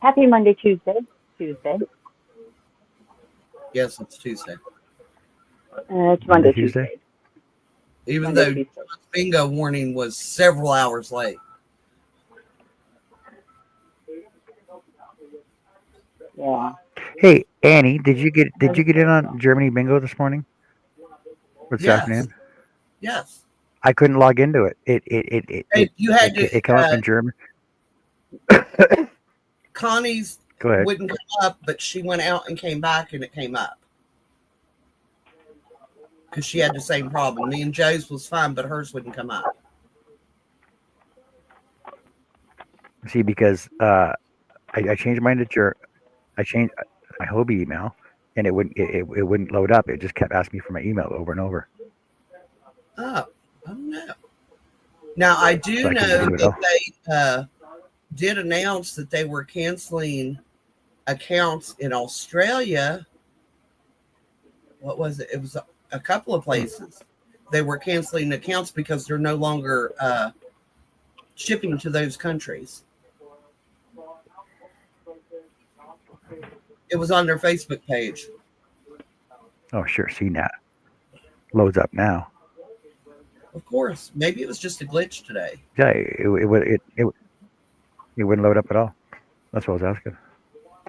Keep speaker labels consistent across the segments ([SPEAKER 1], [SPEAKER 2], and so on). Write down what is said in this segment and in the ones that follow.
[SPEAKER 1] Happy Monday, Tuesday. Tuesday.
[SPEAKER 2] Yes, it's Tuesday.
[SPEAKER 1] It's Monday, Tuesday.
[SPEAKER 2] Even
[SPEAKER 1] Monday,
[SPEAKER 2] though
[SPEAKER 1] Tuesday.
[SPEAKER 2] John's bingo warning was several hours late.
[SPEAKER 1] Yeah.
[SPEAKER 3] Hey, Annie, did you get in on Germany bingo this morning or this
[SPEAKER 2] Yes,
[SPEAKER 3] afternoon?
[SPEAKER 2] yes.
[SPEAKER 3] I couldn't log into it.
[SPEAKER 2] You had to.
[SPEAKER 3] It come up in German.
[SPEAKER 2] Connie's
[SPEAKER 3] Go ahead.
[SPEAKER 2] wouldn't come up, but she went out and came back, and it came up because she had the same problem. Me and Joe's was fine, but hers wouldn't come up.
[SPEAKER 3] See, because I changed mine to I changed my Hobie email, and it wouldn't load up. It just kept asking me for my email over and over.
[SPEAKER 2] Oh, I don't know. Now I do
[SPEAKER 3] So I couldn't
[SPEAKER 2] know
[SPEAKER 3] do it all.
[SPEAKER 2] that they did announce that they were canceling accounts in Australia. What was it? It was a couple of places. They were canceling accounts because they're no longer shipping to those countries. It was on their Facebook page.
[SPEAKER 3] Oh, sure. See now, loads up now.
[SPEAKER 2] Of course, maybe it was just a glitch today.
[SPEAKER 3] Yeah, it wouldn't load up at all. That's what I was asking.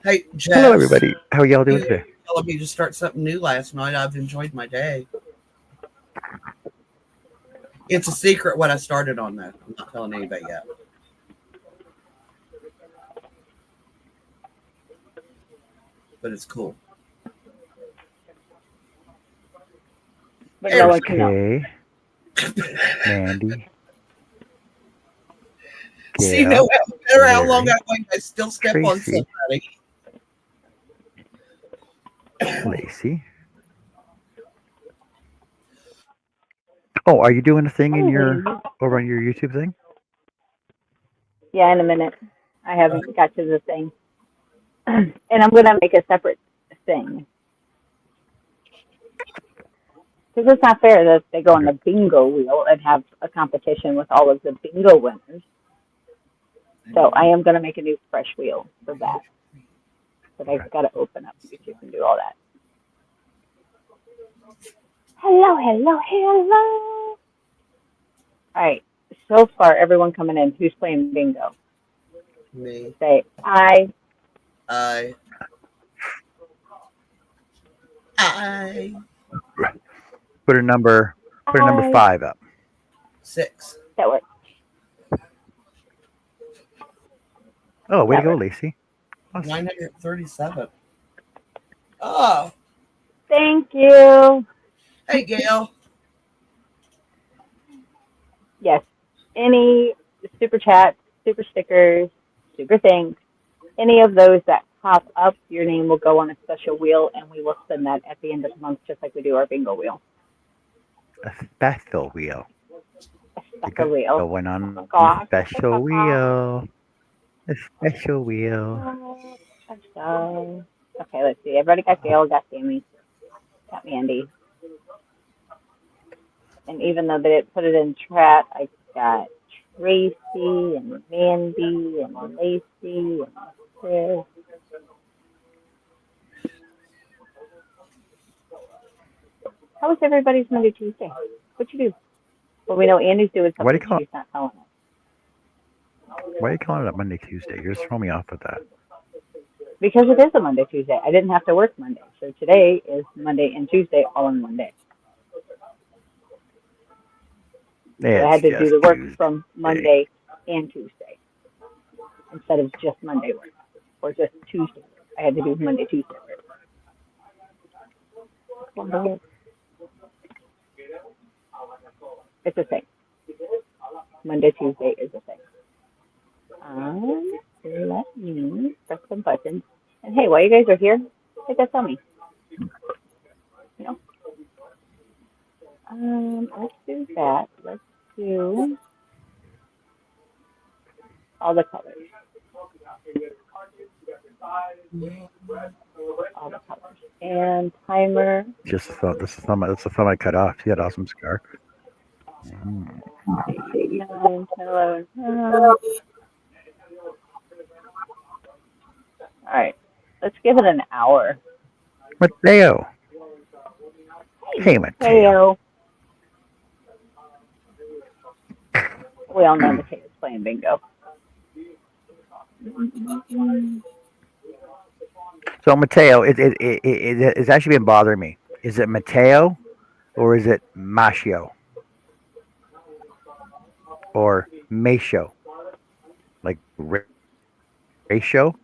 [SPEAKER 2] Hey,
[SPEAKER 3] Hello,
[SPEAKER 2] Jess,
[SPEAKER 3] everybody. How are y'all doing
[SPEAKER 2] you
[SPEAKER 3] today?
[SPEAKER 2] telling me to start something new last night. I've enjoyed my day. It's a secret what I started on, though. I'm not telling anybody yet. But it's cool.
[SPEAKER 1] But no one
[SPEAKER 3] There's
[SPEAKER 1] can know.
[SPEAKER 3] Kay, Mandy,
[SPEAKER 2] See,
[SPEAKER 3] Gail,
[SPEAKER 2] no matter how long I
[SPEAKER 3] Larry,
[SPEAKER 2] wait, I still step on
[SPEAKER 3] Tracy,
[SPEAKER 2] somebody.
[SPEAKER 3] Lacey. Oh, are you doing a thing in your over on your YouTube thing?
[SPEAKER 1] Yeah, in a minute. I haven't got to the thing. And I'm going to make a separate thing. Because it's not fair that they go on
[SPEAKER 3] Okay.
[SPEAKER 1] the bingo wheel and have a competition with all of the bingo winners. So I am going to make a new fresh wheel for that. But I've got to open up YouTube and do all that. Hello, hello, hello. All right. So far, everyone coming in. Who's playing bingo?
[SPEAKER 2] Me.
[SPEAKER 1] Say I.
[SPEAKER 2] I.
[SPEAKER 3] Put a number 5 up.
[SPEAKER 2] 6.
[SPEAKER 1] That works.
[SPEAKER 3] Oh, way to
[SPEAKER 1] That
[SPEAKER 3] go,
[SPEAKER 1] works.
[SPEAKER 3] Lacey. Awesome.
[SPEAKER 2] 937. Oh.
[SPEAKER 1] Thank you.
[SPEAKER 2] Hey, Gail.
[SPEAKER 1] Yes. Any super chats, super stickers, super thanks, any of those that pop up, your name will go on a special wheel, and we will send that at the end of the month, just like we do our bingo wheel.
[SPEAKER 3] A special wheel.
[SPEAKER 1] A special wheel.
[SPEAKER 3] Going on a special wheel. A special wheel.
[SPEAKER 1] Okay, let's see. Everybody got Gail, got Sammy, got Mandy. And even though they didn't put it in chat, I got Tracy and Mandy and Lacey and Chris. How was everybody's Monday, Tuesday? What'd you do? Well, we know Andy's doing
[SPEAKER 3] Why do
[SPEAKER 1] something
[SPEAKER 3] you call
[SPEAKER 1] she's not telling us.
[SPEAKER 3] Why are you calling it Monday, Tuesday? You're just throwing me off with that.
[SPEAKER 1] Because it is a Monday, Tuesday. I didn't have to work Monday. So today is Monday and Tuesday all in one day. So I had to do the work from Monday and Tuesday instead of just Monday work or just Tuesday work. I had to do Monday, Tuesday work. It's a thing. Monday, Tuesday is a thing. Let me press some buttons. And hey, while you guys are here, hit that tell me. You know? Let's do that. Let's do all the colors. All the colors. And timer.
[SPEAKER 3] Just thought this is that's the thumb I cut off. She had awesome scar.
[SPEAKER 1] 9, 10, 11. All right, let's give it an hour.
[SPEAKER 3] Mateo.
[SPEAKER 1] Hey,
[SPEAKER 3] Hey, Mateo.
[SPEAKER 1] Mateo. We all know Mateo's playing bingo.
[SPEAKER 3] So Mateo, it's actually been bothering me. Is it Mateo or is it Machio or Macio? Like ratio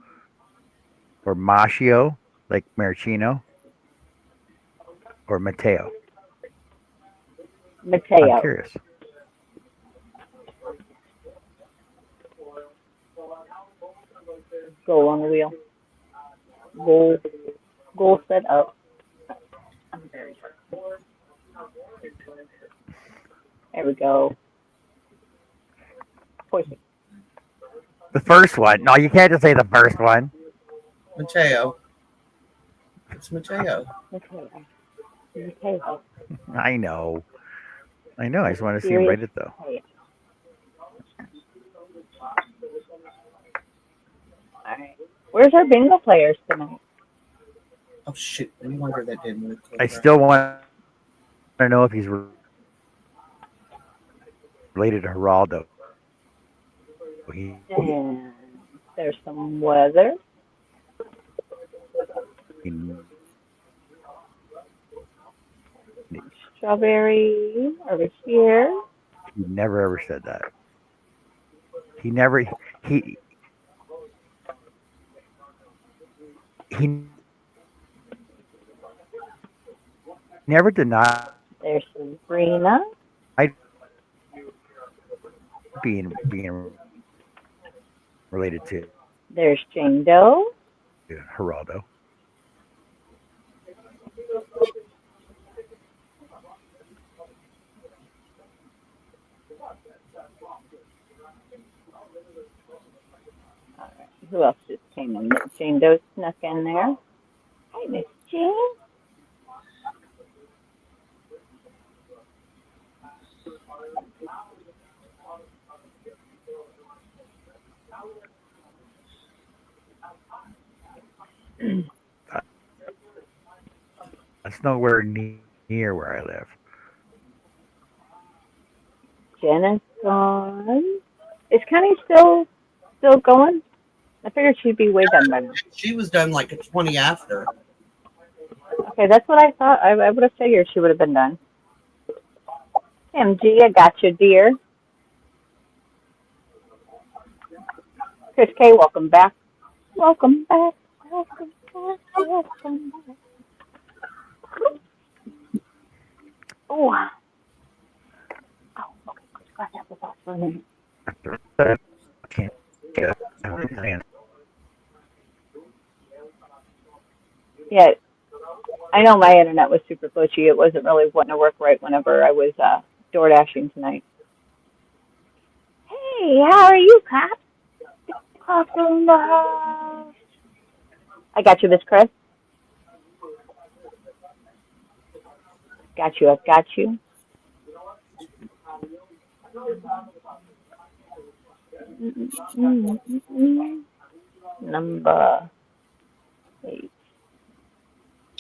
[SPEAKER 3] or Machio, like Maraschino or Mateo? I'm
[SPEAKER 1] Mateo.
[SPEAKER 3] curious.
[SPEAKER 1] Goal on the wheel. Goal. Goal set up. I'm very sorry. There we go. Poison.
[SPEAKER 3] The first one. No, you can't just say the first one.
[SPEAKER 2] Mateo. It's Mateo.
[SPEAKER 1] Mateo. Mateo.
[SPEAKER 3] I know. I know. I just want to see him
[SPEAKER 1] Serious
[SPEAKER 3] write it though.
[SPEAKER 1] Mateo. All right. Where's our bingo players tonight?
[SPEAKER 2] Oh shit! No wonder that didn't work so
[SPEAKER 3] I
[SPEAKER 2] right.
[SPEAKER 3] still want to know if he's related to Geraldo.
[SPEAKER 1] And there's some weather.
[SPEAKER 3] He
[SPEAKER 1] Strawberry over here.
[SPEAKER 3] never ever said that. He never he he never denied
[SPEAKER 1] There's Sabrina.
[SPEAKER 3] being related to
[SPEAKER 1] There's Jane Doe.
[SPEAKER 3] Geraldo.
[SPEAKER 1] All right. Who else just came in? Jane Doe snuck in there. Hi, Miss Jane.
[SPEAKER 3] That's nowhere near where I live.
[SPEAKER 1] Jenna's gone. Is Connie still going? I figured she'd be way done by now.
[SPEAKER 2] She was done like a 20 after.
[SPEAKER 1] Okay, that's what I thought. I would have figured she would have been done. MG, I got you, dear. Chris K, welcome back. Welcome back. Welcome back. Welcome back. Oh, oh, okay. Scratch out the thoughts for a minute.
[SPEAKER 3] I can't get it.
[SPEAKER 1] Yeah, I know my internet was super glitchy. It wasn't really wanting to work right whenever I was door dashing tonight. Hey, how are you, Cop? Cop in the house. I got you, Miss Chris. Got you. I've got you. Number 8.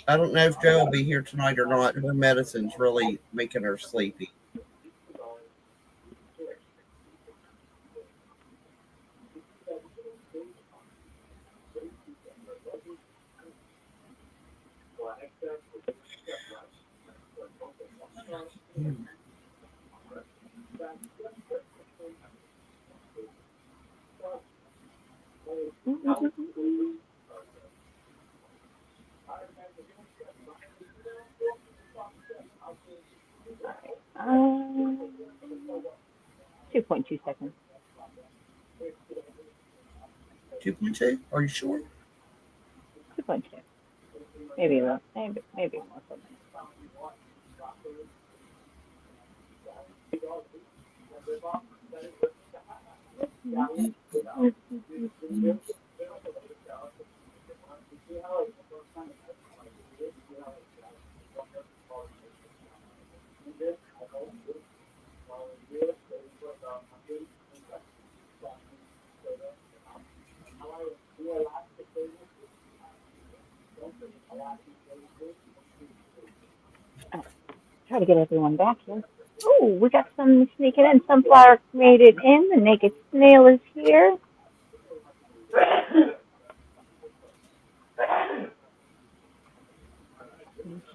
[SPEAKER 2] I don't know if Joe will be here tonight or not. Her medicine's really making her sleepy.
[SPEAKER 1] Um, 2.2 seconds.
[SPEAKER 2] 2.2? Are you sure?
[SPEAKER 1] 2.2. Maybe less. Maybe more for a minute. Try to get everyone back here. Oh, we got some sneaking in. Sunflower made it in. The naked snail is here.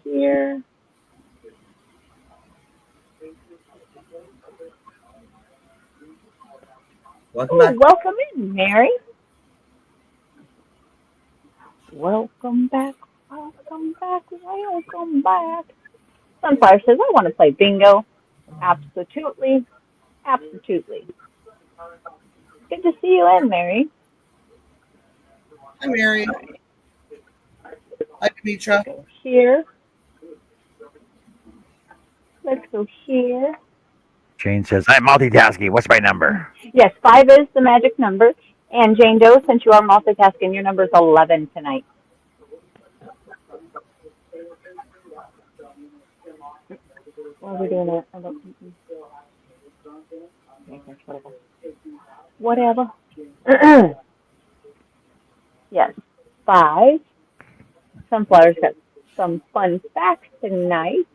[SPEAKER 1] Here.
[SPEAKER 2] Welcome back.
[SPEAKER 1] Welcome in, Mary. Welcome back. Welcome back. Welcome back. Sunflower says, I want to play bingo. Absolutely. Absolutely. Good to see you in, Mary.
[SPEAKER 2] Hi, Mary. Hi, Demetra.
[SPEAKER 1] Go here. Let's go here.
[SPEAKER 3] Jane says, I'm multitasking. What's my number?
[SPEAKER 1] Yes, 5 is the magic number. And Jane Doe, since you are multitasking, your number is 11 tonight. What are we doing there? Whatever. Yes, 5. Sunflower's got some fun facts tonight.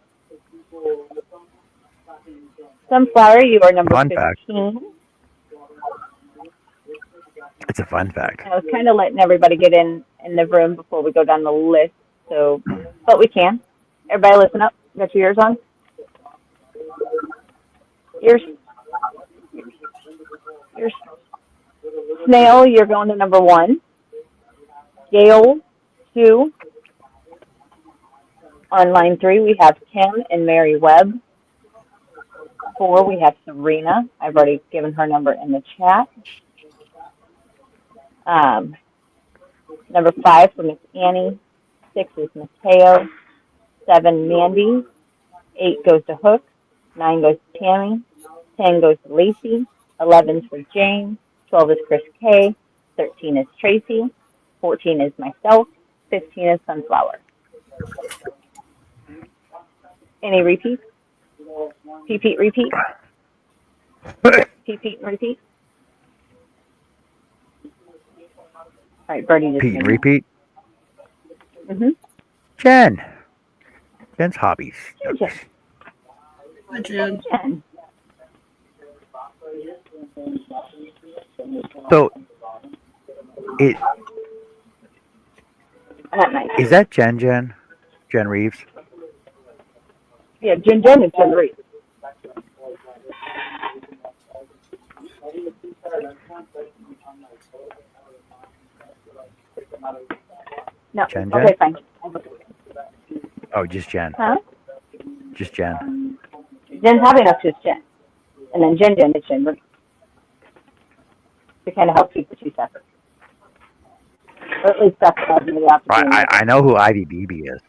[SPEAKER 1] Sunflower, you are number
[SPEAKER 3] Fun
[SPEAKER 1] 15.
[SPEAKER 3] fact. It's a fun fact.
[SPEAKER 1] I was kind of letting everybody get in the room before we go down the list, so, but we can. Everybody listen up. Got your ears on? Ears. Snail, you're going to number 1. Gail, 2. On line 3, we have Kim and Mary Webb. 4, we have Serena. I've already given her number in the chat. Number 5 for Miss Annie. 6 is Miss Teo. 7, Mandy. 8 goes to Hook. 9 goes to Tammy. 10 goes to Lacey. 11 is for Jane. 12 is Chris K. 13 is Tracy. 14 is myself. 15 is Sunflower. Any repeats? Repeat, repeat. Repeat, repeat. All right, Bertie just
[SPEAKER 3] Repeat and repeat.
[SPEAKER 1] Mm-hmm.
[SPEAKER 3] Jen. Jen's hobbies.
[SPEAKER 1] Jen.
[SPEAKER 2] Hi, Jen.
[SPEAKER 1] Jen.
[SPEAKER 3] So, is that Jen? Jen Reeves?
[SPEAKER 1] Yeah, Jen and Jen Reeves. No.
[SPEAKER 3] Jen?
[SPEAKER 1] Okay, fine.
[SPEAKER 3] Oh, just Jen.
[SPEAKER 1] Huh?
[SPEAKER 3] Just Jen.
[SPEAKER 1] Jen's having enough to Jen. And then Jen is Jen Reeves. To kind of help keep the two separate. Or at least that's the opportunity.
[SPEAKER 3] I know who Ivy BB is.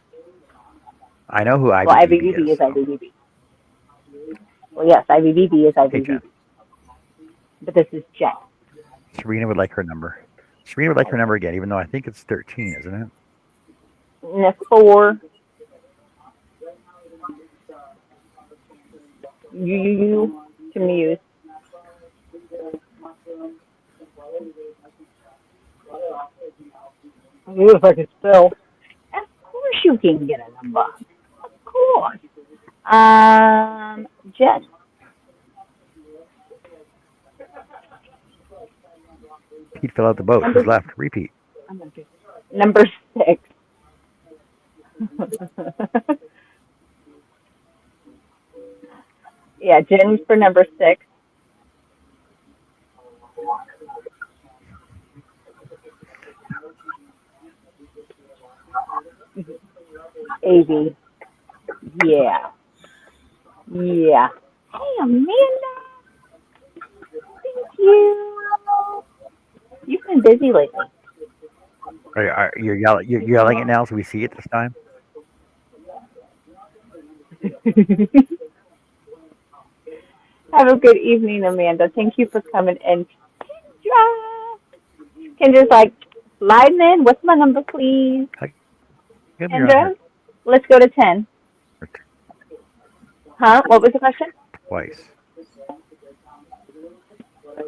[SPEAKER 3] I know who Ivy
[SPEAKER 1] BB is. Ivy BB. Well, yes, Ivy BB is Ivy BB. But this is Jen.
[SPEAKER 3] Serena would like her number. Serena would like her number again, even though I think it's 13, isn't it?
[SPEAKER 1] No, 4. You to muse. If I could spell. Of course you can get a number. Of course. Jen.
[SPEAKER 3] Pete fell out the boat. Who's left? Repeat.
[SPEAKER 1] Number 6. Yeah, Jen's for number 6. AV. Yeah. Yeah. Hey, Amanda. Thank you. You've been busy lately.
[SPEAKER 3] You're yelling it now, so we see it this time?
[SPEAKER 1] Have a good evening, Amanda. Thank you for coming in. Kendra's like, sliding in. What's my number, please? Kendra, let's go to 10. Huh? What was the question?
[SPEAKER 3] Twice.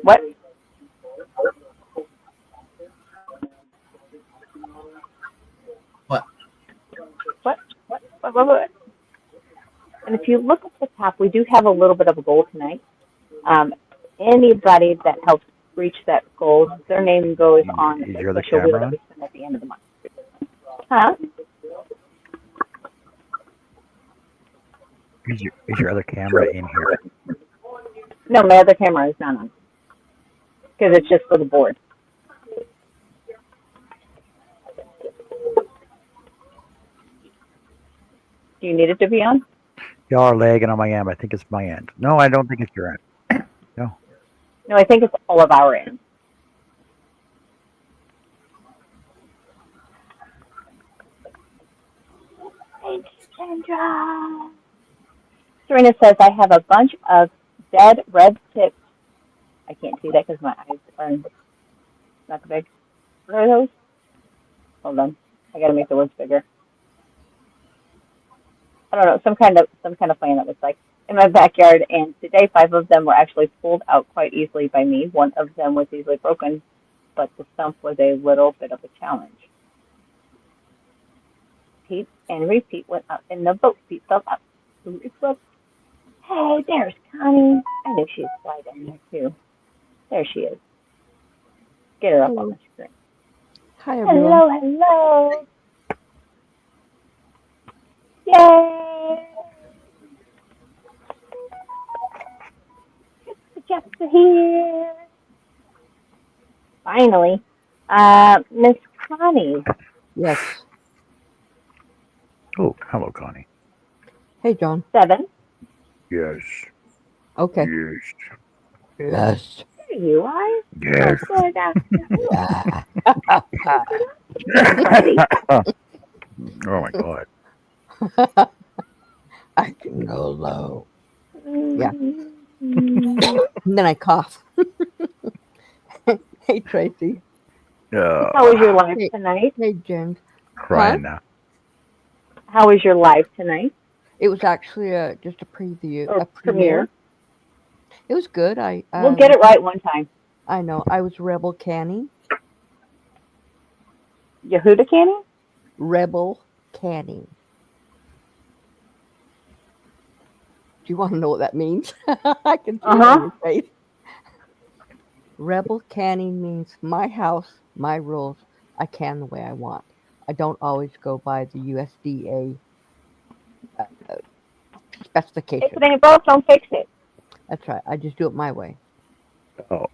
[SPEAKER 1] What?
[SPEAKER 2] What?
[SPEAKER 1] And if you look at the top, we do have a little bit of a goal tonight. Um, Anybody that helps reach that goal, their name goes on
[SPEAKER 3] Is
[SPEAKER 1] a
[SPEAKER 3] your other
[SPEAKER 1] special wheel
[SPEAKER 3] camera
[SPEAKER 1] that
[SPEAKER 3] on?
[SPEAKER 1] we spend at the end of the month. Huh?
[SPEAKER 3] Is your other camera in here?
[SPEAKER 1] No, my other camera is not on because it's just for the board. Do you need it to be on?
[SPEAKER 3] Y'all are lagging on my end. I think it's my end. No, I don't think it's your end. No.
[SPEAKER 1] No, I think it's all of our ends. Thanks, Kendra. Serena says, I have a bunch of dead red tips. I can't see that because my eyes are not big. What are those? Hold on. I gotta make the words bigger. I don't know, some kind of plant, it looks like, in my backyard, and today 5 of them were actually pulled out quite easily by me. One of them was easily broken, but the stump was a little bit of a challenge. Pete and repeat went up in the boat. Pete fell out. Hey, there's Connie. I knew she'd slide in there too. There she is. Get her up on the screen.
[SPEAKER 4] Hi, everyone.
[SPEAKER 1] Hello, hello. Yay! The Jets are here. Finally. Miss Connie.
[SPEAKER 4] Yes.
[SPEAKER 3] Oh, hello, Connie.
[SPEAKER 4] Hey, John.
[SPEAKER 1] 7.
[SPEAKER 3] Yes.
[SPEAKER 4] Okay.
[SPEAKER 3] Yes.
[SPEAKER 4] Yes.
[SPEAKER 1] There you are.
[SPEAKER 3] Yes.
[SPEAKER 1] Good
[SPEAKER 4] Yeah.
[SPEAKER 3] Oh my God.
[SPEAKER 4] I can go low. Yeah.
[SPEAKER 1] Mm.
[SPEAKER 4] And then I cough. Hey, Tracy.
[SPEAKER 1] How was your live
[SPEAKER 4] Hey.
[SPEAKER 1] tonight?
[SPEAKER 4] Hey, James.
[SPEAKER 3] Crying now.
[SPEAKER 1] How was your live tonight?
[SPEAKER 4] It was actually just a preview,
[SPEAKER 1] Or
[SPEAKER 4] a premiere.
[SPEAKER 1] premiere?
[SPEAKER 4] It was good.
[SPEAKER 1] We'll get it right one time.
[SPEAKER 4] I know. I was Rebel Canny.
[SPEAKER 1] Yehuda Canny?
[SPEAKER 4] Rebel Canny. Do you want to know what that means? I can see it on your face. Rebel canning means my house, my rules. I can the way I want. I don't always go by the USDA specification.
[SPEAKER 1] If it ain't broke, don't fix it.
[SPEAKER 4] That's right. I just do it my way.
[SPEAKER 3] Oh,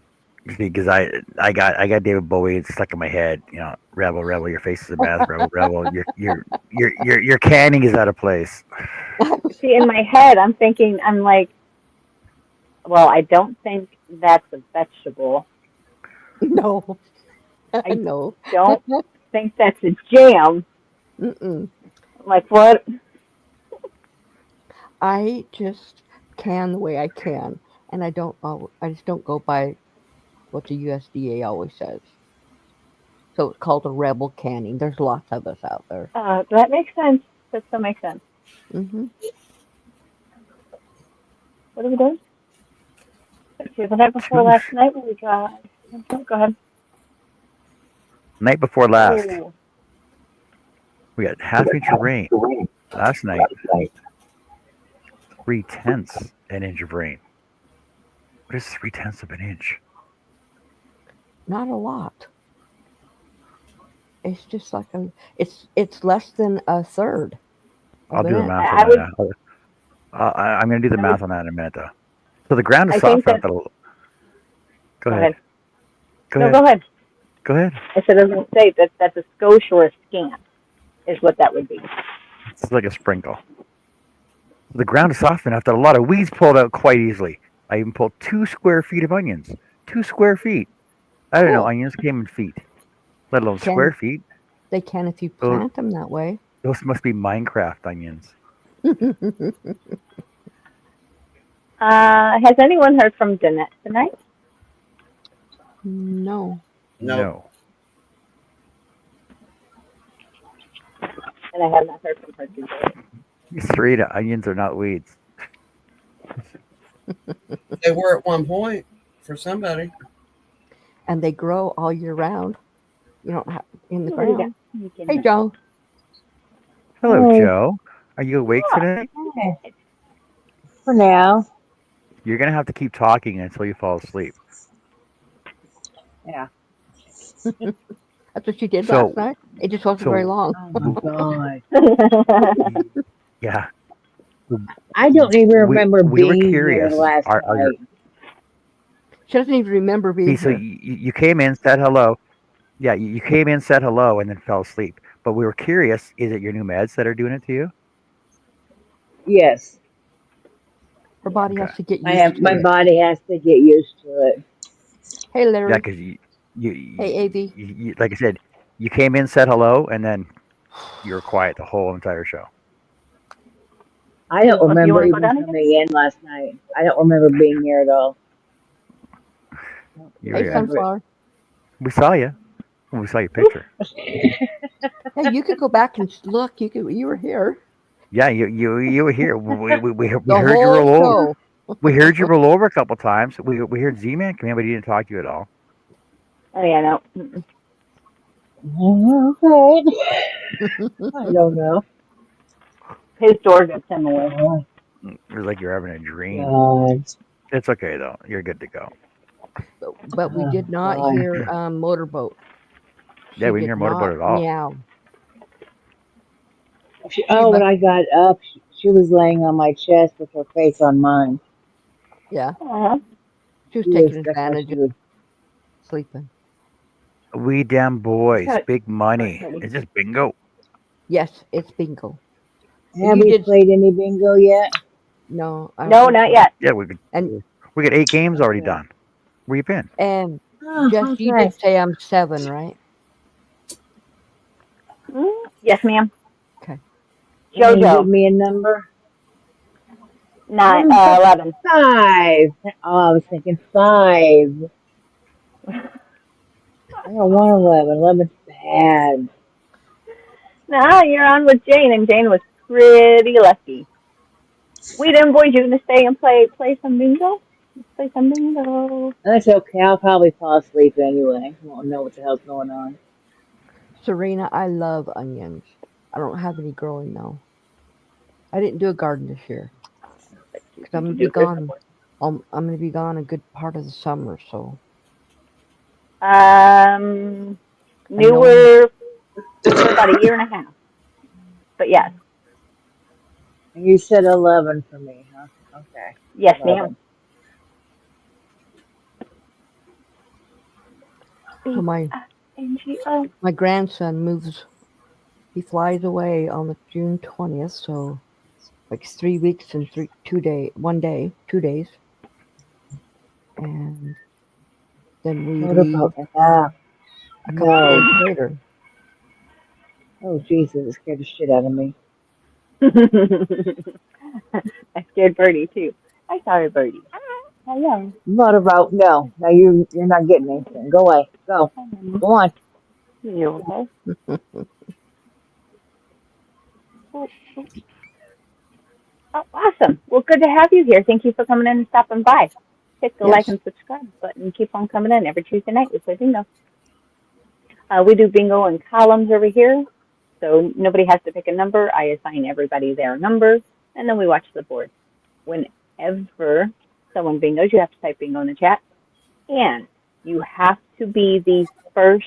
[SPEAKER 3] because I got David Bowie stuck in my head. You know, rebel, rebel. Your face is a bath, rebel, rebel. Your canning is out of place.
[SPEAKER 1] See, in my head, I'm like, well, I don't think that's a vegetable.
[SPEAKER 4] No.
[SPEAKER 1] I
[SPEAKER 4] know.
[SPEAKER 1] don't think that's a jam.
[SPEAKER 4] Mm-mm.
[SPEAKER 1] Like what?
[SPEAKER 4] I just can the way I can, and I just don't go by what the USDA always says. So it's called a rebel canning. There's lots of us out there.
[SPEAKER 1] That makes sense. That still makes sense.
[SPEAKER 4] Mm-hmm.
[SPEAKER 1] What are we doing? Let's see, the night before last night, we got. Go ahead.
[SPEAKER 3] Night before last,
[SPEAKER 1] Oh.
[SPEAKER 3] we got half-inch of rain. Last night, 3/10 an inch of rain. What is 3/10 of an inch?
[SPEAKER 4] Not a lot. It's just like it's less than a third.
[SPEAKER 3] I'll do the
[SPEAKER 4] an
[SPEAKER 3] math
[SPEAKER 1] I
[SPEAKER 3] on that. I'm going to do the math on that in a minute, though. So the ground is
[SPEAKER 1] I
[SPEAKER 3] soft
[SPEAKER 1] think
[SPEAKER 3] enough that. Go
[SPEAKER 1] Go
[SPEAKER 3] ahead.
[SPEAKER 1] ahead.
[SPEAKER 3] Go
[SPEAKER 1] No,
[SPEAKER 3] ahead.
[SPEAKER 1] go ahead.
[SPEAKER 3] Go ahead.
[SPEAKER 1] I said, it doesn't say that that's a skosh or a scant, is what that would be.
[SPEAKER 3] It's like a sprinkle. The ground is soft enough that a lot of weeds pulled out quite easily. I even pulled 2 square feet of onions. 2 square feet. I don't know.
[SPEAKER 4] Cool.
[SPEAKER 3] Onions came in feet, let alone
[SPEAKER 4] Can-
[SPEAKER 3] square feet.
[SPEAKER 4] They can if you plant them that way.
[SPEAKER 3] Those must be Minecraft onions.
[SPEAKER 1] Has anyone heard from Danette tonight?
[SPEAKER 4] No.
[SPEAKER 3] No.
[SPEAKER 1] And I have not heard from her today.
[SPEAKER 3] Sarita, onions are not weeds.
[SPEAKER 2] They were at one point for somebody.
[SPEAKER 4] And they grow all year round. You don't have in the
[SPEAKER 1] What do you
[SPEAKER 4] ground.
[SPEAKER 1] got?
[SPEAKER 4] Hey, Joe.
[SPEAKER 3] Hello,
[SPEAKER 1] Hi.
[SPEAKER 3] Joe. Are you awake today?
[SPEAKER 5] Okay. For now.
[SPEAKER 3] You're gonna have to keep talking until you fall asleep.
[SPEAKER 5] Yeah.
[SPEAKER 4] That's what she did
[SPEAKER 3] So,
[SPEAKER 4] last night. It just wasn't very
[SPEAKER 3] so
[SPEAKER 4] long.
[SPEAKER 5] Oh my God.
[SPEAKER 3] yeah,
[SPEAKER 5] I don't even remember
[SPEAKER 3] we were
[SPEAKER 5] being here
[SPEAKER 3] curious.
[SPEAKER 5] last
[SPEAKER 3] Are your
[SPEAKER 5] night.
[SPEAKER 4] She doesn't even remember being
[SPEAKER 3] so
[SPEAKER 4] here.
[SPEAKER 3] you came in, said hello. Yeah, you came in, said hello, and then fell asleep. But we were curious. Is it your new meds that are doing it to you?
[SPEAKER 5] Yes.
[SPEAKER 4] Her
[SPEAKER 5] Yeah.
[SPEAKER 4] body has
[SPEAKER 3] Okay.
[SPEAKER 4] to get used to
[SPEAKER 5] My
[SPEAKER 4] it.
[SPEAKER 5] body has to get used to it.
[SPEAKER 4] Hey,
[SPEAKER 3] Yeah,
[SPEAKER 4] Larry.
[SPEAKER 3] because
[SPEAKER 4] Hey, AV.
[SPEAKER 3] like I said, you came in, said hello, and then you were quiet the whole entire show.
[SPEAKER 5] I don't
[SPEAKER 1] Well, if you
[SPEAKER 5] remember
[SPEAKER 1] want to go
[SPEAKER 5] even
[SPEAKER 1] down again?
[SPEAKER 5] coming in last night. I don't remember being here at all. I don't
[SPEAKER 3] You
[SPEAKER 4] Hey,
[SPEAKER 3] were,
[SPEAKER 5] remember
[SPEAKER 4] Sunflower.
[SPEAKER 3] we saw you. We saw your picture.
[SPEAKER 5] it.
[SPEAKER 4] Hey, you could go back and look. You were here
[SPEAKER 3] Yeah, you were here. We
[SPEAKER 4] the
[SPEAKER 3] heard you
[SPEAKER 4] whole
[SPEAKER 3] roll over.
[SPEAKER 4] show.
[SPEAKER 3] We heard you roll over a couple times. We heard Z-Man come in, but he didn't talk to you at all.
[SPEAKER 1] Oh yeah, no. Mm-mm.
[SPEAKER 5] Okay. I don't know.
[SPEAKER 1] His door gets him away.
[SPEAKER 5] Oh
[SPEAKER 3] It was like you're having a dream.
[SPEAKER 5] God.
[SPEAKER 3] It's okay though. You're good to go.
[SPEAKER 4] But we
[SPEAKER 5] Oh
[SPEAKER 4] did not
[SPEAKER 5] God.
[SPEAKER 4] hear Motorboat.
[SPEAKER 3] Yeah,
[SPEAKER 4] She
[SPEAKER 3] we didn't
[SPEAKER 4] did
[SPEAKER 3] hear
[SPEAKER 4] not
[SPEAKER 3] motorboat at all.
[SPEAKER 4] meow. She
[SPEAKER 5] Oh, when
[SPEAKER 4] must.
[SPEAKER 5] I got up, she was laying on my chest with her face on mine.
[SPEAKER 4] Yeah,
[SPEAKER 1] Aw.
[SPEAKER 4] she was
[SPEAKER 5] She was,
[SPEAKER 4] taking
[SPEAKER 5] that's how
[SPEAKER 4] advantage
[SPEAKER 5] she
[SPEAKER 4] of
[SPEAKER 5] was.
[SPEAKER 4] sleeping.
[SPEAKER 3] We damn boys,
[SPEAKER 1] Sorry,
[SPEAKER 3] big money.
[SPEAKER 1] Freddie.
[SPEAKER 3] Is this bingo?
[SPEAKER 4] Yes, it's bingo.
[SPEAKER 5] Have
[SPEAKER 4] You
[SPEAKER 5] we
[SPEAKER 4] did
[SPEAKER 5] played any bingo yet?
[SPEAKER 4] no, I don't
[SPEAKER 1] No,
[SPEAKER 4] think
[SPEAKER 1] not
[SPEAKER 4] so.
[SPEAKER 1] yet.
[SPEAKER 3] Yeah,
[SPEAKER 4] And
[SPEAKER 3] we got 8 games already
[SPEAKER 5] Okay.
[SPEAKER 3] done. Where you been?
[SPEAKER 4] and
[SPEAKER 5] Oh,
[SPEAKER 4] Jess, you
[SPEAKER 5] okay.
[SPEAKER 4] did say I'm 7, right?
[SPEAKER 1] Yes, ma'am.
[SPEAKER 4] Okay.
[SPEAKER 5] You want to give
[SPEAKER 1] JoJo,
[SPEAKER 5] me a number?
[SPEAKER 1] 11.
[SPEAKER 5] 5. Oh, I was thinking 5. I don't want 11. 11's bad.
[SPEAKER 1] Nah, you're on with Jane, and Jane was pretty lucky. We didn't, boys. You gonna stay and play some bingo? Let's play some bingo.
[SPEAKER 5] That's okay. I'll probably fall asleep anyway. Won't know what the hell's going on.
[SPEAKER 4] Serena, I love onions. I don't have any growing though. I didn't do a garden this year because I'm
[SPEAKER 1] Did
[SPEAKER 4] gonna
[SPEAKER 1] you
[SPEAKER 4] be
[SPEAKER 1] do Christmas?
[SPEAKER 4] gone. I'm gonna be gone a good part of the summer, so
[SPEAKER 1] Um,
[SPEAKER 4] I know I'm.
[SPEAKER 1] newer for about a year and a half. But yes,
[SPEAKER 5] And you said 11 for me, huh? Okay.
[SPEAKER 1] yes, ma'am.
[SPEAKER 5] 11.
[SPEAKER 4] So
[SPEAKER 1] BINGO.
[SPEAKER 4] my grandson moves. He flies away on the June 20th, so like 3 weeks and 2 days, and then we
[SPEAKER 5] What
[SPEAKER 4] leave
[SPEAKER 5] about that?
[SPEAKER 4] a couple
[SPEAKER 5] No.
[SPEAKER 4] days later.
[SPEAKER 5] Oh, Jesus. It scared the shit out of me.
[SPEAKER 1] I scared Birdie too. I sorry, Birdie. Hello.
[SPEAKER 5] What about, no. No, you're not getting anything. Go away. Go. Go on.
[SPEAKER 1] You okay? Oh, awesome. Well, good to have you here. Thank you for coming in and stopping by. Hit the like
[SPEAKER 4] Yes,
[SPEAKER 1] and subscribe button and keep on coming in every Tuesday night. We play bingo. We do bingo in columns over here, so nobody has to pick a number. I assign everybody their number, and then we watch the board. Whenever someone bingos, you have to type bingo in the chat, and you have to be the first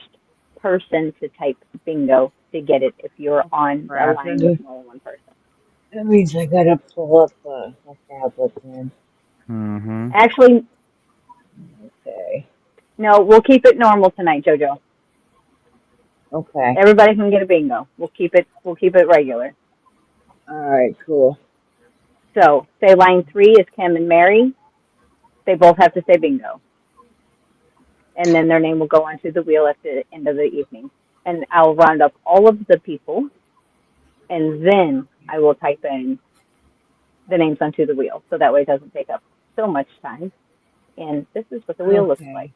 [SPEAKER 1] person to type bingo to get it if you're on the
[SPEAKER 5] Crap.
[SPEAKER 1] line with more than one person.
[SPEAKER 5] That means I gotta pull up my tablet then.
[SPEAKER 3] Mm-hmm.
[SPEAKER 1] Actually,
[SPEAKER 5] Okay.
[SPEAKER 1] no, we'll keep it normal tonight, Jojo.
[SPEAKER 5] Okay.
[SPEAKER 1] Everybody can get a bingo. We'll keep it regular.
[SPEAKER 5] Alright, cool.
[SPEAKER 1] So, say line 3 is Kim and Mary. They both have to say bingo. And then their name will go onto the wheel at the end of the evening. And I'll round up all of the people, and then I will type in the names onto the wheel. So that way it doesn't take up so much time. And this is what the wheel looks like.
[SPEAKER 5] Okay.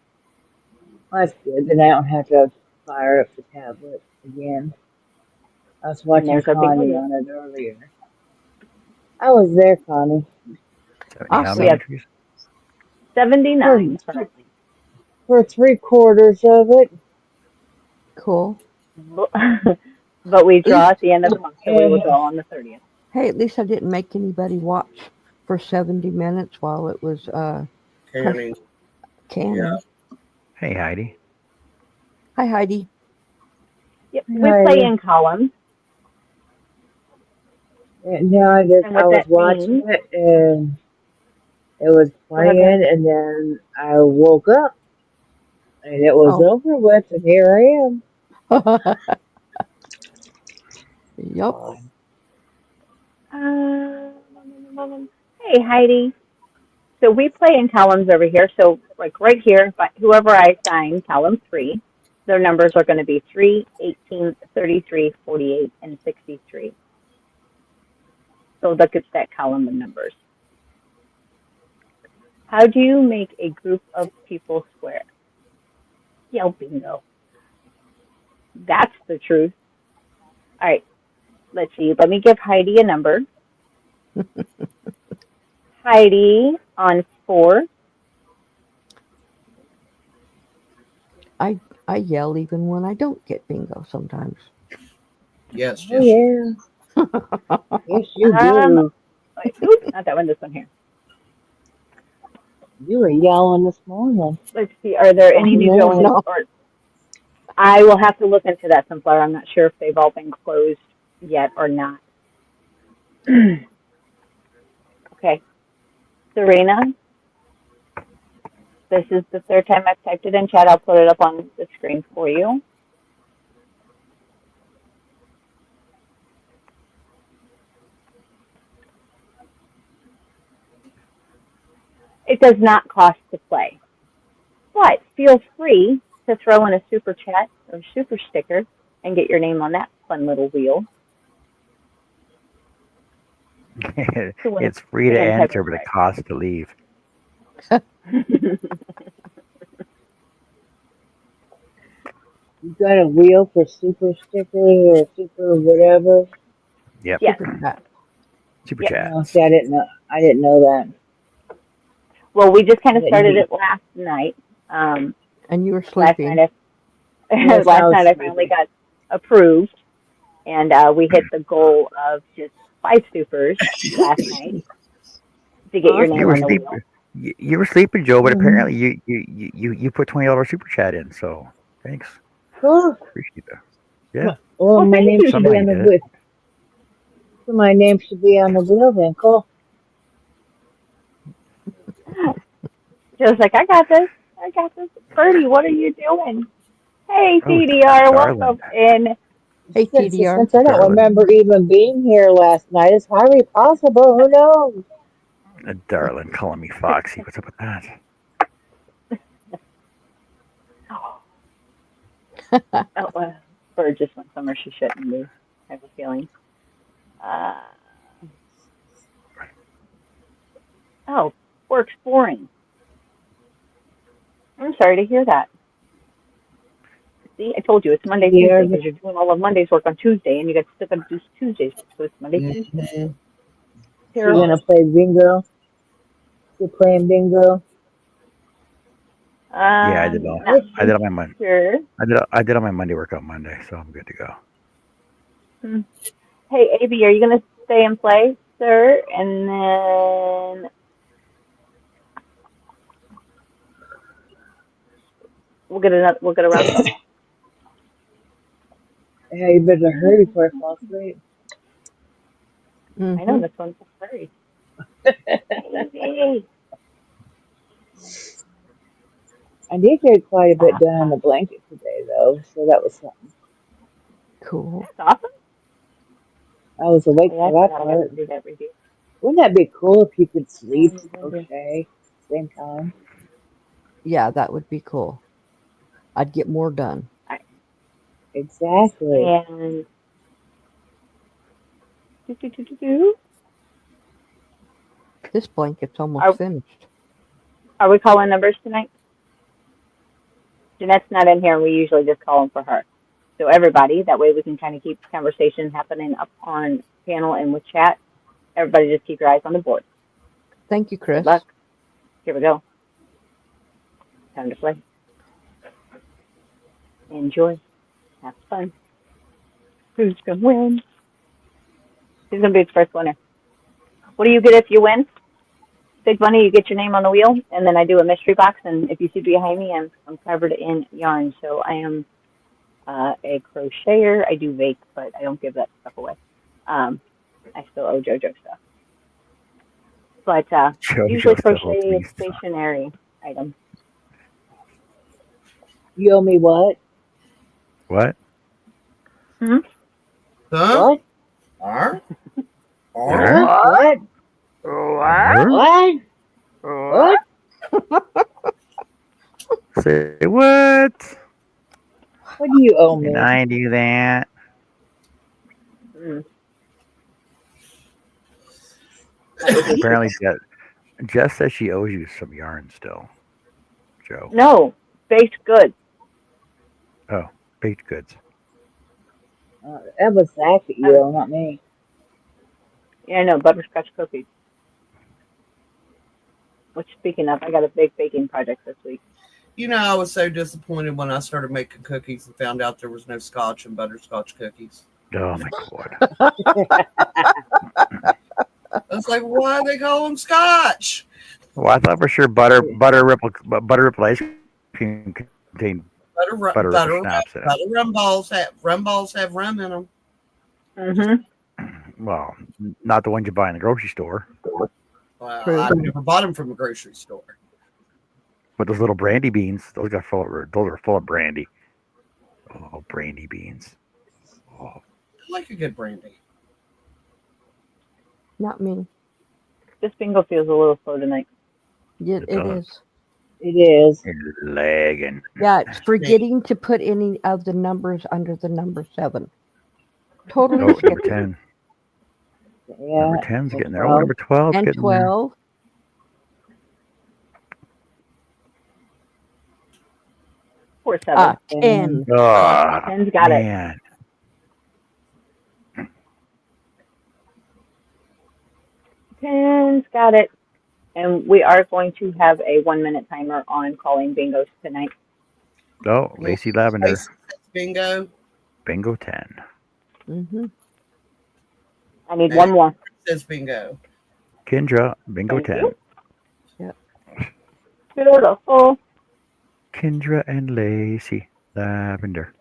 [SPEAKER 5] Well, that's good. Then I don't have to fire up the tablet again. I was
[SPEAKER 1] And
[SPEAKER 5] watching
[SPEAKER 1] there's our bingo
[SPEAKER 5] Connie
[SPEAKER 1] wheel.
[SPEAKER 5] on it earlier. I was there, Connie.
[SPEAKER 3] How
[SPEAKER 4] awesome.
[SPEAKER 3] many
[SPEAKER 1] We have
[SPEAKER 3] entries?
[SPEAKER 1] 79 currently.
[SPEAKER 5] For 3/4 of it.
[SPEAKER 4] Cool.
[SPEAKER 1] But we draw
[SPEAKER 4] Ooh,
[SPEAKER 1] at the end of the month, so we will
[SPEAKER 5] And,
[SPEAKER 1] draw on the 30th.
[SPEAKER 4] Hey, at least I didn't make anybody watch for 70 minutes while it was
[SPEAKER 2] Canning.
[SPEAKER 4] canning.
[SPEAKER 3] Hey, Heidi.
[SPEAKER 4] Hi, Heidi.
[SPEAKER 1] Yep, we play
[SPEAKER 5] Hi.
[SPEAKER 1] in columns,
[SPEAKER 5] And now I
[SPEAKER 1] and
[SPEAKER 5] I
[SPEAKER 1] what
[SPEAKER 5] was
[SPEAKER 1] that
[SPEAKER 5] watching
[SPEAKER 1] means.
[SPEAKER 5] it and it was
[SPEAKER 1] Go ahead, hon.
[SPEAKER 5] playing, and then I woke up and it was
[SPEAKER 4] Oh,
[SPEAKER 5] over with, and here I am.
[SPEAKER 4] yep.
[SPEAKER 1] Hey, Heidi. So we play in columns over here. So like right here, but whoever I assign column 3, their numbers are going to be 3, 18, 33, 48, and 63. So look at that column of numbers. How do you make a group of people square? Yell bingo. That's the truth. All right, let's see. Let me give Heidi a number. Heidi on 4.
[SPEAKER 4] I yell even when I don't get bingo sometimes.
[SPEAKER 2] Yes,
[SPEAKER 5] Oh
[SPEAKER 2] yes, you do.
[SPEAKER 5] yeah, yes you
[SPEAKER 1] Um,
[SPEAKER 5] do.
[SPEAKER 1] wait, oops, not that one. This one here.
[SPEAKER 5] You were yelling this morning.
[SPEAKER 1] Let's see. Are there any new
[SPEAKER 5] Afternoon.
[SPEAKER 1] joiners?
[SPEAKER 4] No.
[SPEAKER 1] Or I will have to look into that, Sunflower. I'm not sure if they've all been closed yet or not. Okay, Serena, this is the third time I've typed it in chat. I'll put it up on the screen for you. It does not cost to play, but feel free to throw in a super chat or super sticker and get your name on that fun little wheel to win a
[SPEAKER 3] It's free to
[SPEAKER 1] grand
[SPEAKER 3] enter,
[SPEAKER 1] prize.
[SPEAKER 3] but it costs to leave.
[SPEAKER 5] You got a wheel for super stickers or super whatever?
[SPEAKER 3] Yep.
[SPEAKER 1] Yes,
[SPEAKER 4] Super chat.
[SPEAKER 3] Super
[SPEAKER 1] yep.
[SPEAKER 5] Oh,
[SPEAKER 3] chats.
[SPEAKER 5] see, I didn't know. I didn't know that.
[SPEAKER 1] Well, we just kind
[SPEAKER 5] I
[SPEAKER 1] of
[SPEAKER 5] didn't
[SPEAKER 1] started
[SPEAKER 5] hear.
[SPEAKER 1] it last night. Um,
[SPEAKER 4] And you were
[SPEAKER 1] last night,
[SPEAKER 4] sleeping.
[SPEAKER 5] Yes, I
[SPEAKER 1] last
[SPEAKER 5] was
[SPEAKER 1] night I finally
[SPEAKER 5] sleeping.
[SPEAKER 1] got approved, and we hit the goal of just 5 supers last night to get your
[SPEAKER 3] You
[SPEAKER 1] name
[SPEAKER 3] were
[SPEAKER 1] on the
[SPEAKER 5] Awesome.
[SPEAKER 3] sleep.
[SPEAKER 1] wheel.
[SPEAKER 3] You were sleeping, Joe, but
[SPEAKER 5] Mm-hmm.
[SPEAKER 3] apparently you put $20 super chat in. So thanks.
[SPEAKER 5] Cool.
[SPEAKER 3] Appreciate that. Yeah.
[SPEAKER 5] Well,
[SPEAKER 1] Well,
[SPEAKER 5] my
[SPEAKER 1] thank
[SPEAKER 5] name
[SPEAKER 1] you,
[SPEAKER 5] should be
[SPEAKER 3] Somebody
[SPEAKER 5] on the
[SPEAKER 3] did it.
[SPEAKER 5] wheel. So my name should be on the wheel then. Cool.
[SPEAKER 1] Joe's like, I got this. I got this. Birdie, what are you doing? Hey,
[SPEAKER 3] Oh,
[SPEAKER 1] TDR,
[SPEAKER 3] darling,
[SPEAKER 1] welcome in.
[SPEAKER 4] Hey, TDR.
[SPEAKER 5] Since I don't
[SPEAKER 3] darling,
[SPEAKER 5] remember even being here last night, it's highly possible. Who knows?
[SPEAKER 3] darling, calling me Foxy. What's up with that?
[SPEAKER 1] Oh, Bird just went somewhere she shouldn't be. I have a feeling. Uh, oh, work's boring. I'm sorry to hear that. See, I told you it's Monday, Tuesday,
[SPEAKER 5] TDR,
[SPEAKER 1] because you're doing all of Monday's work on Tuesday, and you got stuck on Tuesdays, so it's Monday, Tuesday.
[SPEAKER 2] Hmm.
[SPEAKER 5] she
[SPEAKER 1] Terrible.
[SPEAKER 5] gonna play bingo. She playing bingo.
[SPEAKER 3] Yeah, I did all.
[SPEAKER 1] Not
[SPEAKER 5] Is
[SPEAKER 3] I
[SPEAKER 5] she?
[SPEAKER 3] did all my Mon-
[SPEAKER 1] sure.
[SPEAKER 3] I did all my Monday workout Monday, so I'm good to go.
[SPEAKER 1] Hmm. Hey, AB, are you going to stay and play, sir? And then we'll get a round going.
[SPEAKER 5] Yeah, you better hurry before I fall asleep.
[SPEAKER 1] I know
[SPEAKER 4] Mm-hmm.
[SPEAKER 1] this one's a hurry. Hey,
[SPEAKER 5] I did get quite a bit
[SPEAKER 1] uh,
[SPEAKER 5] done on the blanket today, though, so that was something.
[SPEAKER 4] Cool.
[SPEAKER 1] that's awesome.
[SPEAKER 5] I was awake
[SPEAKER 1] Oh, yeah, I
[SPEAKER 5] for that
[SPEAKER 1] forgot I got
[SPEAKER 5] part.
[SPEAKER 1] to do that review.
[SPEAKER 5] Wouldn't that be cool if you could sleep and
[SPEAKER 1] And,
[SPEAKER 5] crochet at the same time?
[SPEAKER 4] Yeah, that would be cool. I'd get more done.
[SPEAKER 5] Exactly.
[SPEAKER 1] and do, do, do, do, do.
[SPEAKER 4] This blanket's almost
[SPEAKER 1] Are
[SPEAKER 4] finished.
[SPEAKER 1] are we calling numbers tonight? Jeanette's not in here, and we usually just call them for her. So everybody, that way we can kind of keep conversation happening up on panel and with chat. Everybody, just keep your eyes on the board.
[SPEAKER 4] Thank you,
[SPEAKER 1] Good
[SPEAKER 4] Chris.
[SPEAKER 1] luck. Here we go. Time to play. Enjoy. Have fun. Who's gonna win? He's gonna be the first winner. What do you get if you win? Big money. You get your name on the wheel, and then I do a mystery box. And if you see behind me, I'm covered in yarn. So I am a crocheter. I do bake, but I don't give that stuff away. I still owe JoJo stuff. But usually
[SPEAKER 3] JoJo still owes
[SPEAKER 1] crochet
[SPEAKER 3] me
[SPEAKER 1] is
[SPEAKER 3] stuff.
[SPEAKER 1] stationary item.
[SPEAKER 5] You owe me what?
[SPEAKER 3] What?
[SPEAKER 1] Hmm?
[SPEAKER 2] Huh?
[SPEAKER 5] What?
[SPEAKER 2] Are?
[SPEAKER 3] Huh?
[SPEAKER 5] What?
[SPEAKER 3] Huh?
[SPEAKER 5] What?
[SPEAKER 3] Say what?
[SPEAKER 5] What do you owe
[SPEAKER 3] Can
[SPEAKER 5] me?
[SPEAKER 3] I do that?
[SPEAKER 1] Mm.
[SPEAKER 3] Apparently, Jess says she owes you some yarn still, Joe.
[SPEAKER 1] No, baked goods.
[SPEAKER 3] Oh, baked goods.
[SPEAKER 5] That was Zach that you owe, not me.
[SPEAKER 1] Yeah, no, butterscotch cookies. Which, speaking of, I got a big baking project this week.
[SPEAKER 2] You know, I was so disappointed when I started making cookies and found out there was no scotch in butterscotch cookies.
[SPEAKER 3] Oh my god.
[SPEAKER 2] I was like, why do they call them scotch?
[SPEAKER 3] Well, I thought for sure butter ripple ice cream contained
[SPEAKER 2] Butter,
[SPEAKER 3] butter ripple schnapps in it.
[SPEAKER 2] rum balls have rum in them.
[SPEAKER 1] Mm-hmm.
[SPEAKER 3] Well, not the ones you buy in the grocery store,
[SPEAKER 2] Well,
[SPEAKER 4] True.
[SPEAKER 2] I've never bought them from a grocery store.
[SPEAKER 3] but those little brandy beans, those are full of brandy. Oh, brandy beans. Oh,
[SPEAKER 2] I like a good brandy.
[SPEAKER 4] Not me.
[SPEAKER 1] This bingo feels a little slow tonight.
[SPEAKER 4] It
[SPEAKER 3] does.
[SPEAKER 4] is.
[SPEAKER 5] It is.
[SPEAKER 3] It's lagging.
[SPEAKER 4] Yeah, it's forgetting to put any of the numbers under the number 7. Totally
[SPEAKER 3] Oh, number
[SPEAKER 4] skipped it.
[SPEAKER 3] 10.
[SPEAKER 5] Yeah.
[SPEAKER 3] Number 10's getting there. Oh,
[SPEAKER 5] Well,
[SPEAKER 3] number 12's
[SPEAKER 4] And
[SPEAKER 3] getting there.
[SPEAKER 4] 12.
[SPEAKER 1] 4-7.
[SPEAKER 4] 10.
[SPEAKER 3] Oh,
[SPEAKER 1] 10's got it.
[SPEAKER 3] man.
[SPEAKER 1] 10's got it. And we are going to have a 1-minute timer on calling bingos tonight.
[SPEAKER 3] Oh, Lacey Lavender.
[SPEAKER 2] Lacey says bingo.
[SPEAKER 3] Bingo 10.
[SPEAKER 4] Mm-hmm.
[SPEAKER 1] I need one more.
[SPEAKER 2] Says bingo.
[SPEAKER 3] Kendra, bingo
[SPEAKER 1] Thank
[SPEAKER 3] 10.
[SPEAKER 1] you.
[SPEAKER 4] Yep.
[SPEAKER 1] Beautiful.
[SPEAKER 3] Kendra and Lacey Lavender.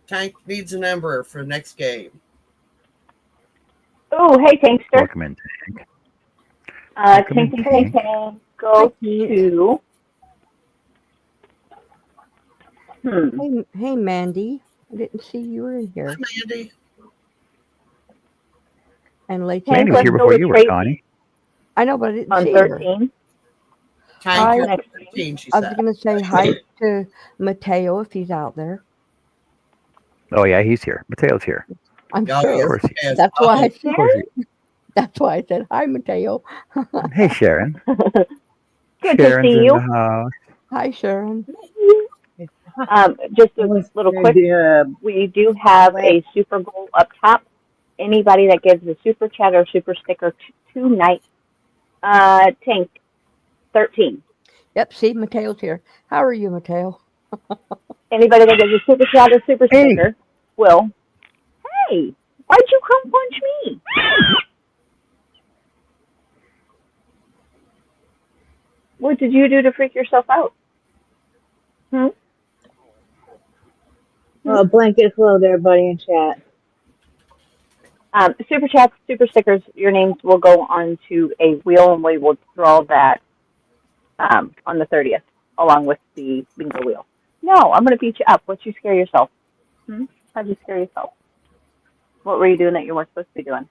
[SPEAKER 2] Tank needs a number for next game.
[SPEAKER 1] Oh, hey, Tankster.
[SPEAKER 3] Welcome in, Tank.
[SPEAKER 1] Tank,
[SPEAKER 3] in,
[SPEAKER 1] Tank, Tank. Go to.
[SPEAKER 4] Hey, Mandy. I didn't see you were in here.
[SPEAKER 2] Hi, Mandy.
[SPEAKER 4] And Lacey.
[SPEAKER 1] Tank,
[SPEAKER 3] Mandy was
[SPEAKER 1] let's
[SPEAKER 3] here
[SPEAKER 1] go
[SPEAKER 3] before
[SPEAKER 1] with
[SPEAKER 3] you were,
[SPEAKER 1] Tracy
[SPEAKER 3] Connie.
[SPEAKER 4] I know, but I didn't
[SPEAKER 1] on
[SPEAKER 4] see her.
[SPEAKER 1] 13.
[SPEAKER 2] Tank,
[SPEAKER 4] Hi.
[SPEAKER 2] you're
[SPEAKER 1] Next
[SPEAKER 2] 13, she
[SPEAKER 4] I was
[SPEAKER 2] said.
[SPEAKER 4] going to say hi to Mateo if he's out there.
[SPEAKER 3] Oh, yeah, he's here. Mateo's here.
[SPEAKER 4] I'm
[SPEAKER 2] Oh,
[SPEAKER 4] sure.
[SPEAKER 3] Of course he
[SPEAKER 2] yes.
[SPEAKER 4] That's why I
[SPEAKER 3] Of
[SPEAKER 4] said.
[SPEAKER 3] course
[SPEAKER 4] That's why I said hi, Mateo.
[SPEAKER 3] Hey, Sharon.
[SPEAKER 1] Good
[SPEAKER 3] Sharon's
[SPEAKER 1] to see
[SPEAKER 3] in
[SPEAKER 1] you.
[SPEAKER 3] the house.
[SPEAKER 4] Hi, Sharon.
[SPEAKER 1] Just a little quick, we do have a super goal up top. Anybody that gives a super chat or super sticker tonight, Tank 13.
[SPEAKER 4] Yep, see, Mateo's here. How are you, Mateo?
[SPEAKER 1] Anybody that gives a super chat or super
[SPEAKER 3] Hey.
[SPEAKER 1] sticker will. Hey, why'd you come punch me? What did you do to freak yourself out?
[SPEAKER 5] Blanket hello to everybody in chat.
[SPEAKER 1] Super chats, super stickers, your names will go onto a wheel and we will draw that on the 30th along with the bingo wheel. No, I'm going to beat you up. What'd you scare yourself? How'd you scare yourself? What were you doing that you weren't supposed to be doing?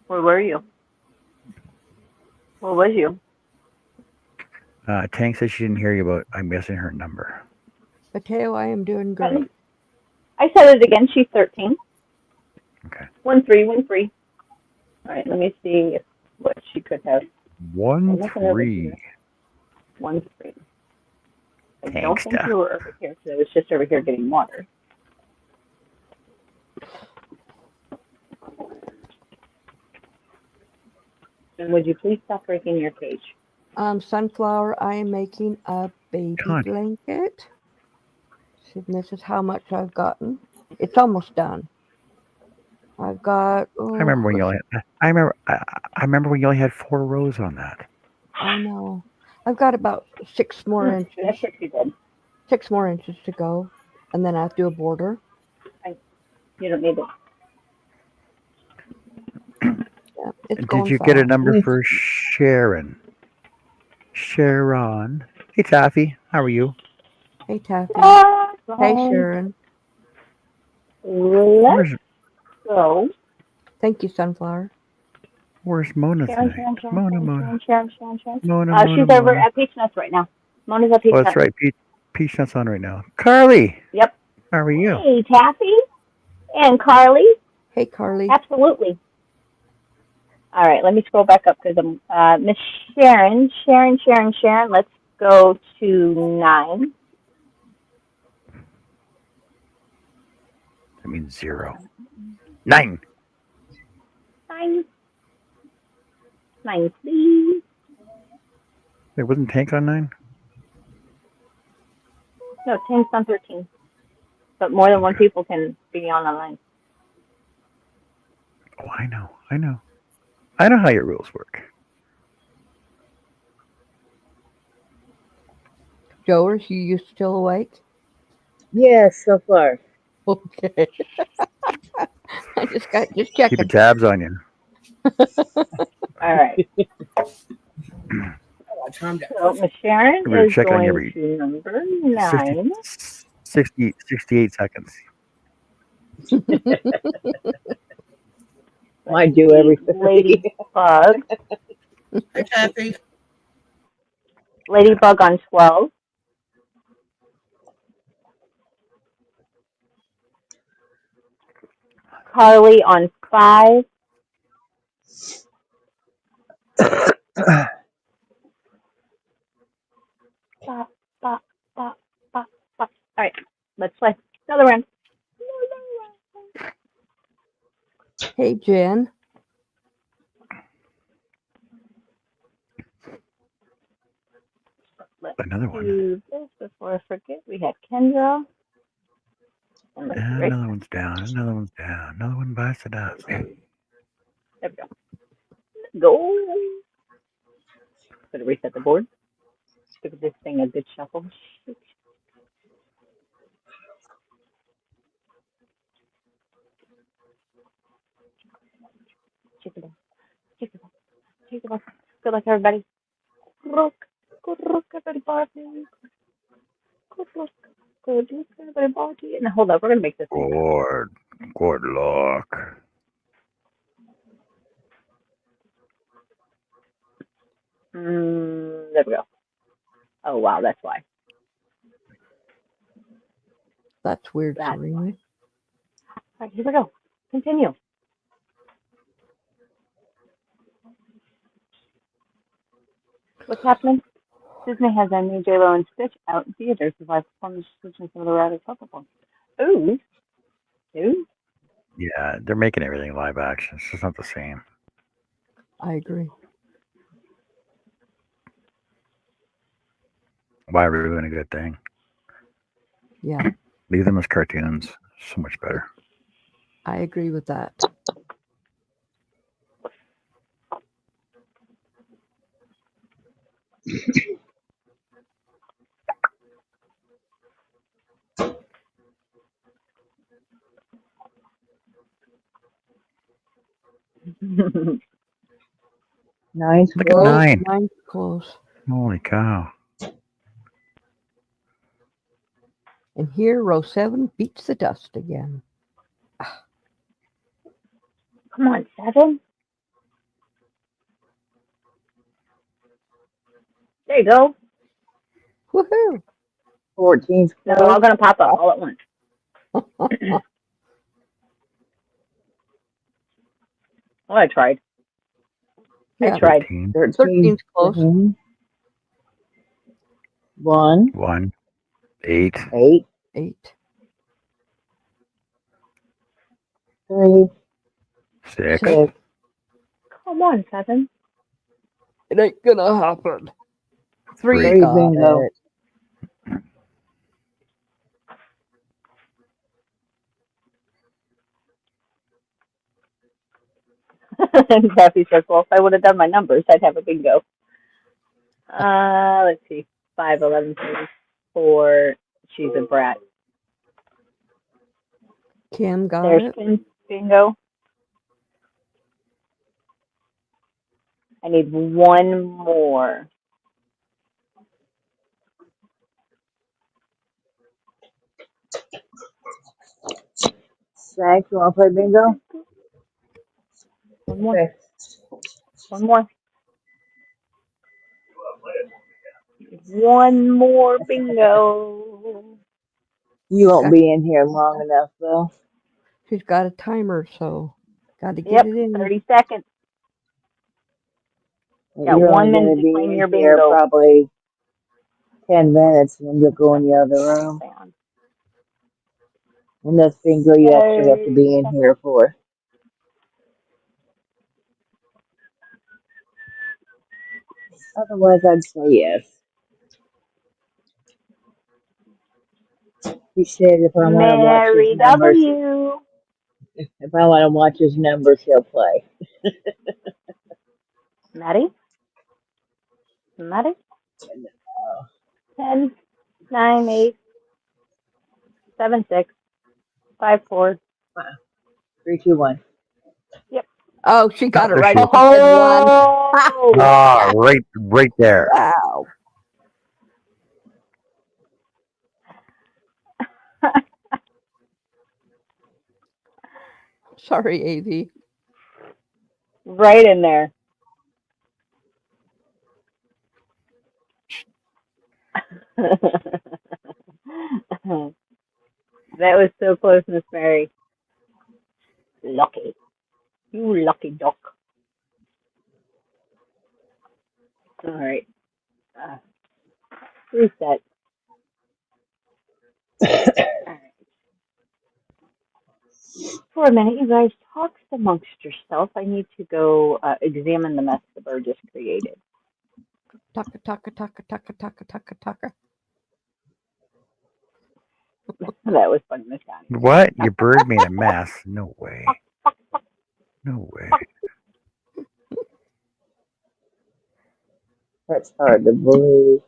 [SPEAKER 1] Where were you? Where was you?
[SPEAKER 3] Tank said she didn't hear you, but I'm guessing her number.
[SPEAKER 4] Mateo, I am doing great.
[SPEAKER 1] I said it again. She's 13.
[SPEAKER 3] Okay.
[SPEAKER 1] 1-3. All right, let me see what she could have.
[SPEAKER 3] 1-3.
[SPEAKER 1] 1-3. I don't
[SPEAKER 3] Thanks,
[SPEAKER 1] think
[SPEAKER 3] Doc.
[SPEAKER 1] you were over here because I was just over here getting water. And would you please stop breaking your cage?
[SPEAKER 4] Sunflower, I am making a baby
[SPEAKER 3] Connie.
[SPEAKER 4] blanket. See, and this is how much I've gotten. It's almost done. I've got.
[SPEAKER 3] I remember when you only. I remember when you only had 4 rows on that.
[SPEAKER 4] I know. I've got about 6 more inches.
[SPEAKER 1] That's what you did.
[SPEAKER 4] 6 more inches to go, and then I have to do a border.
[SPEAKER 1] You don't need it.
[SPEAKER 4] Yeah, it's
[SPEAKER 3] Did
[SPEAKER 4] going
[SPEAKER 3] you get a
[SPEAKER 4] fast.
[SPEAKER 3] number for Sharon? Sharon. Hey, Taffy. How are you?
[SPEAKER 4] Hey, Taffy. Hey,
[SPEAKER 1] Awesome.
[SPEAKER 4] Sharon.
[SPEAKER 1] Let's
[SPEAKER 3] Where's
[SPEAKER 1] go.
[SPEAKER 4] Thank you, Sunflower.
[SPEAKER 3] Where's Mona
[SPEAKER 1] Sharon,
[SPEAKER 3] tonight?
[SPEAKER 1] Sharon, Sharon,
[SPEAKER 3] Mona,
[SPEAKER 1] Sharon,
[SPEAKER 3] Mona,
[SPEAKER 1] Sharon, Sharon, Sharon.
[SPEAKER 3] Mona,
[SPEAKER 1] She's
[SPEAKER 3] Mona,
[SPEAKER 1] over
[SPEAKER 3] Mona.
[SPEAKER 1] at Peach Nuts right now. Mona's at Peach
[SPEAKER 3] Oh,
[SPEAKER 1] Nuts.
[SPEAKER 3] that's right. Peach Nuts on right now. Carly.
[SPEAKER 1] Yep.
[SPEAKER 3] How are you?
[SPEAKER 1] Hey, Taffy and Carly.
[SPEAKER 4] Hey, Carly.
[SPEAKER 1] Absolutely. All right, let me scroll back up because I'm Miss Sharon. Let's go to 9.
[SPEAKER 3] That means 0. 9.
[SPEAKER 1] 9. 9, please.
[SPEAKER 3] Wait, wasn't Tank on 9?
[SPEAKER 1] No, 10's on 13. But more than one people can be on the line.
[SPEAKER 3] Oh, I know. I know how your rules work.
[SPEAKER 4] Joe, are you still awake?
[SPEAKER 5] Yes, so far.
[SPEAKER 4] Okay. I just
[SPEAKER 3] Keeping
[SPEAKER 4] checking.
[SPEAKER 3] tabs on you.
[SPEAKER 1] All right. So Miss Sharon
[SPEAKER 3] We're
[SPEAKER 1] is
[SPEAKER 3] checking on you
[SPEAKER 1] going
[SPEAKER 3] every
[SPEAKER 1] to number
[SPEAKER 3] 60,
[SPEAKER 1] 9.
[SPEAKER 3] 68 seconds.
[SPEAKER 5] Might do every 30.
[SPEAKER 1] Ladybug.
[SPEAKER 2] Hey, Taffy.
[SPEAKER 1] Ladybug on 12. Carly on 5. Bop, bop, bop, bop, bop. All right, let's play another round.
[SPEAKER 4] Hey, Jen.
[SPEAKER 1] Let's
[SPEAKER 3] Another one.
[SPEAKER 1] do this before I forget. We had Kendra. And let's see, right?
[SPEAKER 3] Another one's down. Another one's down. Another one bites the dust.
[SPEAKER 1] There we go. Go. Better reset the board. Give this thing a good shuffle. Check it out. Check it out. Check it out. Good luck, everybody. Good luck. Good luck, everybody. Good luck. Good luck, everybody. And hold up, we're gonna make this thing.
[SPEAKER 3] Good luck.
[SPEAKER 1] There we go. Oh wow, that's why.
[SPEAKER 4] That's weird,
[SPEAKER 1] That's
[SPEAKER 4] Serena.
[SPEAKER 1] All right, here we go. Continue. What's happening? Disney has their new J-Lo and Stitch out in theaters with live performance switching some of the rather topical. Ooh. Ooh.
[SPEAKER 3] Yeah, they're making everything live action. It's just not the same.
[SPEAKER 4] I agree.
[SPEAKER 3] Why are we doing a good thing?
[SPEAKER 4] Yeah,
[SPEAKER 3] Leave them as cartoons. So much better.
[SPEAKER 4] I agree with that.
[SPEAKER 5] Nine's
[SPEAKER 3] Look at
[SPEAKER 5] close.
[SPEAKER 3] 9.
[SPEAKER 4] Mine's close.
[SPEAKER 3] Holy cow.
[SPEAKER 4] And here, row 7 beats the dust again.
[SPEAKER 1] Come on, 7. There you go.
[SPEAKER 4] Woohoo!
[SPEAKER 5] 14's
[SPEAKER 1] Now they're all
[SPEAKER 5] close.
[SPEAKER 1] gonna pop up all at once. Oh, I tried.
[SPEAKER 4] Yeah.
[SPEAKER 1] I tried.
[SPEAKER 3] 13.
[SPEAKER 4] 13's close.
[SPEAKER 5] 1,
[SPEAKER 3] 1. 8.
[SPEAKER 5] 8,
[SPEAKER 4] 8.
[SPEAKER 5] 3,
[SPEAKER 3] 6.
[SPEAKER 5] 6.
[SPEAKER 1] Come on, 7.
[SPEAKER 4] It ain't gonna happen. 3
[SPEAKER 3] 3.
[SPEAKER 4] got
[SPEAKER 5] bingo.
[SPEAKER 4] it.
[SPEAKER 1] And Kathy says, well, if I would have done my numbers, I'd have a bingo. Let's see. 5, 11, 34. She's a brat.
[SPEAKER 4] Kim got
[SPEAKER 1] There's
[SPEAKER 4] it.
[SPEAKER 1] Kim's bingo. I need one more.
[SPEAKER 5] Zach, you want to play bingo?
[SPEAKER 1] One more.
[SPEAKER 5] Okay.
[SPEAKER 1] One more. One more bingo.
[SPEAKER 5] You won't be in here long enough, though.
[SPEAKER 4] She's got a timer, so got to get
[SPEAKER 1] Yep,
[SPEAKER 4] it in.
[SPEAKER 1] 30 seconds. Got
[SPEAKER 5] You're
[SPEAKER 1] 1
[SPEAKER 5] only
[SPEAKER 1] minute
[SPEAKER 5] going to
[SPEAKER 1] to
[SPEAKER 5] be
[SPEAKER 1] claim
[SPEAKER 5] in
[SPEAKER 1] your
[SPEAKER 5] here
[SPEAKER 1] bingo.
[SPEAKER 5] probably 10 minutes, and then you'll go in the other room. And that's bingo you actually have to
[SPEAKER 1] 30
[SPEAKER 5] be in
[SPEAKER 1] seconds.
[SPEAKER 5] here for. Otherwise, I'd say yes. He said if I want to watch his
[SPEAKER 1] Mary
[SPEAKER 5] numbers,
[SPEAKER 1] W.
[SPEAKER 5] if I want to watch his numbers, he'll play.
[SPEAKER 1] Maddie? Maddie?
[SPEAKER 5] Uh,
[SPEAKER 1] 10, 9, 8, 7, 6, 5, 4.
[SPEAKER 5] 3, 2, 1.
[SPEAKER 1] Yep.
[SPEAKER 4] Oh, she got it
[SPEAKER 3] there
[SPEAKER 4] right.
[SPEAKER 3] she is.
[SPEAKER 4] She said one.
[SPEAKER 1] Oh!
[SPEAKER 3] Ah, right there.
[SPEAKER 4] Wow. Sorry, AV.
[SPEAKER 1] Right in there. That was so close, Miss Mary. Lucky. You lucky duck. All right. Uh, reset. All right. For a minute, you guys talk amongst yourself. I need to go examine the mess the bird just created.
[SPEAKER 4] Taka, taka, taka, taka, taka, taka, taka.
[SPEAKER 1] That was funny, Miss Connie.
[SPEAKER 3] What? Your bird made a mess? No way. No way.
[SPEAKER 5] That's hard to believe.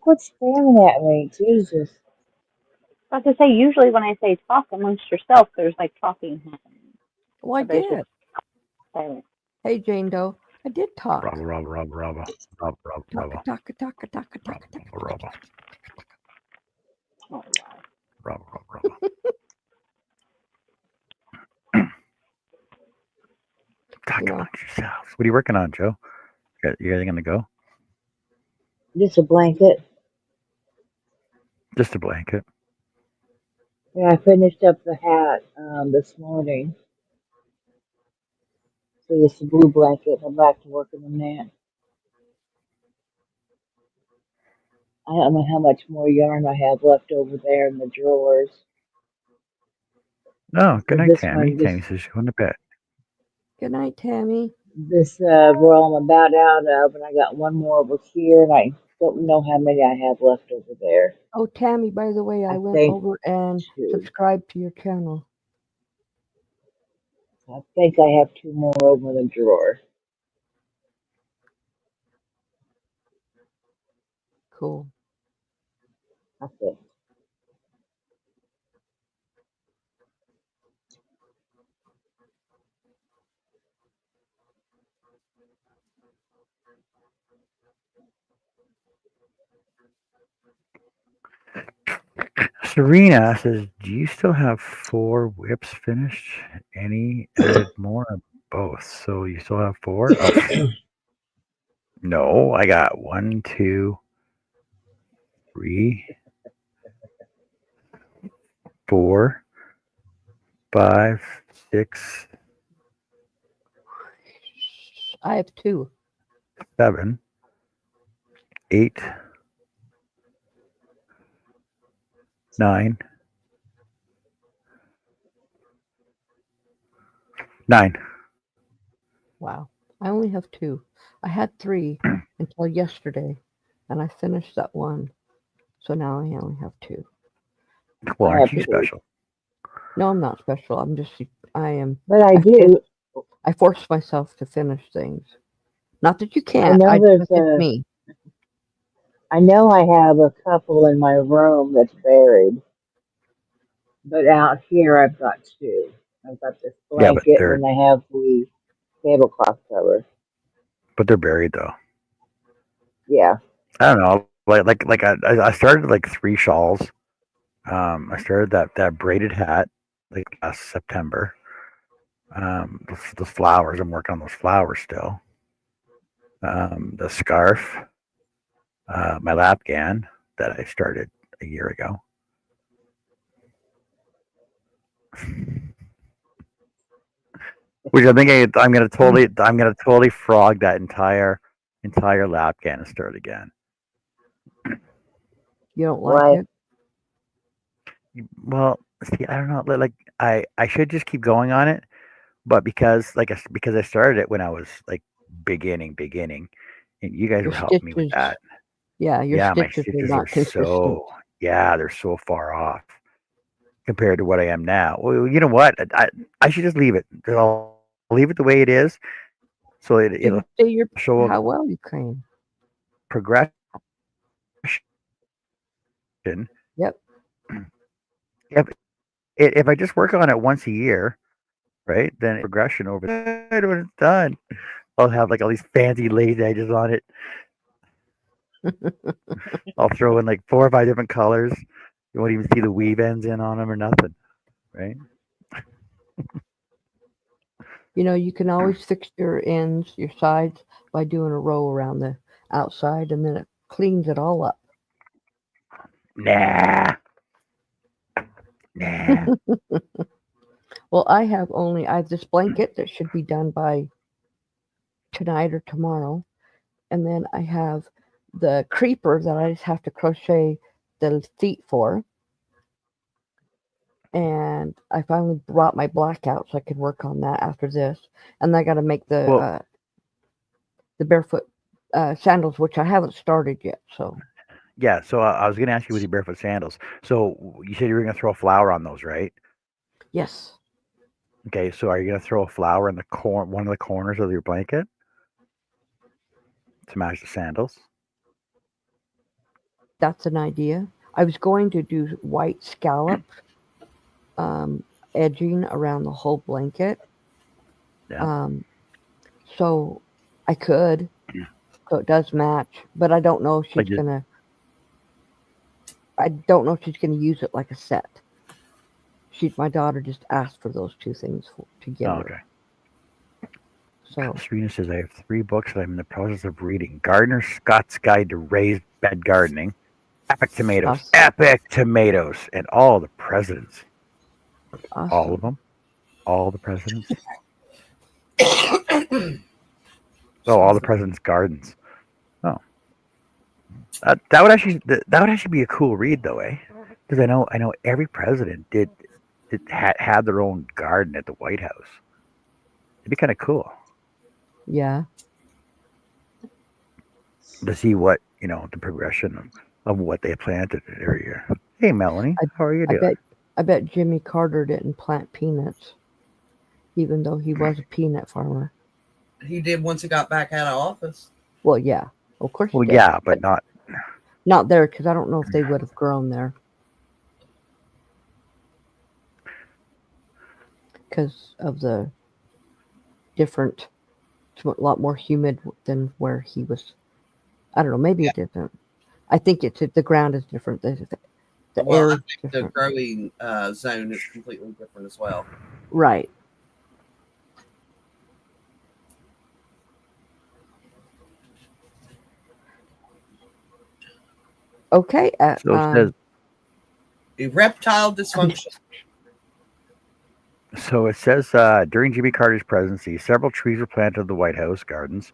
[SPEAKER 5] Quit staring at me, Jesus.
[SPEAKER 1] I was about to say, usually when I say talk amongst yourself, there's like talking happening.
[SPEAKER 4] Well, I
[SPEAKER 1] Everybody's
[SPEAKER 4] did.
[SPEAKER 1] just silent.
[SPEAKER 4] Hey, Jane Doe. I did talk.
[SPEAKER 3] Rubble, rubble, rubble, rubble, rubble, rubble,
[SPEAKER 4] Taka,
[SPEAKER 3] rubble,
[SPEAKER 4] taka, taka, taka, taka, taka.
[SPEAKER 3] rubble, rubble,
[SPEAKER 1] Oh, wow.
[SPEAKER 3] rubble, rubble, rubble. Talk
[SPEAKER 4] You know,
[SPEAKER 3] amongst yourselves. What are you working on, Joe? You guys gonna go?
[SPEAKER 5] Just a blanket.
[SPEAKER 3] Just a blanket.
[SPEAKER 5] Yeah, I finished up the hat this morning. So it's a blue blanket. I'm back to working on that. I don't know how much more yarn I have left over there in the drawers.
[SPEAKER 3] Oh, good
[SPEAKER 5] But
[SPEAKER 3] night,
[SPEAKER 5] this
[SPEAKER 3] Tammy.
[SPEAKER 5] one, this
[SPEAKER 3] Tammy says she's going to bed.
[SPEAKER 4] good night, Tammy.
[SPEAKER 5] this roll I'm about out of, and I got one more over here, and I don't know how many I have left over there.
[SPEAKER 4] Oh, Tammy, by the way, I
[SPEAKER 5] I
[SPEAKER 4] went
[SPEAKER 5] think
[SPEAKER 4] over and
[SPEAKER 5] 2.
[SPEAKER 4] subscribed to your channel.
[SPEAKER 5] I think I have 2 more over in the drawer.
[SPEAKER 4] Cool.
[SPEAKER 5] I think.
[SPEAKER 3] Serena says, "Do you still have 4 whips finished? Any added more? Or both? So you still have 4? Oh, no, I got 1, 2, 3, 4, 5, 6,
[SPEAKER 4] I have 2.
[SPEAKER 3] 7, 8, 9, 9.
[SPEAKER 4] Wow. I only have 2. I had 3 until yesterday, and I finished that one. So now I only have 2.
[SPEAKER 3] Well,
[SPEAKER 5] I
[SPEAKER 3] aren't
[SPEAKER 5] have
[SPEAKER 3] you
[SPEAKER 5] to leave.
[SPEAKER 3] special?
[SPEAKER 4] No, I'm not special. I'm just, I am,
[SPEAKER 5] But I
[SPEAKER 4] I, for-
[SPEAKER 5] do.
[SPEAKER 4] I force myself to finish things. Not that you
[SPEAKER 5] I
[SPEAKER 4] can't,
[SPEAKER 5] know there's
[SPEAKER 4] it's
[SPEAKER 5] a.
[SPEAKER 4] me.
[SPEAKER 5] I know I have a couple in my room that's buried, but out here I've got 2. I've got this
[SPEAKER 3] Yeah, but
[SPEAKER 5] blanket, and then I have the tablecloth cover.
[SPEAKER 3] they're buried though.
[SPEAKER 5] Yeah.
[SPEAKER 3] I don't know. I started like 3 shawls. I started that braided hat like last September. The flowers. I'm working on those flowers still. The scarf. My lap gan that I started a year ago. Which I think I'm gonna totally frog that entire lap gan and start again.
[SPEAKER 4] You don't like
[SPEAKER 5] Why?
[SPEAKER 4] it?
[SPEAKER 3] Well, see, I don't know. Like I should just keep going on it, but because I started it when I was like beginning, and you guys
[SPEAKER 4] Your
[SPEAKER 3] were helping me with
[SPEAKER 4] stitches,
[SPEAKER 3] that.
[SPEAKER 4] yeah, your
[SPEAKER 3] Yeah, my
[SPEAKER 4] stitches are
[SPEAKER 3] stitches are
[SPEAKER 4] not consistent.
[SPEAKER 3] they're so far off compared to what I am now. Well, you know what? I should just leave it. I'll leave it the way it is, so
[SPEAKER 4] So
[SPEAKER 3] it'll
[SPEAKER 4] you say you're
[SPEAKER 3] show a
[SPEAKER 4] how well you can.
[SPEAKER 3] progression.
[SPEAKER 4] Yep.
[SPEAKER 3] If if I just work on it once a year, right? Then progression over time when it's done, I'll have like all these fancy lace edges on it. I'll throw in like 4 or 5 different colors. You won't even see the weave ends in on them or nothing, right?
[SPEAKER 4] You know, you can always fix your ends, your sides by doing a row around the outside, and then it cleans it all up.
[SPEAKER 3] Nah, nah.
[SPEAKER 4] Well, I have this blanket that should be done by tonight or tomorrow, and then I have the creeper that I just have to crochet the feet for, and I finally brought my black out so I could work on that after this, and I got to make
[SPEAKER 3] Well,
[SPEAKER 4] the barefoot sandals, which I haven't started yet. So
[SPEAKER 3] yeah. So I was gonna ask you with your barefoot sandals. So you said you were gonna throw a flower on those, right?
[SPEAKER 4] yes,
[SPEAKER 3] Okay. So are you gonna throw a flower in the one of the corners of your blanket to match the sandals?
[SPEAKER 4] that's an idea. I was going to do white scallop um, edging around the whole blanket.
[SPEAKER 3] Yeah.
[SPEAKER 4] Um, so I could, so it does match, but I don't know if
[SPEAKER 3] Like
[SPEAKER 4] she's gonna. I don't know if she's gonna use it like a set. My daughter just asked for those 2 things to give
[SPEAKER 3] oh,
[SPEAKER 4] her.
[SPEAKER 3] okay.
[SPEAKER 4] So
[SPEAKER 3] Serena says I have 3 books that I'm in the process of reading: Gardener Scott's Guide to Raised Bed Gardening,
[SPEAKER 4] awesome,
[SPEAKER 3] Epic Tomatoes, and all the presidents. All of
[SPEAKER 4] awesome.
[SPEAKER 3] them, all the presidents. Oh, all the presidents' gardens. Oh, that would actually be a cool read, though, eh? Because I know every president had their own garden at the White House. It'd be kind of cool
[SPEAKER 4] Yeah,
[SPEAKER 3] to see what the progression of what they planted every year. Hey, Melanie,
[SPEAKER 4] I,
[SPEAKER 3] how are you
[SPEAKER 4] I
[SPEAKER 3] doing?
[SPEAKER 4] bet, I bet Jimmy Carter didn't plant peanuts, even though he was a peanut farmer.
[SPEAKER 2] He did once he got back out of office.
[SPEAKER 4] Well, yeah, of course he
[SPEAKER 3] Well,
[SPEAKER 4] did,
[SPEAKER 3] yeah, but
[SPEAKER 4] but
[SPEAKER 3] not.
[SPEAKER 4] not there because I don't know if they would have grown there because of the different. It's a lot more humid than where he was. I don't know. Maybe
[SPEAKER 2] Yeah.
[SPEAKER 4] it isn't. I think the ground is different. The
[SPEAKER 2] Well,
[SPEAKER 4] air
[SPEAKER 2] I
[SPEAKER 4] is
[SPEAKER 2] think the
[SPEAKER 4] different.
[SPEAKER 2] growing zone is completely different as well.
[SPEAKER 4] Right. Okay.
[SPEAKER 3] So it says.
[SPEAKER 2] Erectile dysfunction.
[SPEAKER 3] So it says during Jimmy Carter's presidency, several trees were planted in the White House gardens.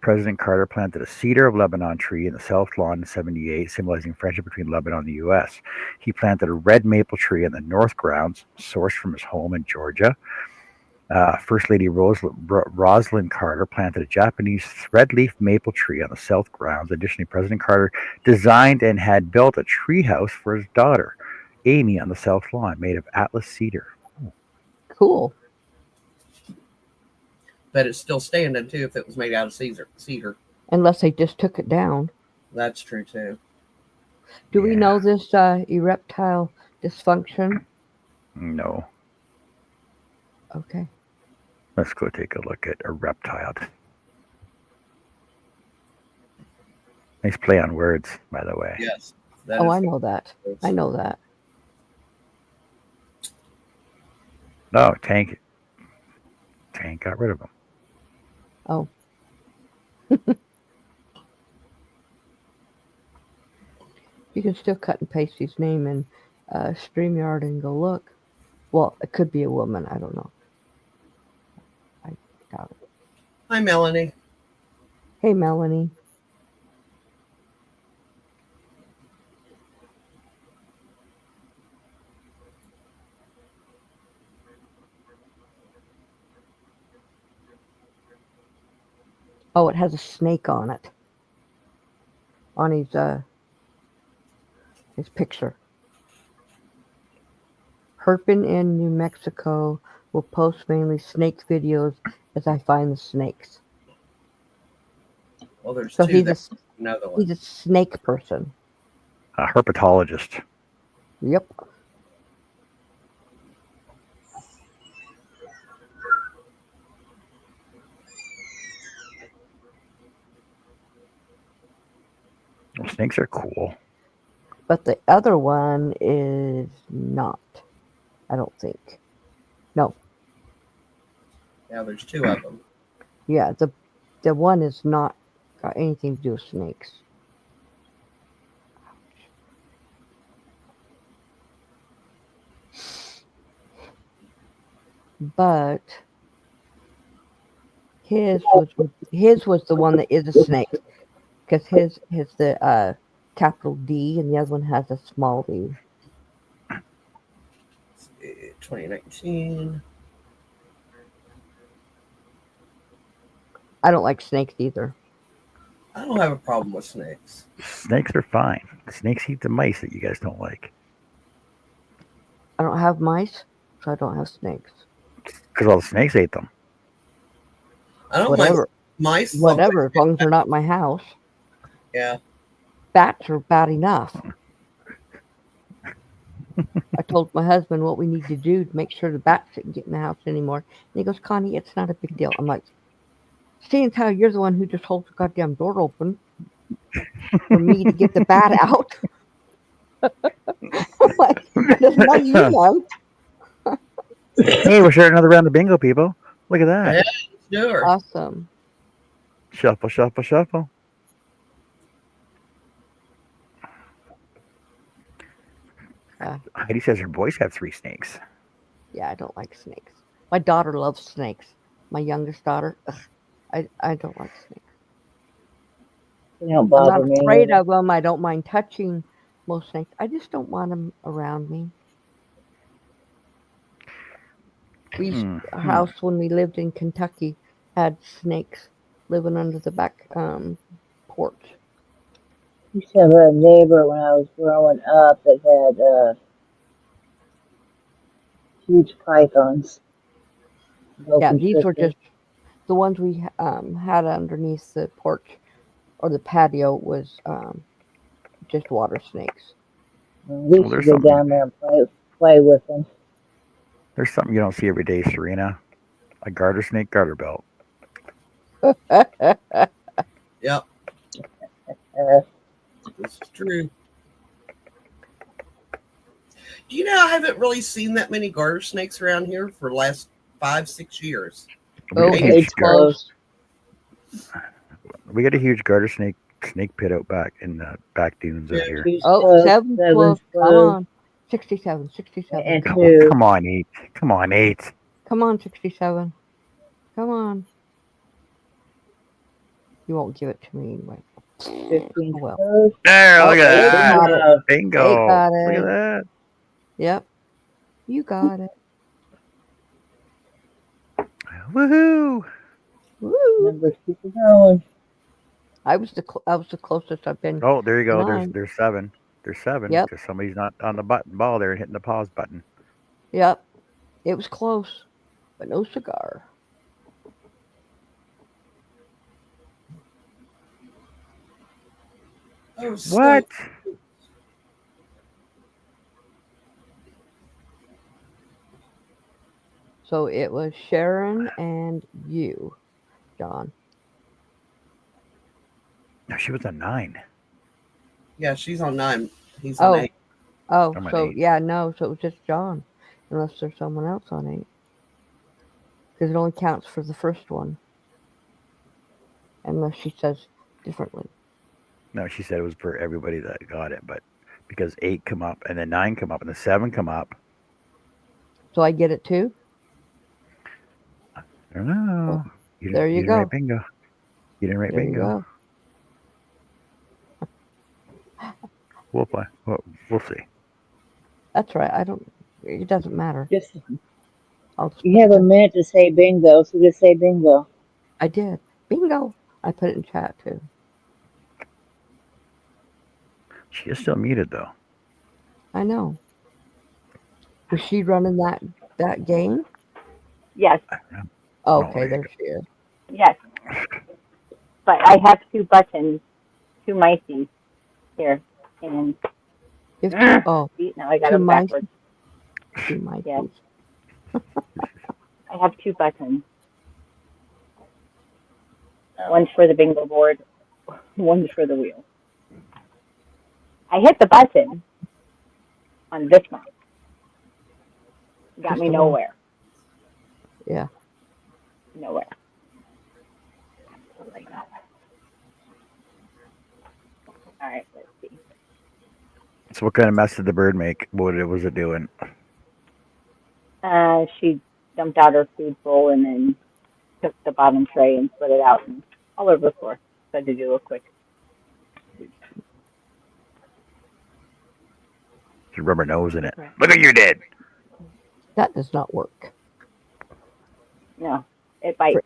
[SPEAKER 3] President Carter planted a cedar of Lebanon tree in the South Lawn in '78, symbolizing friendship between Lebanon and the U.S. He planted a red maple tree in the North grounds, sourced from his home in Georgia. First Lady Rosalind Carter planted a Japanese threadleaf maple tree on the south grounds. Additionally, President Carter designed and had built a treehouse for his daughter, Amy, on the south lawn, made of Atlas cedar.
[SPEAKER 4] Cool.
[SPEAKER 2] But it's still standing too if it was made out of cedar.
[SPEAKER 4] Unless they just took it down.
[SPEAKER 2] That's true too.
[SPEAKER 4] Do we
[SPEAKER 3] Yeah.
[SPEAKER 4] know this erectile dysfunction?
[SPEAKER 3] No.
[SPEAKER 4] Okay.
[SPEAKER 3] Let's go take a look at a reptile. Nice play on words, by the way.
[SPEAKER 2] Yes. That
[SPEAKER 4] Oh,
[SPEAKER 2] is
[SPEAKER 4] I know that. I know that.
[SPEAKER 3] No, Tank got rid of him.
[SPEAKER 4] Oh. You can still cut and paste his name in StreamYard and go look. Well, it could be a woman. I don't know. I doubt it.
[SPEAKER 2] Hi, Melanie.
[SPEAKER 4] Hey, Melanie. Oh, it has a snake on it. On his picture. Herpin in New Mexico will post mainly snake videos as I find the snakes.
[SPEAKER 2] Well, there's
[SPEAKER 4] So
[SPEAKER 2] two.
[SPEAKER 4] he's
[SPEAKER 2] There's another one.
[SPEAKER 4] he's a snake person.
[SPEAKER 3] A herpetologist.
[SPEAKER 4] Yep.
[SPEAKER 3] Well, snakes are cool.
[SPEAKER 4] But the other one is not. I don't think. No.
[SPEAKER 2] Yeah, there's two of them.
[SPEAKER 4] Yeah, the one is not got anything to do with snakes. But his was the one that is a snake, because his the capital D and the other one has a small d.
[SPEAKER 2] 2019.
[SPEAKER 4] I don't like snakes either.
[SPEAKER 2] I don't have a problem with snakes.
[SPEAKER 3] Snakes are fine. Snakes eat the mice that you guys don't like.
[SPEAKER 4] I don't have mice, so I don't have snakes.
[SPEAKER 3] Because all the snakes ate them.
[SPEAKER 2] I don't
[SPEAKER 4] Whatever.
[SPEAKER 2] like mice.
[SPEAKER 4] Whatever, as long as they're not in my house.
[SPEAKER 2] Yeah.
[SPEAKER 4] Bats are bad enough. I told my husband what we need to do to make sure the bats didn't get in the house anymore. And he goes, Connie, it's not a big deal. I'm like, seeing as how you're the one who just holds the goddamn door open for me to get the bat out. I'm like, there's not you, man.
[SPEAKER 3] Hey, we're sharing another round of bingo, people. Look at that.
[SPEAKER 2] Yeah, let's do her.
[SPEAKER 4] Awesome.
[SPEAKER 3] Shuffle, shuffle, shuffle. Heidi says her boys have 3 snakes.
[SPEAKER 4] Yeah, I don't like snakes. My daughter loves snakes. My youngest daughter, I don't like snakes.
[SPEAKER 5] They don't
[SPEAKER 4] I'm
[SPEAKER 5] bother
[SPEAKER 4] not
[SPEAKER 5] me.
[SPEAKER 4] afraid of them. I don't mind touching most snakes. I just don't want them around me. We used, our house when we lived in Kentucky had snakes living under the back porch.
[SPEAKER 5] I used to have a neighbor when I was growing up that had huge pythons.
[SPEAKER 4] Yeah,
[SPEAKER 5] Open
[SPEAKER 4] these were
[SPEAKER 5] system.
[SPEAKER 4] just the ones we had underneath the porch or the patio was just water snakes.
[SPEAKER 5] We
[SPEAKER 3] Well,
[SPEAKER 5] used to
[SPEAKER 3] there's
[SPEAKER 5] go
[SPEAKER 3] something.
[SPEAKER 5] down there and play with them.
[SPEAKER 3] There's something you don't see every day, Serena. A garter snake garter belt.
[SPEAKER 2] Yep,
[SPEAKER 5] Uh,
[SPEAKER 2] this is true. Do you know I haven't really seen that many garter snakes around here for the last 5-6 years?
[SPEAKER 3] We
[SPEAKER 4] Oh,
[SPEAKER 3] got, a
[SPEAKER 5] age
[SPEAKER 3] huge
[SPEAKER 4] close.
[SPEAKER 3] we got a huge garter snake pit out back in the back dunes out here.
[SPEAKER 5] two's
[SPEAKER 4] Oh,
[SPEAKER 5] close,
[SPEAKER 4] seven's
[SPEAKER 5] seven's
[SPEAKER 4] close. Come
[SPEAKER 5] close,
[SPEAKER 4] on. 67, 67.
[SPEAKER 5] and
[SPEAKER 3] Come,
[SPEAKER 5] two.
[SPEAKER 3] come on, 8. Come on, 8.
[SPEAKER 4] Come on, 67. Come on. You won't give it to me anyway.
[SPEAKER 5] 15's
[SPEAKER 4] Oh, well.
[SPEAKER 5] close.
[SPEAKER 3] There,
[SPEAKER 4] Oh,
[SPEAKER 3] look at
[SPEAKER 4] eight
[SPEAKER 3] that.
[SPEAKER 4] got it.
[SPEAKER 3] Bingo.
[SPEAKER 4] Eight got
[SPEAKER 3] Look
[SPEAKER 4] it.
[SPEAKER 3] at that.
[SPEAKER 4] Yep. You got it.
[SPEAKER 3] Woohoo!
[SPEAKER 4] Woo!
[SPEAKER 5] Numbers keep it going.
[SPEAKER 4] I was the closest I've been
[SPEAKER 3] Oh, there you
[SPEAKER 4] to
[SPEAKER 3] go.
[SPEAKER 4] 9.
[SPEAKER 3] There's 7. There's 7
[SPEAKER 4] Yep.
[SPEAKER 3] because somebody's not on the ball there and hitting the pause button.
[SPEAKER 4] Yep. It was close, but no cigar.
[SPEAKER 2] Oh,
[SPEAKER 3] What?
[SPEAKER 4] So it was Sharon and you, John.
[SPEAKER 3] No, she was a 9.
[SPEAKER 2] Yeah, she's on 9. He's on
[SPEAKER 4] Oh,
[SPEAKER 2] 8.
[SPEAKER 4] oh,
[SPEAKER 3] I'm an
[SPEAKER 4] so
[SPEAKER 3] 8.
[SPEAKER 4] yeah, no, so it was just John, unless there's someone else on 8, because it only counts for the first one, unless she says differently.
[SPEAKER 3] No, she said it was for everybody that got it, but because 8 come up and then 9 come up and the 7 come up.
[SPEAKER 4] So I get it too.
[SPEAKER 3] I don't know.
[SPEAKER 4] Oh,
[SPEAKER 3] You
[SPEAKER 4] there
[SPEAKER 3] didn't,
[SPEAKER 4] you
[SPEAKER 3] didn't
[SPEAKER 4] go.
[SPEAKER 3] write bingo. You didn't write
[SPEAKER 4] There you
[SPEAKER 3] bingo.
[SPEAKER 4] go.
[SPEAKER 3] We'll play. We'll see.
[SPEAKER 4] That's right. It doesn't matter.
[SPEAKER 5] Just
[SPEAKER 4] I'll just
[SPEAKER 5] you
[SPEAKER 4] put
[SPEAKER 5] have
[SPEAKER 4] it
[SPEAKER 5] a
[SPEAKER 4] in.
[SPEAKER 5] minute to say bingo, so just say bingo.
[SPEAKER 4] I did. Bingo. I put it in chat too.
[SPEAKER 3] She is still muted though.
[SPEAKER 4] I know. Was she running that game?
[SPEAKER 1] Yes,
[SPEAKER 3] I don't know.
[SPEAKER 4] Oh,
[SPEAKER 3] Oh,
[SPEAKER 4] okay,
[SPEAKER 3] there you
[SPEAKER 4] there she is.
[SPEAKER 1] yes. But I have 2 buttons, 2 mices here, and
[SPEAKER 4] You have oh,
[SPEAKER 1] see, now I got
[SPEAKER 4] 2
[SPEAKER 1] them
[SPEAKER 4] mice.
[SPEAKER 1] backwards.
[SPEAKER 4] 2 mice.
[SPEAKER 1] Yes. I have 2 buttons. One's for the bingo board, one's for the wheel. I hit the button on this one. Got
[SPEAKER 4] Just
[SPEAKER 1] me
[SPEAKER 4] the one.
[SPEAKER 1] nowhere.
[SPEAKER 4] Yeah.
[SPEAKER 1] Nowhere. All right, let's see.
[SPEAKER 3] So what kind of mess did the bird make? What was it doing?
[SPEAKER 1] She dumped out her food bowl and then took the bottom tray and put it out and all over the floor. So I had to do a quick.
[SPEAKER 3] She rub her nose in it. Look what you did.
[SPEAKER 4] That does not work.
[SPEAKER 1] No, it bites.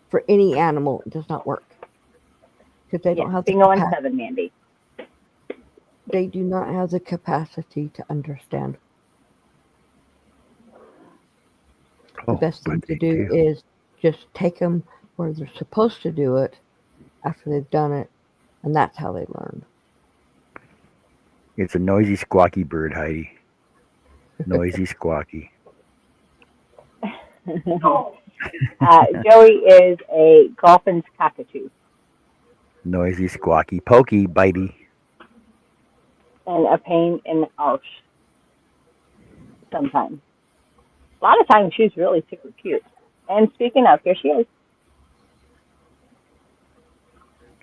[SPEAKER 4] For any animal, it does not work. Because they don't have the
[SPEAKER 1] bingo and 7, Mandy.
[SPEAKER 4] They do not have the capacity to understand. The best thing to do is just take them where they're supposed to do it after they've done it, and that's how they learn.
[SPEAKER 3] It's a noisy, squawky bird, Heidi. Noisy, squawky.
[SPEAKER 1] Joey is a Golfin's cockatoo.
[SPEAKER 3] Noisy, squawky, pokey, bitey.
[SPEAKER 1] And a pain in the arse. Sometimes. A lot of times she's really super cute. And speaking of, here she is.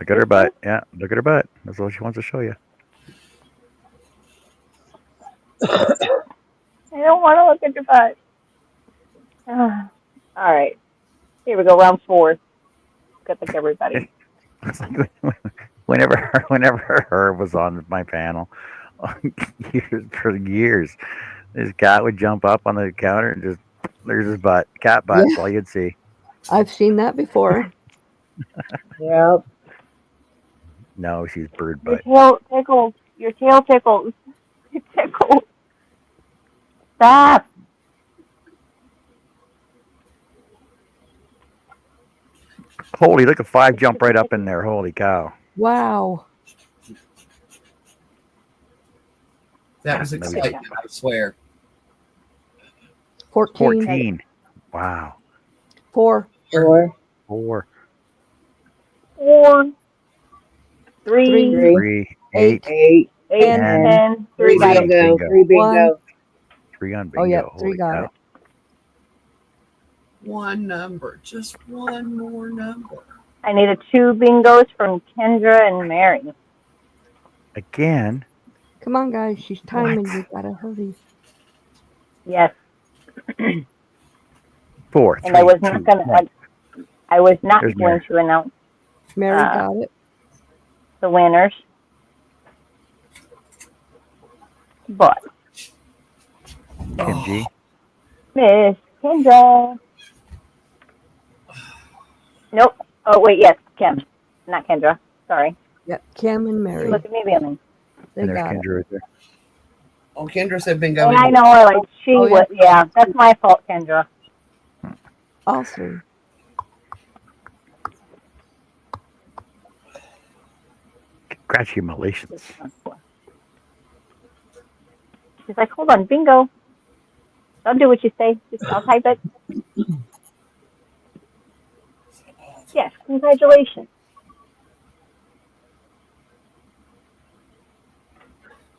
[SPEAKER 3] Look at her butt. Yeah, look at her butt. That's all she wants to show you.
[SPEAKER 1] I don't want to look at your butt. All right. Here we go, round 4. Good luck, everybody.
[SPEAKER 3] It's like whenever Herb was on my panel, for years, this cat would jump up on the counter and just there's his butt, cat butt. That's all you'd see.
[SPEAKER 4] I've seen that before.
[SPEAKER 5] Yep.
[SPEAKER 3] No, she's bird butt.
[SPEAKER 1] Your tail tickles. Your tail tickles. It tickles. Stop.
[SPEAKER 3] Holy, look at 5 jump right up in there. Holy cow.
[SPEAKER 4] Wow.
[SPEAKER 2] That was excitement, I swear.
[SPEAKER 4] 14.
[SPEAKER 3] Wow.
[SPEAKER 4] 4.
[SPEAKER 5] 4,
[SPEAKER 3] 4.
[SPEAKER 1] 4, 3,
[SPEAKER 3] 3. 8.
[SPEAKER 5] 8,
[SPEAKER 1] 8,
[SPEAKER 4] 10.
[SPEAKER 1] 10. 3 got it.
[SPEAKER 5] bingo, 3 bingo.
[SPEAKER 3] 3 on bingo.
[SPEAKER 4] Oh, yeah, 3
[SPEAKER 3] Holy
[SPEAKER 4] got
[SPEAKER 3] cow.
[SPEAKER 4] it.
[SPEAKER 2] One number, just one more number.
[SPEAKER 1] I needed 2 bingos from Kendra and Mary.
[SPEAKER 3] Again.
[SPEAKER 4] Come on, guys. She's timing.
[SPEAKER 3] What?
[SPEAKER 4] You gotta hurry.
[SPEAKER 1] Yes.
[SPEAKER 3] 4.
[SPEAKER 1] And I was not going to. I was not
[SPEAKER 3] There's
[SPEAKER 1] going
[SPEAKER 3] Mary.
[SPEAKER 1] to announce
[SPEAKER 4] Mary got it.
[SPEAKER 1] the winners, but
[SPEAKER 3] Kim G.
[SPEAKER 1] Miss Kendra. Nope. Oh, wait, yes, Kim. Not Kendra. Sorry.
[SPEAKER 4] Yep, Kim and
[SPEAKER 1] You
[SPEAKER 4] Mary.
[SPEAKER 1] look at me, Bailey.
[SPEAKER 4] They
[SPEAKER 3] And there's
[SPEAKER 4] got it.
[SPEAKER 3] Kendra right there.
[SPEAKER 2] Oh, Kendra's have been
[SPEAKER 1] And
[SPEAKER 2] going.
[SPEAKER 1] I know her like she
[SPEAKER 4] Oh, yeah.
[SPEAKER 1] was. Yeah, that's my fault, Kendra.
[SPEAKER 4] All three.
[SPEAKER 3] Congratulations.
[SPEAKER 1] She's like, hold on, bingo. Don't do what you say. Just I'll type it. Yes, congratulations.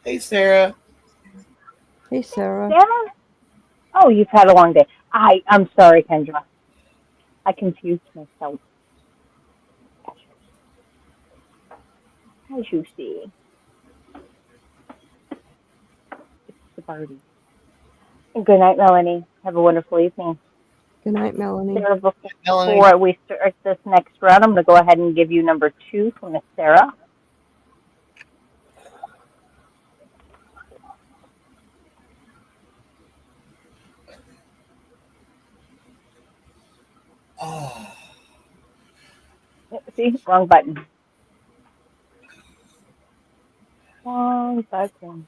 [SPEAKER 2] Hey, Sarah.
[SPEAKER 4] Hey, Sarah.
[SPEAKER 1] Sarah? Oh, you've had a long day. I'm sorry, Kendra. I confused myself. As you see, it's the party. And good night, Melanie. Have a wonderful evening.
[SPEAKER 4] Good night, Melanie.
[SPEAKER 1] Sarah,
[SPEAKER 2] Melanie.
[SPEAKER 1] before we start this next round, I'm going to go ahead and give you number 2 from Miss Sarah.
[SPEAKER 2] Oh,
[SPEAKER 1] See, wrong button. Wrong button.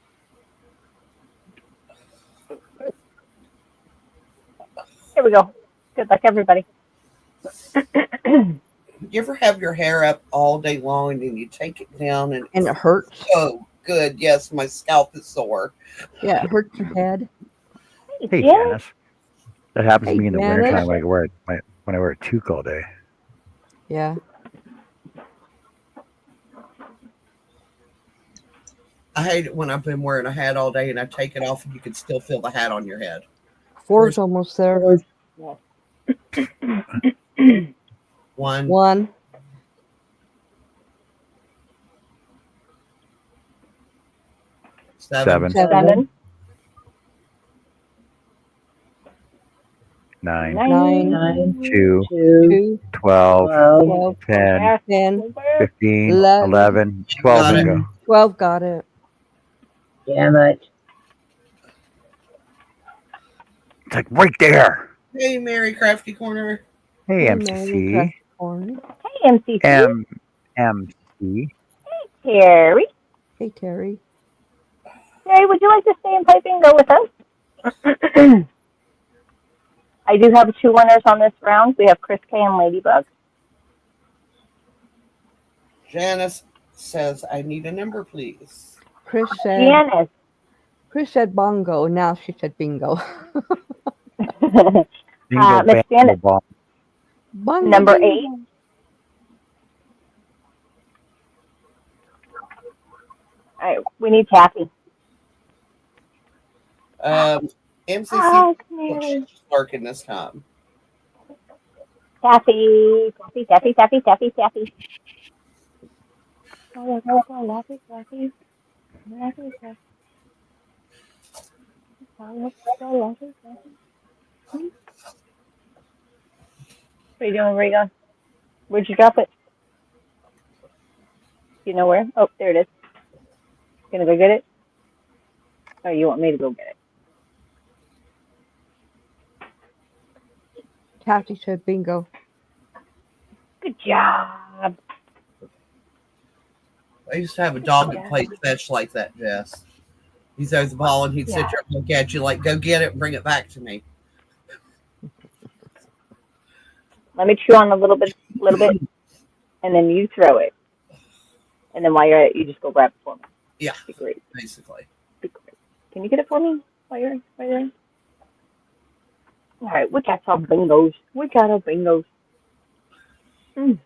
[SPEAKER 1] Here we go. Good luck, everybody.
[SPEAKER 2] you ever have your hair up all day long and then you take it down and
[SPEAKER 4] And it hurts.
[SPEAKER 2] oh, good. Yes, my scalp is sore.
[SPEAKER 4] Yeah, it hurts your head.
[SPEAKER 3] Hey,
[SPEAKER 1] Jen?
[SPEAKER 3] Janice. That happens
[SPEAKER 4] Hey,
[SPEAKER 3] to me in the
[SPEAKER 4] Janice.
[SPEAKER 3] wintertime when I wear a toque all day.
[SPEAKER 4] Yeah.
[SPEAKER 2] I hate it when I've been wearing a hat all day and I take it off and you can still feel the hat on your head.
[SPEAKER 4] 4's almost there.
[SPEAKER 1] Yes.
[SPEAKER 2] One.
[SPEAKER 4] 1.
[SPEAKER 2] Seven.
[SPEAKER 1] 7.
[SPEAKER 3] 9,
[SPEAKER 4] 9.
[SPEAKER 3] 2,
[SPEAKER 4] 2.
[SPEAKER 3] 12,
[SPEAKER 4] 12.
[SPEAKER 3] 10,
[SPEAKER 4] 10.
[SPEAKER 3] 15,
[SPEAKER 4] 11.
[SPEAKER 3] 11, 12
[SPEAKER 2] Got it.
[SPEAKER 3] bingo.
[SPEAKER 4] 12 got it.
[SPEAKER 5] Damn it.
[SPEAKER 3] It's like right there.
[SPEAKER 2] Hey, Mary Crafty Corner.
[SPEAKER 3] Hey,
[SPEAKER 4] Hey, Mary,
[SPEAKER 3] MCC.
[SPEAKER 4] Crafty Corner.
[SPEAKER 1] Hey, MCC.
[SPEAKER 3] MC.
[SPEAKER 1] Terry.
[SPEAKER 4] Hey, Terry.
[SPEAKER 1] Terry, would you like to stay and play bingo with us? I do have 2 winners on this round. We have Chris K and Ladybug.
[SPEAKER 2] Janice says, I need a number, please.
[SPEAKER 4] Chris said bongo. Now she said bingo.
[SPEAKER 3] Bingo,
[SPEAKER 1] Miss
[SPEAKER 3] bango,
[SPEAKER 1] Janet,
[SPEAKER 3] ball.
[SPEAKER 4] Bongo.
[SPEAKER 1] number
[SPEAKER 4] bingo.
[SPEAKER 1] 8. All right, we need Kathy.
[SPEAKER 2] MCC
[SPEAKER 1] Oh, Mary.
[SPEAKER 2] lurking this time.
[SPEAKER 1] Kathy. Kathy. What are you doing? Where are you going? Where'd you drop it? Do you know where? Oh, there it is. Gonna go get it? Or you want me to go get it?
[SPEAKER 4] Kathy said bingo.
[SPEAKER 1] Good job.
[SPEAKER 2] I used to have a dog that played fetch like that, Jess. He throws the ball and he'd sit there and look at you like, go get it and bring it back to me.
[SPEAKER 1] Let me chew on a little bit, and then you throw it. And then while you're at it, you just go grab it for me.
[SPEAKER 2] Yeah,
[SPEAKER 1] Be great.
[SPEAKER 2] basically.
[SPEAKER 1] Be great. Can you get it for me while you're there? All right, we got some bingos. Mm.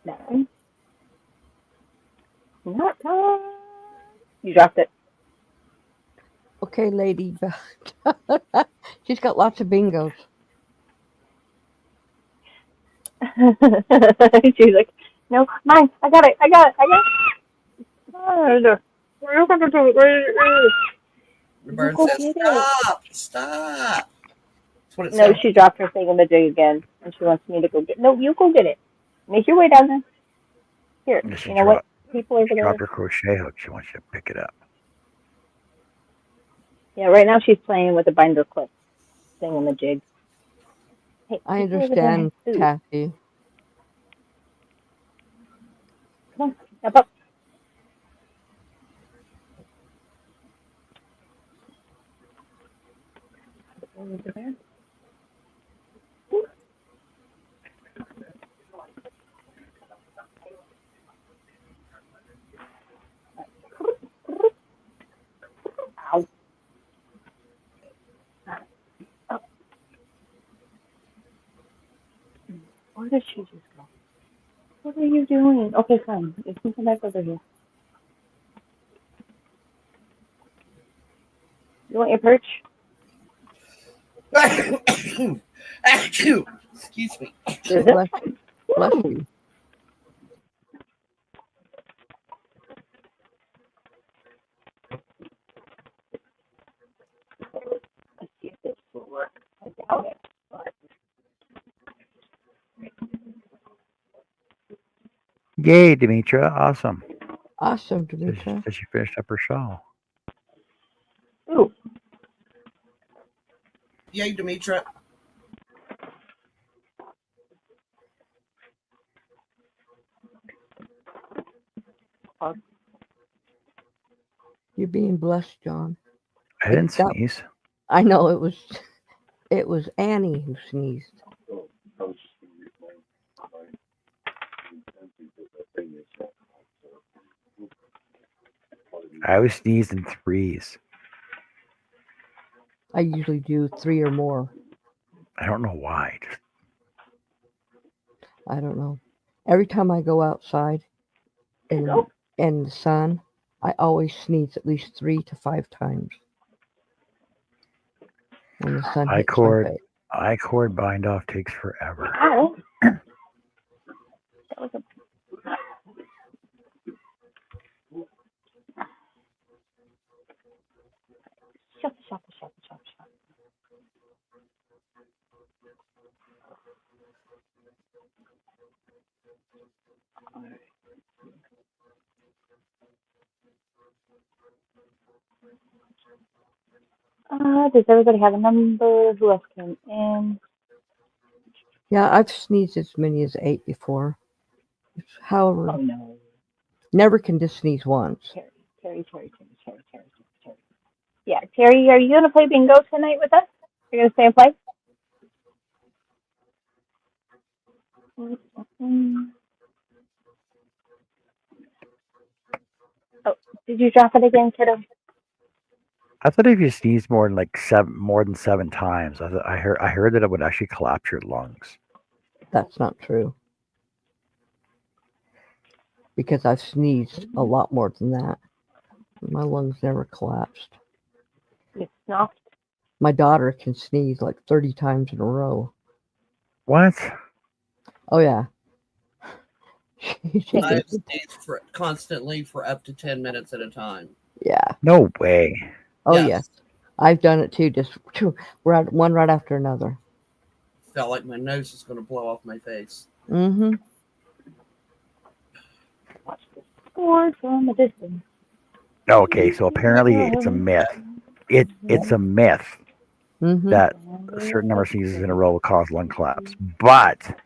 [SPEAKER 1] Nothing. Not time. You dropped it.
[SPEAKER 4] Okay, lady. She's got lots of bingos.
[SPEAKER 1] She's like, no, mine. I got it. Oh,
[SPEAKER 2] The bird
[SPEAKER 1] go
[SPEAKER 2] says,
[SPEAKER 1] get it.
[SPEAKER 2] stop. That's what it
[SPEAKER 1] No,
[SPEAKER 2] said.
[SPEAKER 1] she dropped her thingamajig again, and she wants me to go get. No, you go get it. Make your way down there. Here,
[SPEAKER 3] She
[SPEAKER 1] you know what? People over there.
[SPEAKER 3] dropped her crochet hook. She wants you to pick it up.
[SPEAKER 1] Yeah, right now she's playing with a binder clip, singing the jig. Hey,
[SPEAKER 4] I
[SPEAKER 1] people over there have
[SPEAKER 4] understand,
[SPEAKER 1] food.
[SPEAKER 4] Kathy.
[SPEAKER 1] Come on, step up. Over there. Ow. Oh, where did she just go? What are you doing? Okay, fine. You can come back over here. You want your perch?
[SPEAKER 2] Excuse me.
[SPEAKER 1] Is
[SPEAKER 4] Bless,
[SPEAKER 1] it?
[SPEAKER 4] bless you.
[SPEAKER 1] Let's see if this will work. I doubt it. But
[SPEAKER 3] Yay, Demetra. Awesome.
[SPEAKER 4] Awesome,
[SPEAKER 3] Did
[SPEAKER 4] Demetra.
[SPEAKER 3] she finished up her shawl?
[SPEAKER 1] ooh,
[SPEAKER 2] Yay, Demetra.
[SPEAKER 4] You're being blessed, John.
[SPEAKER 3] I didn't
[SPEAKER 4] That
[SPEAKER 3] sneeze.
[SPEAKER 4] I know it was Annie who sneezed.
[SPEAKER 3] I always sneeze in threes.
[SPEAKER 4] I usually do 3 or more.
[SPEAKER 3] I don't know why. Just,
[SPEAKER 4] I don't know. Every time I go outside in the sun, I always sneeze at least 3 to 5 times when the sun hits my face.
[SPEAKER 3] I cord bind off takes forever.
[SPEAKER 1] ow. That was a shut. Does everybody have a number? Who else came in?
[SPEAKER 4] Yeah, I've sneezed as many as 8 before.
[SPEAKER 1] Oh
[SPEAKER 4] However,
[SPEAKER 1] no.
[SPEAKER 4] never can just sneeze once.
[SPEAKER 1] Terry. Yeah, Terry, are you gonna play bingo tonight with us? You're gonna stay and play? Oh, did you drop it again, kiddo?
[SPEAKER 3] I thought if you sneezed more than 7 times, I heard that it would actually collapse your lungs.
[SPEAKER 4] That's not true because I've sneezed a lot more than that. My lungs never collapsed.
[SPEAKER 1] You snuffed.
[SPEAKER 4] My daughter can sneeze like 30 times in a row.
[SPEAKER 3] What?
[SPEAKER 4] Oh, yeah. She
[SPEAKER 2] I've
[SPEAKER 4] can,
[SPEAKER 2] sneezed constantly for up to 10 minutes at a time.
[SPEAKER 4] yeah.
[SPEAKER 3] No way.
[SPEAKER 4] Oh,
[SPEAKER 2] Yes.
[SPEAKER 4] yes. I've done it too, just one right after another.
[SPEAKER 2] Felt like my nose was going to blow off my face.
[SPEAKER 4] Mm-hmm.
[SPEAKER 1] Watch the score from a distance.
[SPEAKER 3] Okay, so apparently it's a myth. It's a myth
[SPEAKER 4] Mm-hmm.
[SPEAKER 3] that a certain number of sneezes in a row will cause lung collapse. But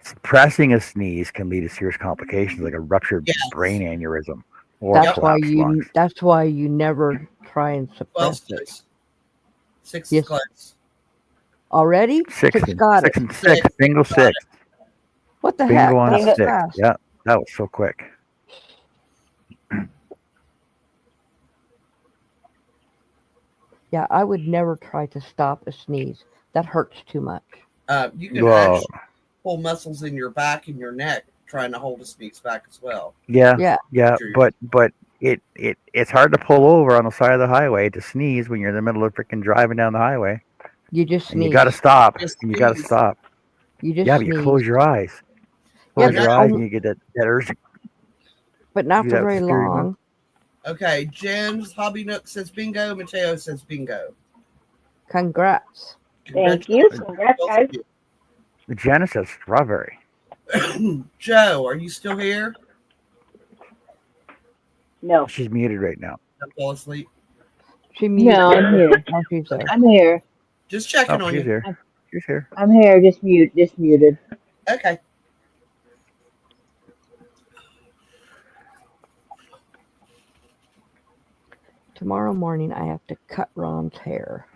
[SPEAKER 3] suppressing a sneeze can lead to serious complications like a ruptured
[SPEAKER 2] Yes.
[SPEAKER 3] brain aneurysm or
[SPEAKER 4] That's why
[SPEAKER 3] collapsed lungs.
[SPEAKER 4] That's why you never try and
[SPEAKER 2] 12
[SPEAKER 4] suppress it.
[SPEAKER 2] close. 6
[SPEAKER 4] Yes.
[SPEAKER 2] close.
[SPEAKER 4] Already?
[SPEAKER 3] Six
[SPEAKER 4] Got
[SPEAKER 3] and
[SPEAKER 4] it.
[SPEAKER 3] six. Bingo six.
[SPEAKER 4] What the
[SPEAKER 3] Bingo
[SPEAKER 4] heck?
[SPEAKER 3] on
[SPEAKER 4] That was
[SPEAKER 3] 6.
[SPEAKER 4] fast.
[SPEAKER 3] Yeah, that was so quick.
[SPEAKER 4] Yeah, I would never try to stop a sneeze. That hurts too much.
[SPEAKER 2] You can
[SPEAKER 3] Whoa.
[SPEAKER 2] actually pull muscles in your back and your neck trying to hold a sneeze back as well.
[SPEAKER 3] Yeah,
[SPEAKER 4] Yeah.
[SPEAKER 3] but it's hard to pull over on the side of the highway to sneeze when you're in the middle of freaking driving down the highway,
[SPEAKER 4] You just
[SPEAKER 3] and you
[SPEAKER 4] sneeze.
[SPEAKER 3] got to stop.
[SPEAKER 2] Just
[SPEAKER 3] And you got to
[SPEAKER 2] sneeze.
[SPEAKER 3] stop.
[SPEAKER 4] You just
[SPEAKER 3] Yeah, but you
[SPEAKER 4] sneeze.
[SPEAKER 3] close your eyes.
[SPEAKER 4] Yeah,
[SPEAKER 3] Close
[SPEAKER 2] but
[SPEAKER 3] your eyes, and you get that urge.
[SPEAKER 4] but not
[SPEAKER 3] Do
[SPEAKER 4] for
[SPEAKER 3] that with
[SPEAKER 4] very
[SPEAKER 3] the steering wheel.
[SPEAKER 4] long.
[SPEAKER 2] Okay, Jen's Hobby Nook says bingo. Mateo says bingo.
[SPEAKER 4] Congrats.
[SPEAKER 1] Thank you.
[SPEAKER 2] Congratulations,
[SPEAKER 1] Congrats,
[SPEAKER 2] both
[SPEAKER 1] guys.
[SPEAKER 2] of
[SPEAKER 3] Janice says strawberry.
[SPEAKER 2] you. Joe, are you still here?
[SPEAKER 1] No.
[SPEAKER 3] She's muted right now.
[SPEAKER 2] Don't fall asleep.
[SPEAKER 4] She
[SPEAKER 5] No, I'm
[SPEAKER 4] muted.
[SPEAKER 5] here.
[SPEAKER 4] Oh, she's there.
[SPEAKER 5] I'm here.
[SPEAKER 2] Just checking
[SPEAKER 3] Oh,
[SPEAKER 2] on
[SPEAKER 3] she's
[SPEAKER 2] you.
[SPEAKER 3] here.
[SPEAKER 5] I'm,
[SPEAKER 3] She's here.
[SPEAKER 5] I'm here. Just muted.
[SPEAKER 2] Okay.
[SPEAKER 4] Tomorrow morning, I have to cut Ron's hair.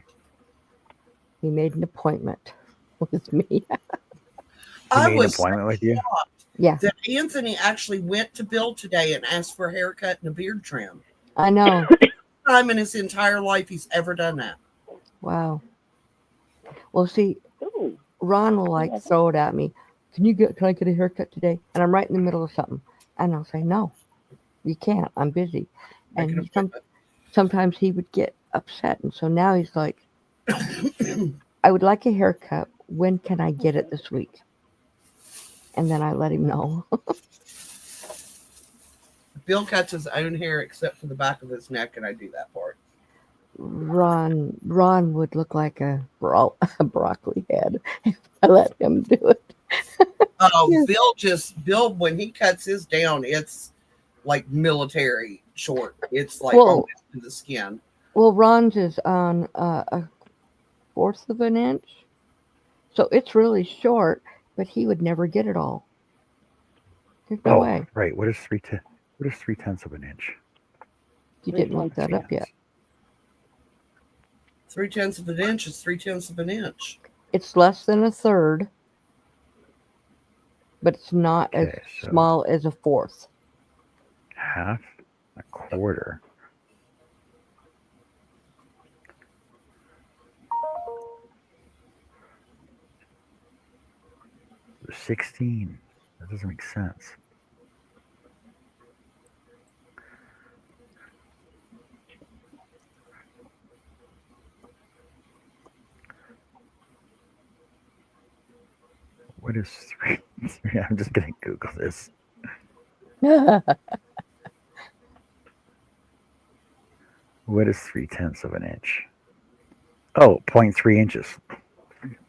[SPEAKER 4] He made an appointment with me.
[SPEAKER 3] He
[SPEAKER 2] I
[SPEAKER 3] made an
[SPEAKER 2] was so
[SPEAKER 3] appointment with you.
[SPEAKER 2] shocked
[SPEAKER 4] Yeah,
[SPEAKER 2] that Anthony actually went to Bill today and asked for a haircut and a beard trim.
[SPEAKER 4] I know.
[SPEAKER 2] Time in his entire life he's ever done that.
[SPEAKER 4] Wow. Well, see,
[SPEAKER 1] Ooh,
[SPEAKER 4] Ron will like
[SPEAKER 1] yeah,
[SPEAKER 4] throw it at me. Can I get a haircut today? And I'm right in the middle of something. And I'll say, no, you can't. I'm busy.
[SPEAKER 2] Make
[SPEAKER 4] And
[SPEAKER 2] an appointment.
[SPEAKER 4] sometimes he would get upset. And so now he's like, I would like a haircut. When can I get it this week? And then I let him know.
[SPEAKER 2] Bill cuts his own hair except for the back of his neck, and I do that part.
[SPEAKER 4] Ron would look like a broccoli head if I let him do it.
[SPEAKER 2] Oh,
[SPEAKER 4] Yeah.
[SPEAKER 2] Bill, when he cuts his down, it's like military short. It's like
[SPEAKER 4] Well,
[SPEAKER 2] almost to the skin.
[SPEAKER 4] well, Ron's is on a fourth of an inch, so it's really short. But he would never get it all. There's no
[SPEAKER 3] Oh,
[SPEAKER 4] way.
[SPEAKER 3] right. What is 3/10 of an inch?
[SPEAKER 4] You didn't look that up yet.
[SPEAKER 2] 3/10 of an inch is 3/10 of an inch.
[SPEAKER 4] It's less than a third, but it's not as
[SPEAKER 3] Okay, so
[SPEAKER 4] small as a fourth.
[SPEAKER 3] half, a quarter. There's 16. That doesn't make sense. What is three? I'm just gonna Google this. What is 3/10 of an inch? Oh, 0.3 inches.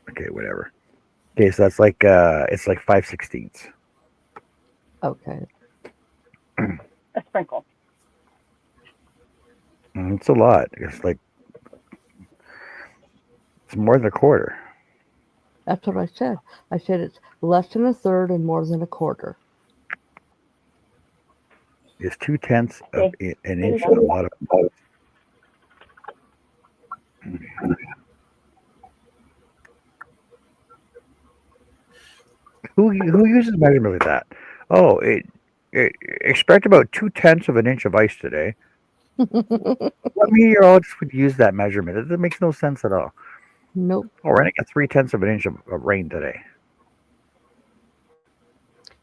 [SPEAKER 3] Okay, whatever. Okay, so that's like it's like 5/16.
[SPEAKER 4] Okay.
[SPEAKER 1] a sprinkle.
[SPEAKER 3] It's a lot. It's like it's more than a quarter.
[SPEAKER 4] That's what I said. I said it's less than a third and more than a quarter.
[SPEAKER 3] Is 2/10 of
[SPEAKER 1] Okay.
[SPEAKER 3] an
[SPEAKER 1] There you
[SPEAKER 3] inch
[SPEAKER 1] go.
[SPEAKER 3] a lot of? Who uses measurement like that? Oh, expect about 2/10 of an inch of ice today. What meteorologist would use that measurement? It makes no sense at all.
[SPEAKER 4] Nope.
[SPEAKER 3] Oh, we're gonna get 3/10 of an inch of rain today.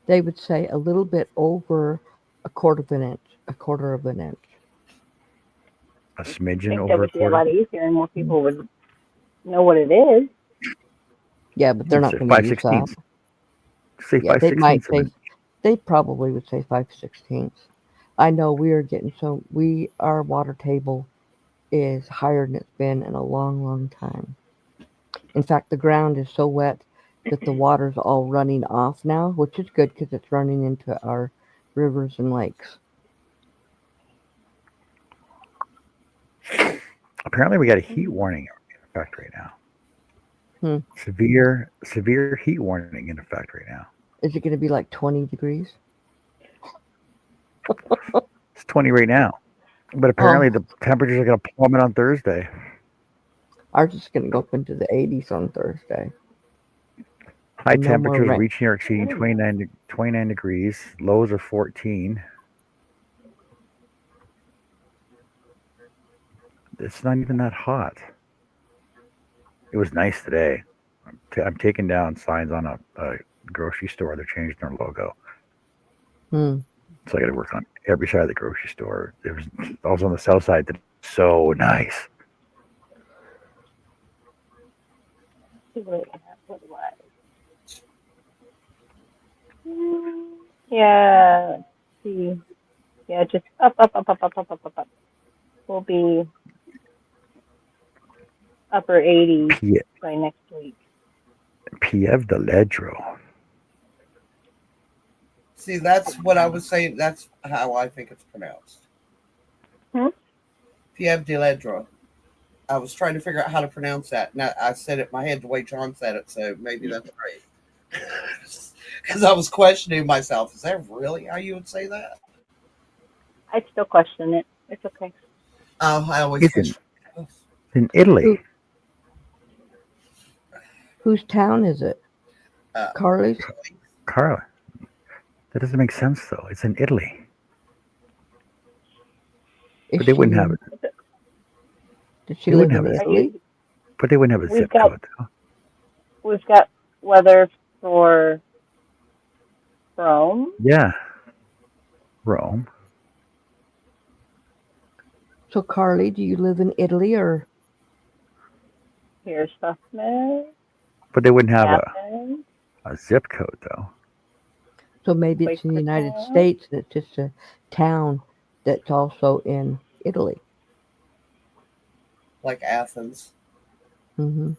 [SPEAKER 4] They would say a little bit over a quarter of an inch. A quarter of an inch.
[SPEAKER 3] A
[SPEAKER 1] I
[SPEAKER 3] smidgen
[SPEAKER 1] think that
[SPEAKER 3] over a
[SPEAKER 1] would be a
[SPEAKER 3] quarter.
[SPEAKER 1] lot easier and more people would know what it is.
[SPEAKER 4] Yeah, but they're not going to use that.
[SPEAKER 3] 5/16. Say
[SPEAKER 4] Yeah, they might
[SPEAKER 3] 5/16 of an
[SPEAKER 4] say, they probably would say 5/16. I know we are getting our water table is higher than it's been in a long, long time. In fact, the ground is so wet that the water's all running off now, which is good because it's running into our rivers and lakes.
[SPEAKER 3] Apparently, we got a heat warning in effect right now. Severe heat warning in effect right now.
[SPEAKER 4] Is it going to be like 20 degrees?
[SPEAKER 3] It's 20 right now, but apparently the temperatures are going to plummet on Thursday.
[SPEAKER 4] Ours is going to go up into the 80s on Thursday.
[SPEAKER 3] High
[SPEAKER 4] No more
[SPEAKER 3] temperatures
[SPEAKER 4] rain.
[SPEAKER 3] reaching or exceeding 29 degrees. Lows are 14. It's not even that hot. It was nice today. I'm taking down signs on a grocery store. They're changing their logo. So I got to work on every side of the grocery store. It was also on the south side. That's so nice.
[SPEAKER 1] Yeah, let's see. Yeah, just up, up, up, up, up, up, up, up, up. We'll be upper 80s by next week.
[SPEAKER 3] Pieve de Ledro.
[SPEAKER 2] See, that's what I was saying. That's how I think it's pronounced.
[SPEAKER 1] Hmm?
[SPEAKER 2] Pieve de Ledro. I was trying to figure out how to pronounce that. And I said it in my head the way John said it, so maybe that's right. Because I was questioning myself. Is that really how you would say that?
[SPEAKER 1] I'd still question it. It's okay.
[SPEAKER 2] Oh, I always
[SPEAKER 3] It's
[SPEAKER 2] question.
[SPEAKER 3] in Italy.
[SPEAKER 4] Who, whose town is it?
[SPEAKER 2] Uh,
[SPEAKER 4] Carly's?
[SPEAKER 3] Carla. That doesn't make sense though. It's in Italy.
[SPEAKER 4] Is
[SPEAKER 3] But they
[SPEAKER 4] she
[SPEAKER 3] wouldn't have
[SPEAKER 4] in,
[SPEAKER 3] it.
[SPEAKER 4] did she
[SPEAKER 3] They
[SPEAKER 4] live
[SPEAKER 3] wouldn't
[SPEAKER 4] in
[SPEAKER 3] have it.
[SPEAKER 1] Are
[SPEAKER 4] Italy?
[SPEAKER 1] you,
[SPEAKER 3] But they wouldn't have a
[SPEAKER 1] we've
[SPEAKER 3] zip
[SPEAKER 1] got
[SPEAKER 3] code though.
[SPEAKER 1] we've got weather for Rome.
[SPEAKER 3] Yeah. Rome.
[SPEAKER 4] So, Carly, do you live in Italy or?
[SPEAKER 1] Here's Smith,
[SPEAKER 3] But they wouldn't have
[SPEAKER 1] Athens,
[SPEAKER 3] a zip code though.
[SPEAKER 4] So maybe
[SPEAKER 1] Lake
[SPEAKER 4] it's in the United
[SPEAKER 1] Como.
[SPEAKER 4] States and it's just a town that's also in Italy.
[SPEAKER 2] like Athens.
[SPEAKER 4] Hmm.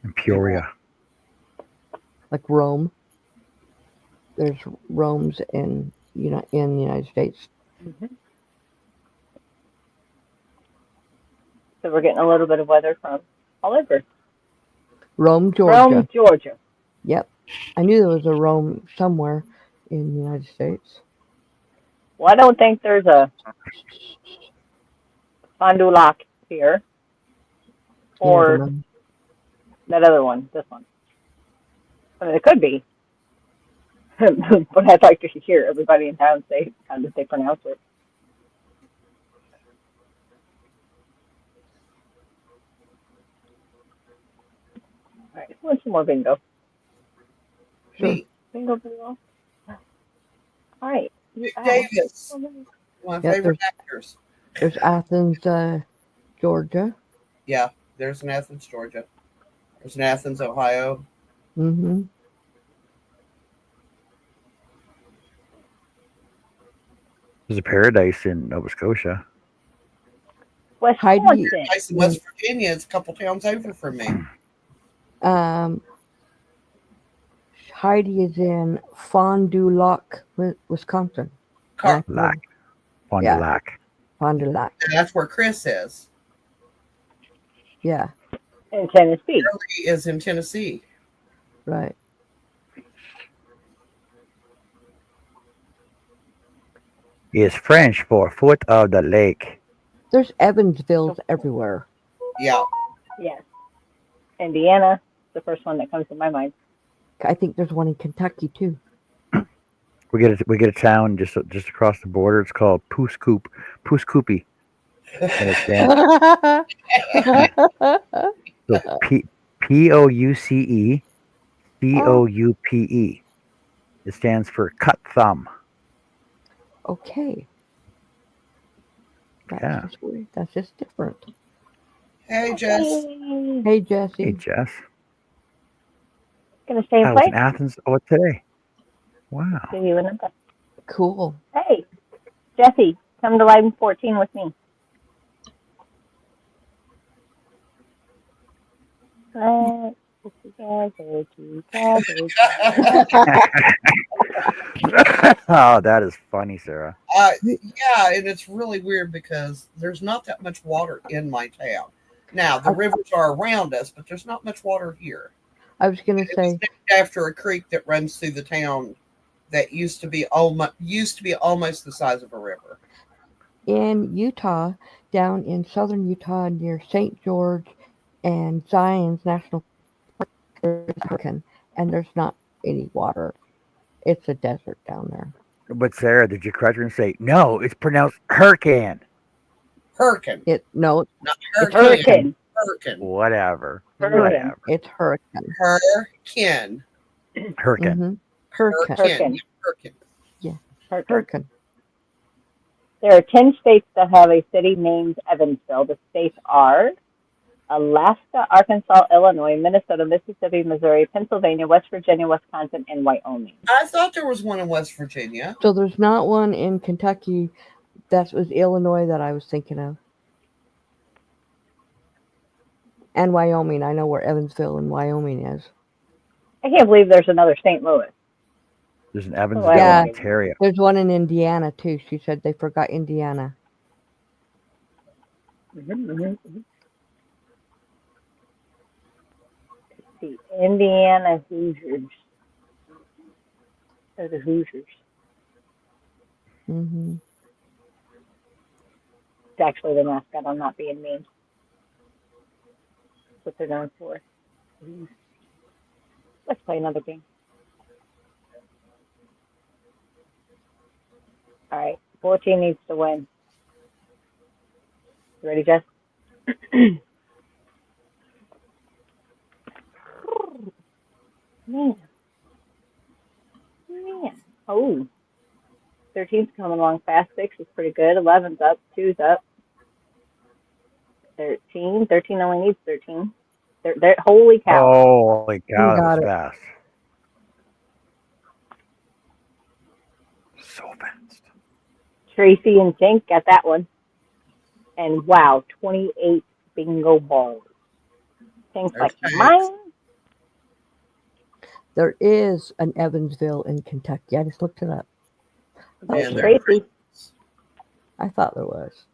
[SPEAKER 3] In Peoria.
[SPEAKER 4] Like Rome. There's Rome's in the United States.
[SPEAKER 1] Mm-hmm. So we're getting a little bit of weather from all over.
[SPEAKER 4] Rome, Georgia.
[SPEAKER 1] Rome, Georgia.
[SPEAKER 4] Yep. I knew there was a Rome somewhere in the United States.
[SPEAKER 1] Well, I don't think there's a Fond du Lac here
[SPEAKER 4] Neither
[SPEAKER 1] or
[SPEAKER 4] do I.
[SPEAKER 1] that other one, this one. I mean, it could be. But I'd like to hear everybody in town say how did they pronounce it. All right, who wants some more bingo?
[SPEAKER 4] Sure.
[SPEAKER 2] Me,
[SPEAKER 1] Bingo, bingo. All right, you asked.
[SPEAKER 2] Davis,
[SPEAKER 1] So many.
[SPEAKER 2] one of my
[SPEAKER 4] Yep,
[SPEAKER 2] favorite actors.
[SPEAKER 4] There's Athens, Georgia.
[SPEAKER 2] Yeah, there's an Athens, Georgia. There's an Athens, Ohio.
[SPEAKER 4] Mm-hmm.
[SPEAKER 3] There's a paradise in Nova Scotia.
[SPEAKER 4] Heidi,
[SPEAKER 1] Wisconsin.
[SPEAKER 2] Nice in West Virginia. It's a couple towns over from me.
[SPEAKER 4] Heidi is in Fond du Lac, Wisconsin.
[SPEAKER 2] Car-
[SPEAKER 3] Lac. Fond du
[SPEAKER 4] Yeah.
[SPEAKER 3] Lac.
[SPEAKER 4] Fond du Lac.
[SPEAKER 2] and that's where Chris is.
[SPEAKER 4] Yeah,
[SPEAKER 1] In Tennessee.
[SPEAKER 2] He is in Tennessee.
[SPEAKER 4] right.
[SPEAKER 3] Is French for foot of the lake.
[SPEAKER 4] There's Evansvilles everywhere.
[SPEAKER 2] Yeah.
[SPEAKER 1] Yes. Indiana, the first one that comes to my mind.
[SPEAKER 4] I think there's one in Kentucky too.
[SPEAKER 3] We get a town just across the border. It's called Pouskoopie, and it stands so Pouce It stands for cut thumb.
[SPEAKER 4] Okay. That's
[SPEAKER 3] Yeah.
[SPEAKER 4] just weird. That's just different.
[SPEAKER 2] Hey, Jess.
[SPEAKER 1] Hey,
[SPEAKER 4] Hey, Jesse.
[SPEAKER 3] Hey Jess,
[SPEAKER 1] gonna stay in
[SPEAKER 3] I was
[SPEAKER 1] place.
[SPEAKER 3] in Athens. Oh, today. Wow.
[SPEAKER 1] See you in a bit.
[SPEAKER 4] Cool.
[SPEAKER 1] Hey, Jesse, come to Line 14 with me. Let's get together.
[SPEAKER 3] Oh, that is funny, Sarah.
[SPEAKER 2] Yeah, and it's really weird because there's not that much water in my town. Now, the rivers are around us, but there's not much water here.
[SPEAKER 4] I was gonna
[SPEAKER 2] It was
[SPEAKER 4] say,
[SPEAKER 2] named after a creek that runs through the town that used to be almost the size of a river.
[SPEAKER 4] in Utah, down in southern Utah near St. George and Zion's National Park, there's a hurricane, and there's not any water. It's a desert down there.
[SPEAKER 3] But Sarah, did you correct her and say no? It's pronounced hurricane.
[SPEAKER 2] Hurricane,
[SPEAKER 4] No,
[SPEAKER 2] not
[SPEAKER 4] It's
[SPEAKER 2] hurricane.
[SPEAKER 1] Hurricane.
[SPEAKER 2] Hurricane.
[SPEAKER 3] Whatever.
[SPEAKER 1] Hurricane.
[SPEAKER 3] Whatever.
[SPEAKER 4] it's hurricane.
[SPEAKER 2] Hurricane.
[SPEAKER 3] Hurricane.
[SPEAKER 4] Mm-hmm. Hurricane.
[SPEAKER 2] Hurricane. Hurricane.
[SPEAKER 1] Hurricane.
[SPEAKER 4] Hurricane.
[SPEAKER 1] There are 10 states that have a city named Evansville. The states are Alaska, Arkansas, Illinois, Minnesota, Mississippi, Missouri, Pennsylvania, West Virginia, Wisconsin, and Wyoming.
[SPEAKER 2] I thought there was one in West Virginia.
[SPEAKER 4] So there's not one in Kentucky. That was Illinois that I was thinking of. And Wyoming. I know where Evansville and Wyoming is.
[SPEAKER 1] I can't believe there's another St. Louis.
[SPEAKER 3] There's an Evansville,
[SPEAKER 4] Yeah.
[SPEAKER 3] Ontario.
[SPEAKER 4] There's one in Indiana too. She said they forgot Indiana.
[SPEAKER 1] Mhm. The Indiana Hoosiers. Or the Hoosiers.
[SPEAKER 4] Mm-hmm.
[SPEAKER 1] It's actually the mascot. I'm not being mean. That's what they're known for. Let's play another game. All right. 14 needs to win. You ready, Jess? Man, man. Oh, 13's coming along fast. 6 is pretty good. 11's up. 2's up. 13. 13 only needs 13. Holy cow.
[SPEAKER 3] Holy cow, that was
[SPEAKER 4] Got it.
[SPEAKER 3] fast. So fast.
[SPEAKER 1] Tracy and Tink got that one. And wow, 28 bingo balls. Tink's like,
[SPEAKER 2] Okay.
[SPEAKER 1] mine?
[SPEAKER 4] There is an Evansville in Kentucky. I just looked it up.
[SPEAKER 1] Oh,
[SPEAKER 2] And they're
[SPEAKER 1] Tracy.
[SPEAKER 4] I thought there was.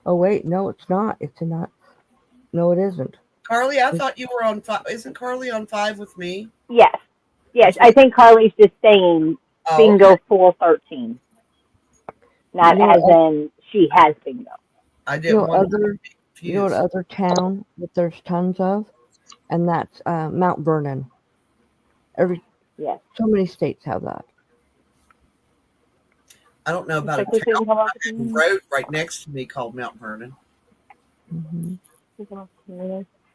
[SPEAKER 4] Oh wait, no, it's not. It's not. No, it isn't.
[SPEAKER 2] Carly, I thought you were on 5. Isn't Carly on 5 with me?
[SPEAKER 1] Yes. Yes, I think Carly's just saying
[SPEAKER 2] Oh,
[SPEAKER 1] bingo
[SPEAKER 2] okay.
[SPEAKER 1] full 13. Not
[SPEAKER 4] You know
[SPEAKER 1] as
[SPEAKER 4] what
[SPEAKER 1] in she has bingo.
[SPEAKER 2] I
[SPEAKER 4] You
[SPEAKER 2] didn't
[SPEAKER 4] know,
[SPEAKER 2] want to
[SPEAKER 4] other
[SPEAKER 2] be
[SPEAKER 4] you know what
[SPEAKER 2] confused.
[SPEAKER 4] other town that there's tons of, and that's Mount Vernon.
[SPEAKER 1] Yes.
[SPEAKER 4] So many states have that.
[SPEAKER 2] I don't know about a
[SPEAKER 1] Texas
[SPEAKER 2] town
[SPEAKER 1] didn't come up
[SPEAKER 2] a
[SPEAKER 1] with
[SPEAKER 2] road right next to me called Mount Vernon.
[SPEAKER 4] Hmm.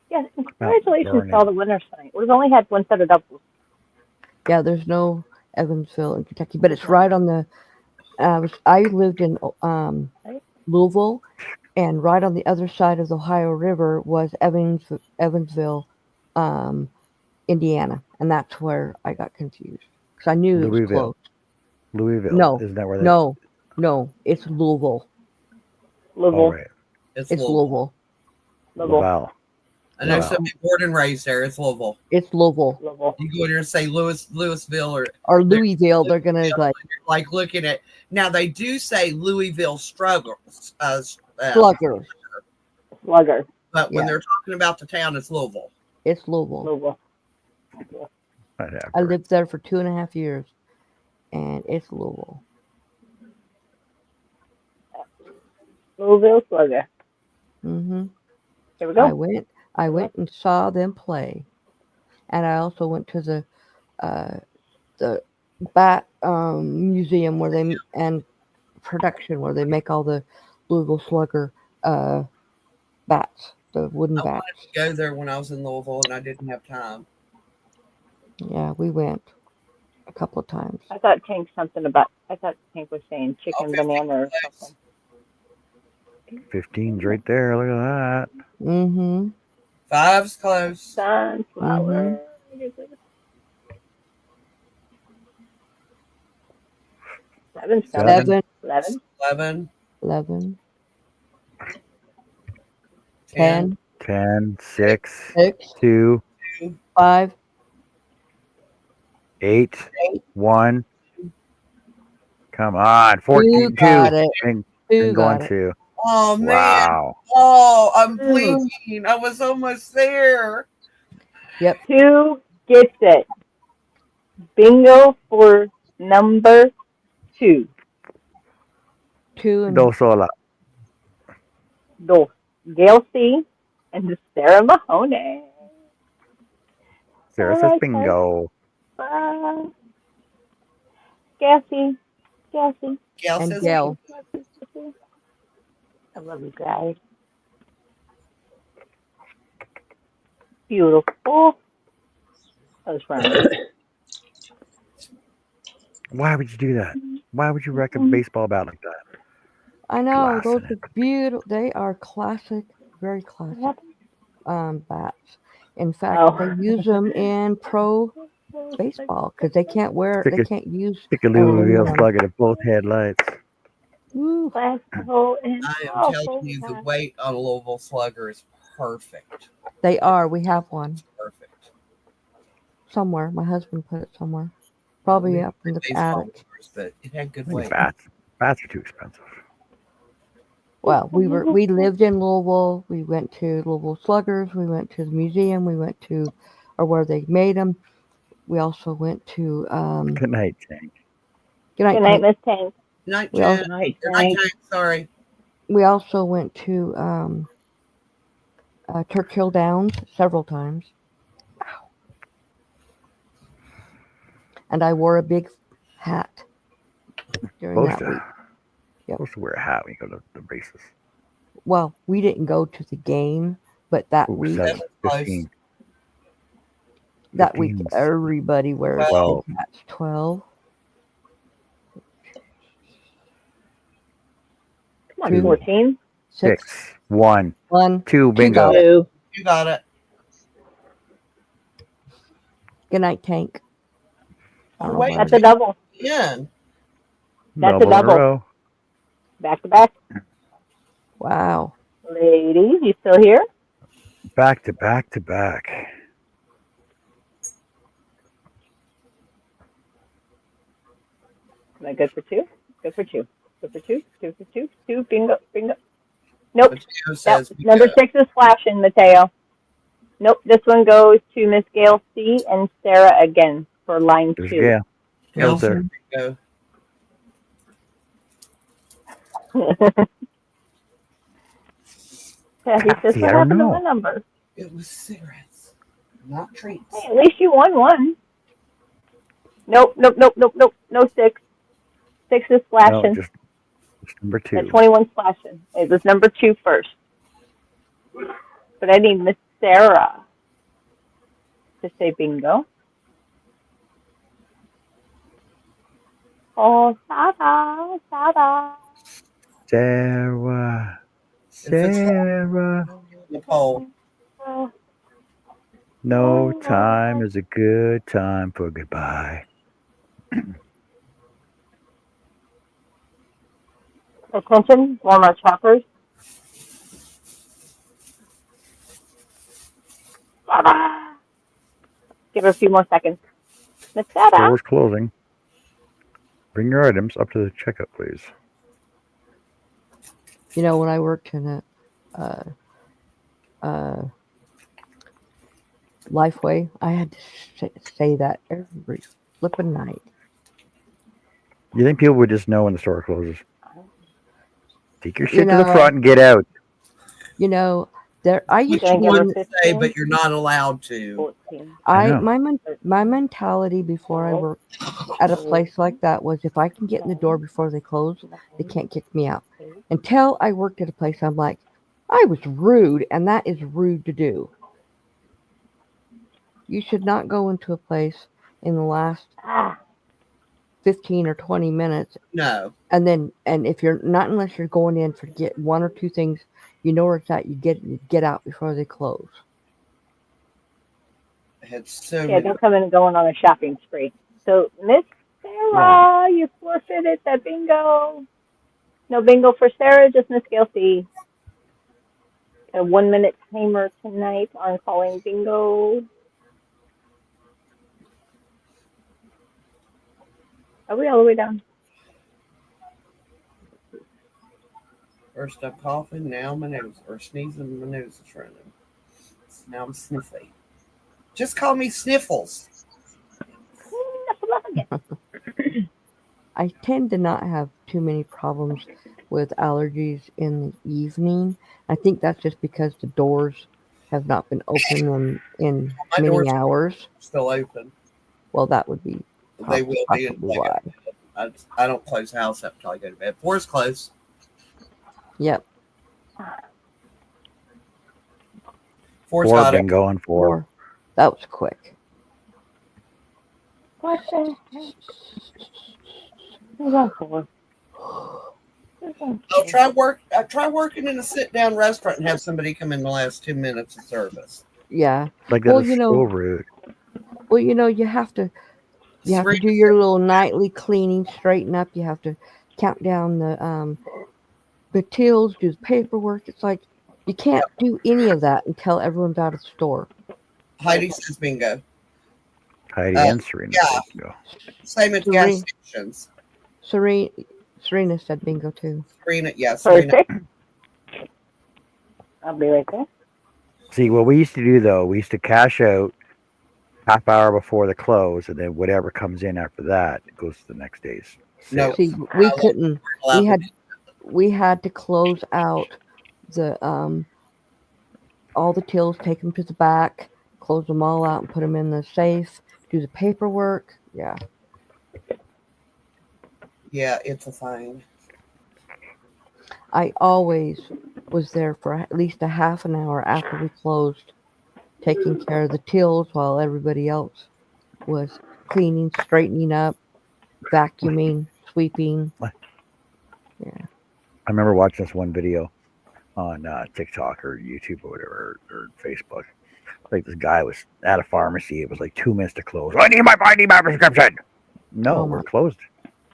[SPEAKER 1] Yes, and congratulations
[SPEAKER 3] Vernon.
[SPEAKER 1] to all the winners tonight. We've only had one set of doubles.
[SPEAKER 4] Yeah, there's no Evansville in Kentucky, but it's right on the. I lived in Louisville, and right on the other side of the Ohio River was Evansville, Indiana, and that's where I got confused because I knew it was
[SPEAKER 3] Louisville.
[SPEAKER 4] close.
[SPEAKER 3] Louisville.
[SPEAKER 4] No,
[SPEAKER 3] Isn't that where they?
[SPEAKER 4] no, it's Louisville.
[SPEAKER 3] Oh,
[SPEAKER 1] Louisville.
[SPEAKER 3] right.
[SPEAKER 2] It's
[SPEAKER 4] It's
[SPEAKER 2] Louisville.
[SPEAKER 1] Louisville.
[SPEAKER 3] Laval.
[SPEAKER 2] I know
[SPEAKER 4] No.
[SPEAKER 2] somebody born and raised there. It's Louisville.
[SPEAKER 4] It's Louisville
[SPEAKER 1] Louisville.
[SPEAKER 2] You go in there and say Louisville
[SPEAKER 4] or Louisville. They're gonna
[SPEAKER 2] like looking at. Now they do say Louisville struggles,
[SPEAKER 4] Sluggers.
[SPEAKER 1] Slugger.
[SPEAKER 2] but when
[SPEAKER 4] Yeah.
[SPEAKER 2] they're talking about the town, it's Louisville.
[SPEAKER 4] It's Louisville.
[SPEAKER 1] Louisville.
[SPEAKER 3] Whatever.
[SPEAKER 4] I lived there for 2.5 years, and it's Louisville.
[SPEAKER 1] Louisville Slugger.
[SPEAKER 4] Hmm.
[SPEAKER 1] Here we
[SPEAKER 4] I
[SPEAKER 1] go.
[SPEAKER 4] went and saw them play, and I also went to the bat museum where they and production where they make all the Louisville Slugger bats, the wooden
[SPEAKER 2] I wanted
[SPEAKER 4] bats.
[SPEAKER 2] to go there when I was in Louisville, and I didn't have time.
[SPEAKER 4] Yeah, we went a couple of times.
[SPEAKER 1] I thought Tank was saying chicken
[SPEAKER 2] 50
[SPEAKER 1] banana or
[SPEAKER 2] close.
[SPEAKER 1] something.
[SPEAKER 3] 15's right there. Look at that.
[SPEAKER 4] Mm-hmm.
[SPEAKER 2] 5's close.
[SPEAKER 1] Sunflower. Seven's coming.
[SPEAKER 4] 7,
[SPEAKER 1] 11.
[SPEAKER 2] 11,
[SPEAKER 4] 11,
[SPEAKER 2] 10,
[SPEAKER 4] 10,
[SPEAKER 3] 10, 6,
[SPEAKER 4] 6,
[SPEAKER 3] 2,
[SPEAKER 4] 5,
[SPEAKER 3] 8,
[SPEAKER 4] 8.
[SPEAKER 3] 1. Come on. 14,
[SPEAKER 4] You
[SPEAKER 3] 2.
[SPEAKER 4] got it.
[SPEAKER 3] And
[SPEAKER 4] Two
[SPEAKER 3] going
[SPEAKER 4] got it.
[SPEAKER 3] 2.
[SPEAKER 2] Oh man!
[SPEAKER 3] Wow.
[SPEAKER 2] Oh, I'm
[SPEAKER 1] Ooh.
[SPEAKER 2] blinking. I was almost there.
[SPEAKER 4] Yep.
[SPEAKER 1] 2 gets it. Bingo for number 2.
[SPEAKER 4] 2 and
[SPEAKER 3] Dos sola.
[SPEAKER 1] Dos. Gail C. and Sarah Mahoney.
[SPEAKER 3] Sarah says bingo.
[SPEAKER 1] Gassy.
[SPEAKER 2] Gail
[SPEAKER 4] and
[SPEAKER 2] says
[SPEAKER 4] Gail.
[SPEAKER 1] I love you guys. Beautiful. Those friends.
[SPEAKER 3] Why would you do that? Why would you wreck a baseball bat like that?
[SPEAKER 4] I know
[SPEAKER 3] Glass
[SPEAKER 4] those
[SPEAKER 3] in
[SPEAKER 4] are beautiful. They are classic, very classic bats. In fact,
[SPEAKER 1] Oh.
[SPEAKER 4] they use them in pro baseball because they can't wear.
[SPEAKER 3] Stick
[SPEAKER 4] They
[SPEAKER 3] a-
[SPEAKER 4] can't use.
[SPEAKER 3] Stick a Louisville
[SPEAKER 4] aluminum.
[SPEAKER 3] slugger to both headlights.
[SPEAKER 4] Woo.
[SPEAKER 1] Classical and
[SPEAKER 2] I am telling you, the weight on a Louisville Slugger is perfect.
[SPEAKER 4] They are. We have one
[SPEAKER 2] Perfect.
[SPEAKER 4] somewhere. My husband put it somewhere. Probably up in the
[SPEAKER 2] baseball
[SPEAKER 4] attic.
[SPEAKER 2] bars, but it had good
[SPEAKER 3] I think
[SPEAKER 2] weight.
[SPEAKER 3] bats. Bats are too expensive.
[SPEAKER 4] Well, we lived in Louisville. We went to Louisville Sluggers. We went to the museum. We went to, or where they made them. We also went to.
[SPEAKER 3] Good night, Tank.
[SPEAKER 4] Good night,
[SPEAKER 1] Good night,
[SPEAKER 4] Tank.
[SPEAKER 1] Miss Tank.
[SPEAKER 2] Night,
[SPEAKER 4] We all-
[SPEAKER 2] Jen.
[SPEAKER 5] Night,
[SPEAKER 2] Night,
[SPEAKER 5] Tank.
[SPEAKER 2] Tank. Sorry.
[SPEAKER 4] We also went to Churchill Downs several times, and I wore a big hat during
[SPEAKER 3] Supposed
[SPEAKER 4] that
[SPEAKER 3] to.
[SPEAKER 4] week. Yep.
[SPEAKER 3] Supposed to wear a hat when you go to the races.
[SPEAKER 4] Well, we didn't go to the game, but that
[SPEAKER 3] Ooh,
[SPEAKER 4] week,
[SPEAKER 3] 7,
[SPEAKER 2] Close.
[SPEAKER 3] 15.
[SPEAKER 4] that week,
[SPEAKER 3] 15's
[SPEAKER 4] everybody wears
[SPEAKER 3] 12.
[SPEAKER 4] big hats. 12.
[SPEAKER 1] Come on,
[SPEAKER 4] Two.
[SPEAKER 1] 14.
[SPEAKER 3] 6, 1,
[SPEAKER 4] 1.
[SPEAKER 3] 2, bingo.
[SPEAKER 4] got it.
[SPEAKER 5] 2.
[SPEAKER 2] You got it.
[SPEAKER 4] Good night, Tank. I don't know
[SPEAKER 2] Wait,
[SPEAKER 4] where
[SPEAKER 1] That's a double.
[SPEAKER 2] Jen.
[SPEAKER 1] That's a
[SPEAKER 3] Double in
[SPEAKER 1] double.
[SPEAKER 3] row.
[SPEAKER 1] Back to back.
[SPEAKER 4] Wow.
[SPEAKER 1] Ladies, you still here?
[SPEAKER 3] Back to back to back.
[SPEAKER 1] Am I good for 2? Good for 2. Good for 2. 2 for 2. 2. Bingo. Bingo. Nope.
[SPEAKER 2] Mateo
[SPEAKER 1] That,
[SPEAKER 2] says
[SPEAKER 1] number
[SPEAKER 2] bingo.
[SPEAKER 1] 6 is flashing, Mateo. Nope. This one goes to Miss Gail C. and Sarah again for line
[SPEAKER 3] There's
[SPEAKER 1] 2.
[SPEAKER 3] Gail. Gail's
[SPEAKER 2] Gail
[SPEAKER 3] there.
[SPEAKER 2] says bingo.
[SPEAKER 1] Yeah, he says,
[SPEAKER 3] See,
[SPEAKER 1] what
[SPEAKER 3] I don't
[SPEAKER 1] happened to my
[SPEAKER 3] know.
[SPEAKER 1] number?
[SPEAKER 2] It was cigarettes, not treats.
[SPEAKER 1] Hey, at least you won one. Nope, nope, nope, nope, nope. No 6. 6 is
[SPEAKER 3] No,
[SPEAKER 1] flashing.
[SPEAKER 3] just number 2.
[SPEAKER 1] That 21's flashing. It was number 2 first. But I need Miss Sarah to say bingo. Oh, Sarah, Sarah.
[SPEAKER 3] Sarah.
[SPEAKER 2] If it's
[SPEAKER 3] Sarah.
[SPEAKER 2] the poll,
[SPEAKER 3] No time is a good time for goodbye.
[SPEAKER 1] Attention, warmer choppers. Sarah. Give her a few more seconds. Miss Sarah.
[SPEAKER 3] Store's closing. Bring your items up to the checkout, please.
[SPEAKER 4] You know, when I worked in a Lifeway, I had to say that every flipping night.
[SPEAKER 3] You think people would just know when the store closes? Take your
[SPEAKER 4] You
[SPEAKER 3] shit to the
[SPEAKER 4] know-
[SPEAKER 3] front and get out.
[SPEAKER 4] You know, there. I
[SPEAKER 2] which
[SPEAKER 4] used
[SPEAKER 1] Gonna
[SPEAKER 4] to
[SPEAKER 1] give
[SPEAKER 4] be.
[SPEAKER 1] her
[SPEAKER 2] one to say,
[SPEAKER 1] 15?
[SPEAKER 2] but you're not allowed to.
[SPEAKER 1] 14.
[SPEAKER 3] I know.
[SPEAKER 4] My mentality before I worked at a place like that was if I can get in the door before they close, they can't kick me out. Until I worked at a place, I'm like, I was rude, and that is rude to do. You should not go into a place in the last
[SPEAKER 1] Ah,
[SPEAKER 4] 15 or 20 minutes,
[SPEAKER 2] No.
[SPEAKER 4] and if you're not, unless you're going in for get 1 or 2 things, you know where it's at. You get out before they close.
[SPEAKER 2] I had so
[SPEAKER 1] yeah,
[SPEAKER 2] many.
[SPEAKER 1] don't come in and going on a shopping spree. So, Miss Sarah, you forfeited that bingo. No bingo for Sarah, just Miss Gail C. A 1-minute timer tonight on calling bingo. Are we all the way down?
[SPEAKER 2] First I'm coughing, now my nose, or sneezing, my nose is running. Now I'm sniffly. Just call me Sniffles.
[SPEAKER 4] I tend to not have too many problems with allergies in the evening. I think that's just because the doors have not been open in
[SPEAKER 2] My doors
[SPEAKER 4] many hours.
[SPEAKER 2] still open.
[SPEAKER 4] Well, that would be
[SPEAKER 2] They will be.
[SPEAKER 4] possibly why.
[SPEAKER 2] I don't close the house up until I go to bed. 4's close.
[SPEAKER 4] Yep.
[SPEAKER 2] 4's
[SPEAKER 3] 4
[SPEAKER 2] got it.
[SPEAKER 3] bingo on 4.
[SPEAKER 4] 4. That was quick.
[SPEAKER 1] What the heck? Who's on 4?
[SPEAKER 2] I'll try working in a sit-down restaurant and have somebody come in the last 2 minutes of service.
[SPEAKER 4] Yeah.
[SPEAKER 3] Like that
[SPEAKER 4] Well,
[SPEAKER 3] is
[SPEAKER 4] you know-
[SPEAKER 3] so rude.
[SPEAKER 4] Well, you know, you have to
[SPEAKER 2] Three-
[SPEAKER 4] do your little nightly cleaning, straighten up. You have to count down the tills, do the paperwork. It's like you can't do any of that until everyone's out of the store.
[SPEAKER 2] Heidi says bingo.
[SPEAKER 3] Heidi
[SPEAKER 2] Uh,
[SPEAKER 3] and Serena
[SPEAKER 2] yeah,
[SPEAKER 3] said bingo.
[SPEAKER 2] same at gas stations.
[SPEAKER 4] Serena said bingo too.
[SPEAKER 2] Serena.
[SPEAKER 1] Perfect. I'll be right there.
[SPEAKER 3] See, what we used to do though, we used to cash out half hour before the close, and then whatever comes in after that goes to the next day's
[SPEAKER 2] No,
[SPEAKER 4] See,
[SPEAKER 3] sales.
[SPEAKER 4] we
[SPEAKER 2] I wasn't
[SPEAKER 4] couldn't.
[SPEAKER 2] allowed
[SPEAKER 4] We
[SPEAKER 2] to
[SPEAKER 4] had
[SPEAKER 2] do.
[SPEAKER 4] we had to close out the all the tills, take them to the back, close them all out, and put them in the safe. Do the paperwork. Yeah.
[SPEAKER 2] Yeah, it's a thing.
[SPEAKER 4] I always was there for at least a half an hour after we closed, taking care of the tills while everybody else was cleaning, straightening up, vacuuming, sweeping. Yeah.
[SPEAKER 3] I remember watching this one video on TikTok or YouTube or whatever or Facebook. Like this guy was at a pharmacy. It was like 2 minutes to close. I need my prescription. No,
[SPEAKER 4] Oh my.
[SPEAKER 3] we're closed.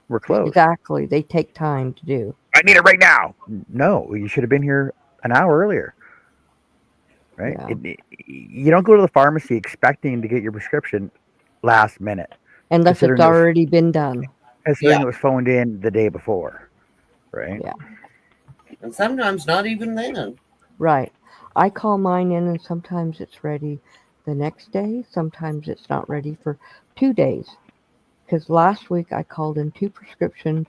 [SPEAKER 3] We're closed.
[SPEAKER 4] Exactly. They take time to do.
[SPEAKER 3] I need it right now. No, you should have been here an hour earlier. Right?
[SPEAKER 4] Yeah.
[SPEAKER 3] You don't go to the pharmacy expecting to get your prescription last minute,
[SPEAKER 4] Unless it's
[SPEAKER 3] considering it was
[SPEAKER 4] already been done.
[SPEAKER 3] considering it was phoned in the day before. Right?
[SPEAKER 4] Yeah.
[SPEAKER 2] And sometimes not even then.
[SPEAKER 4] Right. I call mine in, and sometimes it's ready the next day. Sometimes it's not ready for 2 days. Because last week I called in 2 prescriptions.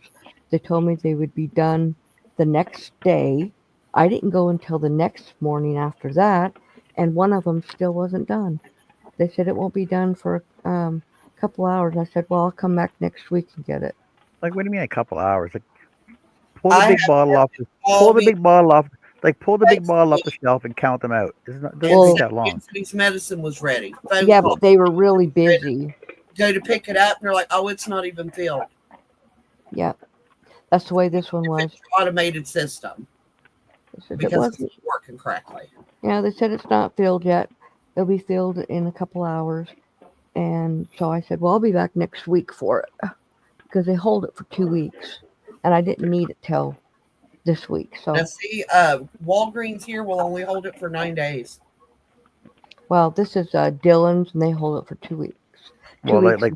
[SPEAKER 4] They told me they would be done the next day. I didn't go until the next morning after that, and one of them still wasn't done. They said it won't be done for a couple hours. I said, well, I'll come back next week and get it.
[SPEAKER 3] Like what do you mean a couple hours? Like pull the
[SPEAKER 2] I
[SPEAKER 3] big
[SPEAKER 2] have
[SPEAKER 3] bottle off.
[SPEAKER 2] all
[SPEAKER 3] Pull the
[SPEAKER 2] week.
[SPEAKER 3] big bottle off. Like pull the big bottle off the shelf and count them out. It doesn't
[SPEAKER 4] Well-
[SPEAKER 3] take that long.
[SPEAKER 2] Anthony's medicine was ready. Phone
[SPEAKER 4] Yeah,
[SPEAKER 2] call.
[SPEAKER 4] but they were really busy.
[SPEAKER 2] Go to pick it up, and they're like, "Oh, it's not even filled."
[SPEAKER 4] Yep. That's the way this one was.
[SPEAKER 2] It's an automated system
[SPEAKER 4] They said it
[SPEAKER 2] because
[SPEAKER 4] wasn't.
[SPEAKER 2] it's working correctly.
[SPEAKER 4] Yeah, they said it's not filled yet. It'll be filled in a couple hours. And so I said, well, I'll be back next week for it because they hold it for 2 weeks. And I didn't need it till this week. So,
[SPEAKER 2] Now, see, Walgreens here will only hold it for 9 days.
[SPEAKER 4] well, this is Dylan's and they hold it for 2 weeks.
[SPEAKER 3] Well,
[SPEAKER 4] 2 weeks.
[SPEAKER 3] like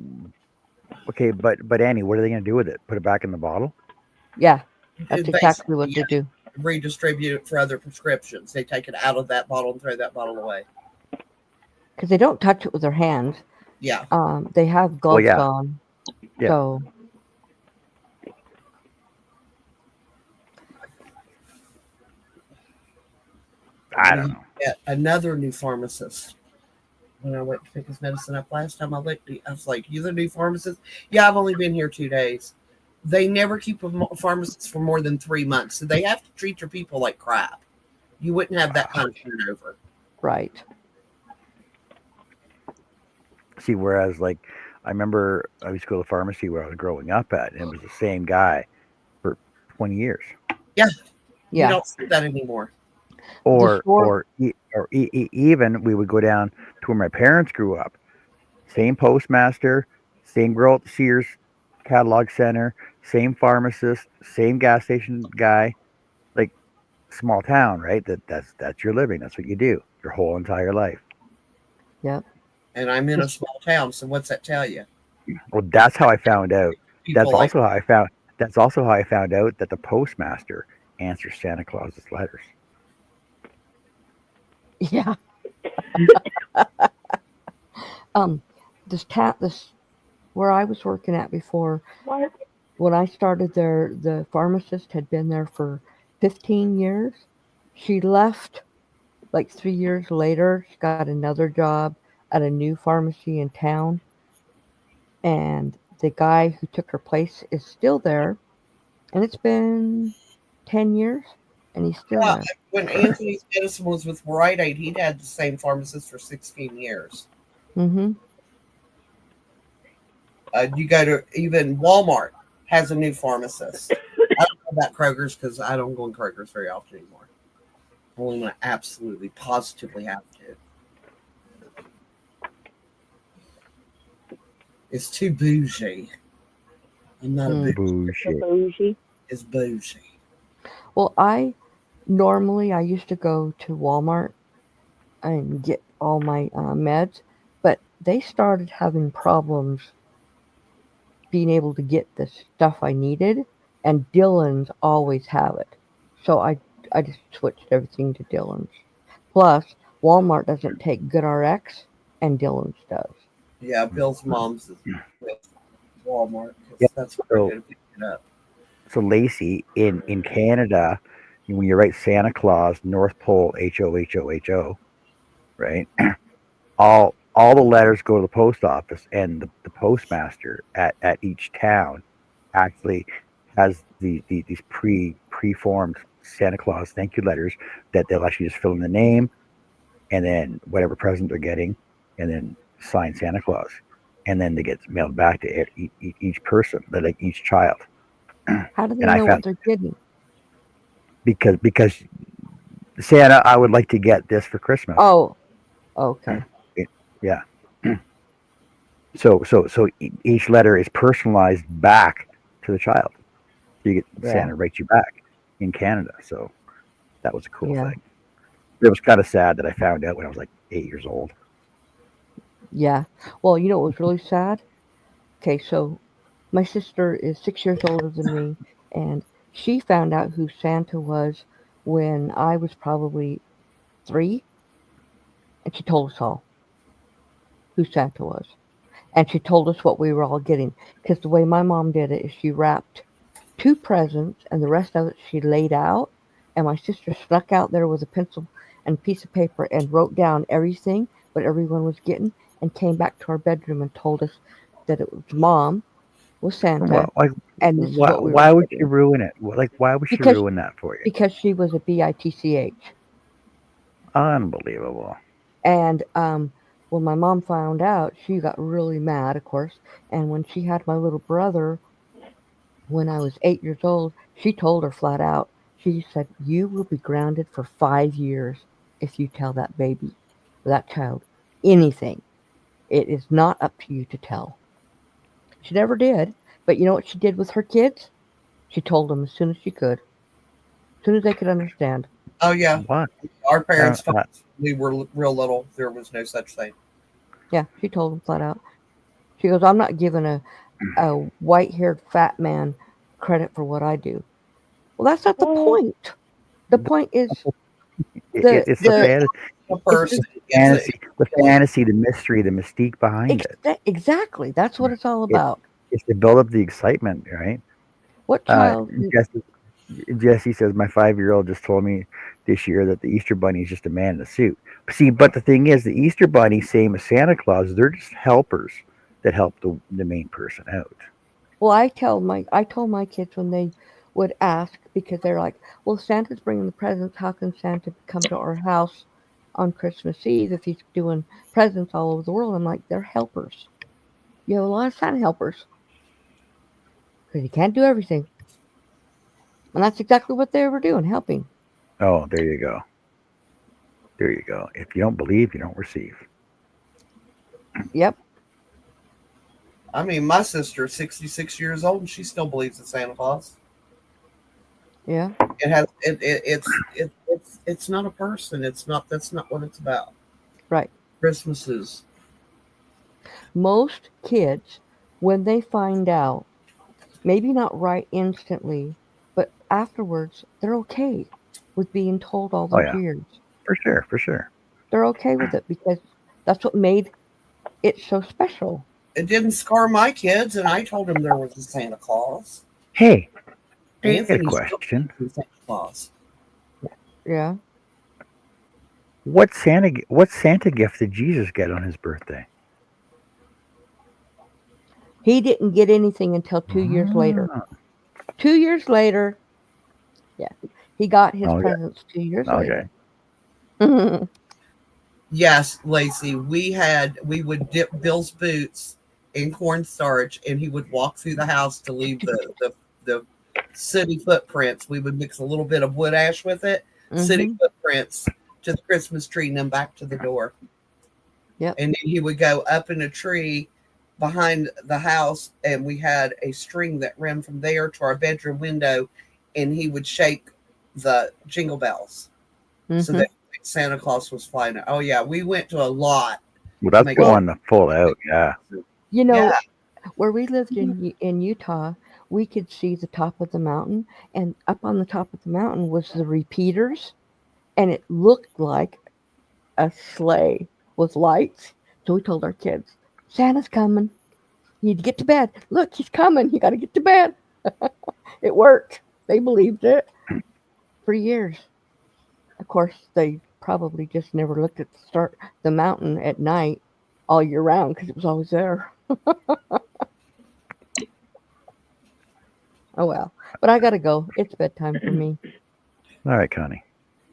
[SPEAKER 3] okay, but Annie, what are they going to do with it? Put it back in the bottle?
[SPEAKER 4] Yeah, that's
[SPEAKER 2] It
[SPEAKER 4] exactly what
[SPEAKER 2] basically,
[SPEAKER 4] they do.
[SPEAKER 2] redistribute it for other prescriptions. They take it out of that bottle and throw that bottle away.
[SPEAKER 4] Because they don't touch it with their hands.
[SPEAKER 2] Yeah.
[SPEAKER 4] They have gloves
[SPEAKER 3] yeah.
[SPEAKER 4] on.
[SPEAKER 3] Yeah.
[SPEAKER 4] So,
[SPEAKER 3] I don't know.
[SPEAKER 2] Yet another new pharmacist. When I went to pick his medicine up last time, I was like, "You the new pharmacist?" Yeah, I've only been here 2 days. They never keep a pharmacist for more than 3 months, so they have to treat your people like crap. You wouldn't have that kind of turnover.
[SPEAKER 4] right.
[SPEAKER 3] See, whereas like I remember I used to go to the pharmacy where I was growing up at, and it was the same guy for 20 years.
[SPEAKER 2] You
[SPEAKER 4] Yeah.
[SPEAKER 2] don't see that anymore.
[SPEAKER 3] Or
[SPEAKER 4] store-
[SPEAKER 3] even we would go down to where my parents grew up. Same postmaster, same girl at the Sears catalog center, same pharmacist, same gas station guy. Like small town, right? That's your living. That's what you do your whole entire life.
[SPEAKER 4] Yep.
[SPEAKER 2] And I'm in a small town, so what's that tell you?
[SPEAKER 3] Well, that's how I found out.
[SPEAKER 2] People
[SPEAKER 3] That's also how I found. That's also how I found out that the postmaster answers Santa Claus's letters.
[SPEAKER 4] Yeah. This where I was working at before,
[SPEAKER 1] What?
[SPEAKER 4] when I started there, the pharmacist had been there for 15 years. She left like 3 years later. She got another job at a new pharmacy in town. And the guy who took her place is still there. And it's been 10 years and he's still
[SPEAKER 2] Yeah,
[SPEAKER 4] there.
[SPEAKER 2] when Anthony's medicine was with Rite Aid, he'd had the same pharmacist for 16 years.
[SPEAKER 4] Mm-hmm.
[SPEAKER 2] You go to even Walmart has a new pharmacist. I don't know about Kroger's because I don't go in Kroger's very often anymore. Only when I absolutely, positively have to. It's too bougie. I'm not a bougie.
[SPEAKER 3] Bullshit.
[SPEAKER 1] Bougie.
[SPEAKER 2] It's bougie.
[SPEAKER 4] Well, I used to go to Walmart and get all my meds, but they started having problems being able to get the stuff I needed, and Dillon's always have it. So I just switched everything to Dillon's. Plus, Walmart doesn't take GoodRx, and Dillon's does.
[SPEAKER 2] Yeah, Bill's mom's is with Walmart
[SPEAKER 3] Yeah.
[SPEAKER 2] because that's where
[SPEAKER 3] So
[SPEAKER 2] I'm going to pick it up.
[SPEAKER 3] so Lacey, in Canada, when you write Santa Claus, North Pole, HOHOHO, right? All the letters go to the post office, and the postmaster at each town actually has these preformed Santa Claus thank you letters that they'll actually just fill in the name and then whatever present they're getting, and then sign Santa Claus, and then they get mailed back to each person, like each child.
[SPEAKER 4] How do they
[SPEAKER 3] And I
[SPEAKER 4] know what
[SPEAKER 3] found
[SPEAKER 4] they're getting?
[SPEAKER 3] because Santa, I would like to get this for Christmas.
[SPEAKER 4] Oh, okay.
[SPEAKER 3] Yeah. So each letter is personalized back to the child. You get
[SPEAKER 4] Yeah.
[SPEAKER 3] Santa writes you back in Canada. So that was a cool
[SPEAKER 4] Yeah.
[SPEAKER 3] thing. It was kind of sad that I found out when I was like 8 years old.
[SPEAKER 4] Yeah. Well, you know what was really sad? Okay, so my sister is 6 years older than me, and she found out who Santa was when I was probably 3, and she told us all who Santa was. And she told us what we were all getting. Because the way my mom did it is she wrapped 2 presents, and the rest of it she laid out. And my sister snuck out there with a pencil and piece of paper and wrote down everything what everyone was getting, and came back to our bedroom and told us that it was mom was Santa,
[SPEAKER 3] Well, like,
[SPEAKER 4] and this is what we were
[SPEAKER 3] why would she
[SPEAKER 4] getting.
[SPEAKER 3] ruin it? Like, why would she
[SPEAKER 4] Because
[SPEAKER 3] ruin that for you?
[SPEAKER 4] because she was a bitch.
[SPEAKER 3] Unbelievable.
[SPEAKER 4] And when my mom found out, she got really mad, of course. And when she had my little brother, when I was 8 years old, she told her flat out, she said, "You will be grounded for 5 years if you tell that baby, that child, anything. It is not up to you to tell." She never did. But you know what she did with her kids? She told them as soon as she could, as soon as they could understand.
[SPEAKER 2] Oh, yeah.
[SPEAKER 3] What?
[SPEAKER 2] Our parents,
[SPEAKER 3] Uh,
[SPEAKER 2] we were real little. There was no such thing.
[SPEAKER 4] Yeah, she told them flat out. She goes, "I'm not giving a white haired fat man credit for what I do." Well, that's not the point. The point is
[SPEAKER 3] it's the
[SPEAKER 4] the
[SPEAKER 2] The
[SPEAKER 4] it's
[SPEAKER 2] person gets it.
[SPEAKER 3] fantasy, the mystery, the mystique behind it.
[SPEAKER 4] exactly that's what it's all
[SPEAKER 3] It
[SPEAKER 4] about.
[SPEAKER 3] it's to build up the excitement, right?
[SPEAKER 4] What
[SPEAKER 3] Uh,
[SPEAKER 4] child?
[SPEAKER 3] Jesse, Jesse says my 5-year-old just told me this year that the Easter Bunny is just a man in a suit. See, but the thing is, the Easter Bunny, same as Santa Claus, they're just helpers that help the main person out.
[SPEAKER 4] Well, I told my kids when they would ask because they're like, "Well, Santa's bringing the presents. How can Santa come to our house on Christmas Eve if he's doing presents all over the world?" I'm like, "They're helpers. You have a lot of Santa helpers because you can't do everything." And that's exactly what they were doing, helping.
[SPEAKER 3] Oh, there you go. There you go. If you don't believe, you don't receive.
[SPEAKER 4] Yep.
[SPEAKER 2] I mean, my sister is 66 years old and she still believes in Santa Claus.
[SPEAKER 4] Yeah.
[SPEAKER 2] It's not a person. It's not That's not what it's about.
[SPEAKER 4] Right.
[SPEAKER 2] Christmas is
[SPEAKER 4] Most kids, when they find out, maybe not right instantly, but afterwards, they're okay with being told all
[SPEAKER 3] Oh
[SPEAKER 4] those
[SPEAKER 3] yeah,
[SPEAKER 4] years.
[SPEAKER 3] for sure, for sure.
[SPEAKER 4] They're okay with it because that's what made it so special.
[SPEAKER 2] it didn't scar my kids, and I told them there was a Santa Claus.
[SPEAKER 3] Hey, I got a
[SPEAKER 2] Anthony still
[SPEAKER 3] question.
[SPEAKER 2] believes in Santa Claus.
[SPEAKER 4] Yeah.
[SPEAKER 3] What Santa gift did Jesus get on his birthday?
[SPEAKER 4] He didn't get anything until 2 years later.
[SPEAKER 3] Ah,
[SPEAKER 4] 2 years later, yeah, he got his
[SPEAKER 3] okay,
[SPEAKER 4] presents 2 years
[SPEAKER 3] okay.
[SPEAKER 4] later. Mhm.
[SPEAKER 2] Yes, Lacey, we would dip Bill's boots in cornstarch, and he would walk through the house to leave the city footprints. We would mix a little bit of wood ash with it, city
[SPEAKER 4] Mhm.
[SPEAKER 2] footprints to the Christmas tree, and then back to the door.
[SPEAKER 4] Yep.
[SPEAKER 2] And then he would go up in a tree behind the house, and we had a string that ran from there to our bedroom window, and he would shake the jingle bells so
[SPEAKER 4] Mhm.
[SPEAKER 2] that Santa Claus was flying. Oh yeah, we went to a lot
[SPEAKER 3] Well, that's
[SPEAKER 2] make
[SPEAKER 3] going full out. Yeah.
[SPEAKER 4] You know,
[SPEAKER 2] yeah.
[SPEAKER 4] where we lived in Utah, we could see the top of the mountain, and up on the top of the mountain was the repeaters, and it looked like a sleigh with lights. So we told our kids, Santa's coming. You need to get to bed. Look, he's coming. You got to get to bed. It worked. They believed it for years. Of course, they probably just never looked at the mountain at night all year round because it was always there. Oh well. But I gotta go. It's bedtime for me.
[SPEAKER 3] All right, Connie.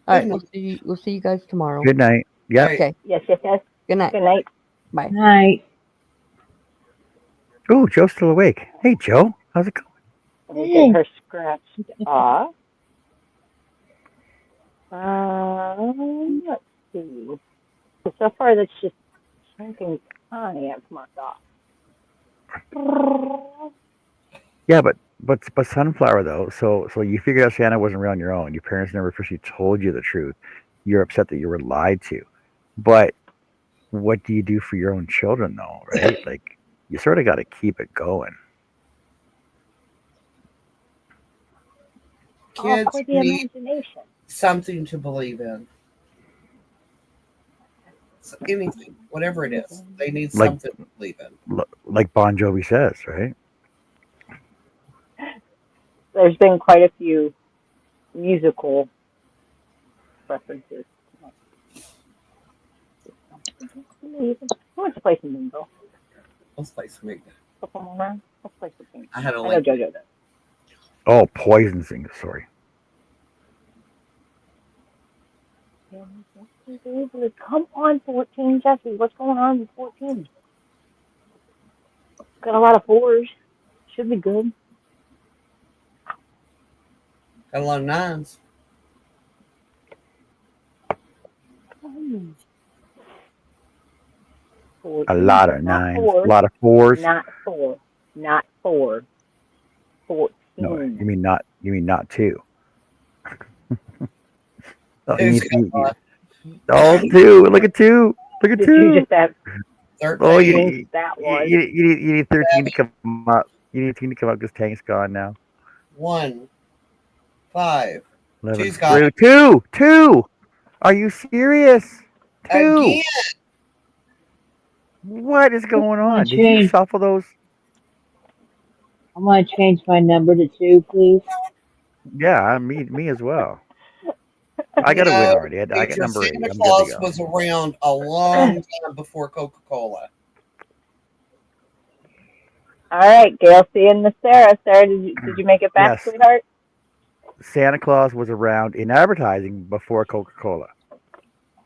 [SPEAKER 4] All right,
[SPEAKER 2] Good
[SPEAKER 4] we'll see you guys tomorrow.
[SPEAKER 3] Good night.
[SPEAKER 2] All
[SPEAKER 3] Yep.
[SPEAKER 2] right.
[SPEAKER 4] Okay.
[SPEAKER 1] Yes, yes, yes.
[SPEAKER 4] Good night.
[SPEAKER 1] Good night.
[SPEAKER 4] Bye.
[SPEAKER 5] Night.
[SPEAKER 3] Oh, Joe's still awake. Hey, Joe. How's it going?
[SPEAKER 1] We'll get her scratched off. Let's see. So far, that's just something Connie I've marked off.
[SPEAKER 3] Yeah, but sunflower though. So you figured out Santa wasn't real on your own. Your parents never officially told you the truth. You're upset that you were lied to. But what do you do for your own children though, right? Like you sort of got to keep it going.
[SPEAKER 1] All
[SPEAKER 2] Kids
[SPEAKER 1] for the
[SPEAKER 2] need
[SPEAKER 1] imagination.
[SPEAKER 2] something to believe in. So anything, whatever it is, they need
[SPEAKER 3] Like
[SPEAKER 2] something to believe in.
[SPEAKER 3] like Bon Jovi says, right?
[SPEAKER 1] There's been quite a few musical references. Who wants to play some bingo?
[SPEAKER 2] Let's play some bingo.
[SPEAKER 1] Couple more rounds? Let's play some bingo.
[SPEAKER 2] I had a
[SPEAKER 1] I know
[SPEAKER 2] link.
[SPEAKER 1] JoJo does.
[SPEAKER 3] Oh, poison singer. Sorry.
[SPEAKER 1] Come on, 14, Jesse. What's going on with 14? Got a lot of fours. Should be good.
[SPEAKER 2] Got a lot of nines.
[SPEAKER 1] Hmm.
[SPEAKER 3] A lot of
[SPEAKER 1] Not
[SPEAKER 3] nines,
[SPEAKER 1] four.
[SPEAKER 3] a lot of fours.
[SPEAKER 1] Not four. Not four. 14.
[SPEAKER 3] No, you mean not. You mean not two. Oh,
[SPEAKER 2] Who's got one?
[SPEAKER 3] oh, two. Look at two. Look at
[SPEAKER 1] Did
[SPEAKER 3] two.
[SPEAKER 1] you just have
[SPEAKER 2] 13.
[SPEAKER 3] Oh,
[SPEAKER 1] that one?
[SPEAKER 3] you need 13 to come up. You need 13 to come up because Tank's gone now.
[SPEAKER 2] 1, 5.
[SPEAKER 3] 11.
[SPEAKER 2] Two's got it.
[SPEAKER 3] Two. Are you serious? Two.
[SPEAKER 2] Again.
[SPEAKER 3] What is going
[SPEAKER 5] I'm gonna
[SPEAKER 3] on? Did you
[SPEAKER 5] change.
[SPEAKER 3] shuffle those?
[SPEAKER 5] I'm gonna change my number to 2, please.
[SPEAKER 3] Yeah, me as well. I got a win already. I got
[SPEAKER 2] Teacher,
[SPEAKER 3] number 8.
[SPEAKER 2] Santa
[SPEAKER 3] I'm good
[SPEAKER 2] Claus
[SPEAKER 3] to go.
[SPEAKER 2] was around a long time before Coca-Cola.
[SPEAKER 1] All right, Gail, see you in the Sarah. Sarah, did you make it back,
[SPEAKER 3] Yes.
[SPEAKER 1] sweetheart?
[SPEAKER 3] Santa Claus was around in advertising before Coca-Cola.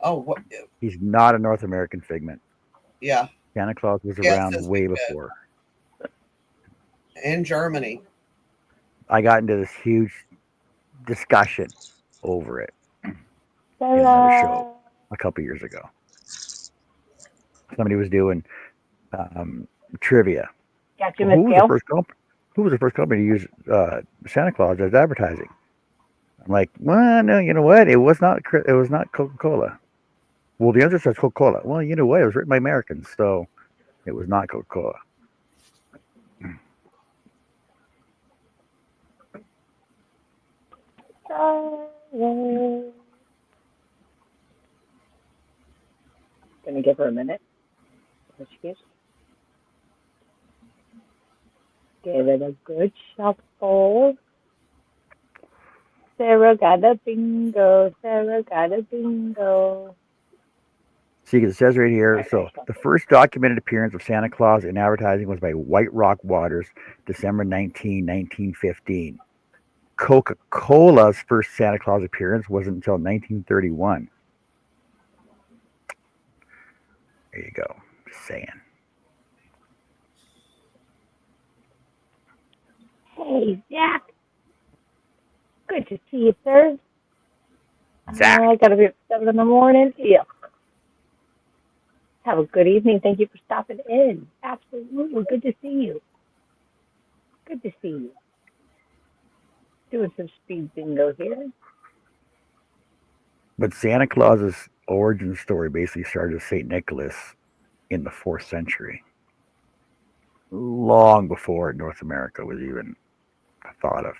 [SPEAKER 2] Oh, what?
[SPEAKER 3] He's not a North American figment.
[SPEAKER 2] Yeah.
[SPEAKER 3] Santa Claus was
[SPEAKER 2] Yes,
[SPEAKER 3] around
[SPEAKER 2] that's
[SPEAKER 3] way
[SPEAKER 2] good.
[SPEAKER 3] before.
[SPEAKER 2] In Germany.
[SPEAKER 3] I got into this huge discussion over it in another
[SPEAKER 1] Sarah.
[SPEAKER 3] show a couple years ago. Somebody was doing trivia.
[SPEAKER 1] Got you,
[SPEAKER 3] Who
[SPEAKER 1] Miss
[SPEAKER 3] was
[SPEAKER 1] Gail.
[SPEAKER 3] the first company? Who was the first company to use Santa Claus as advertising? I'm like, well, no, you know what? It was not. It was not Coca-Cola. Well, the answer says Coca-Cola. Well, you know what? It was written by Americans, so it was not Coca-Cola.
[SPEAKER 1] Gonna give her a minute. What she gives? Give it a good shuffle. Sarah got a bingo. Sarah got a bingo.
[SPEAKER 3] See, it says right here.
[SPEAKER 1] Right,
[SPEAKER 3] So the first documented appearance of Santa Claus in advertising was by White Rock Waters, December 19, 1915. Coca-Cola's first Santa Claus appearance wasn't until 1931. There you go. Just saying.
[SPEAKER 1] Hey, Zach. Good to see you, sir.
[SPEAKER 3] Zach.
[SPEAKER 1] I gotta be up 7 in the morning. Yeah. Have a good evening. Thank you for stopping in. Absolutely. Good to see you. Good to see you. Doing some speed bingo here.
[SPEAKER 3] But Santa Claus's origin story basically started with St. Nicholas in the 4th century, long before North America was even thought of.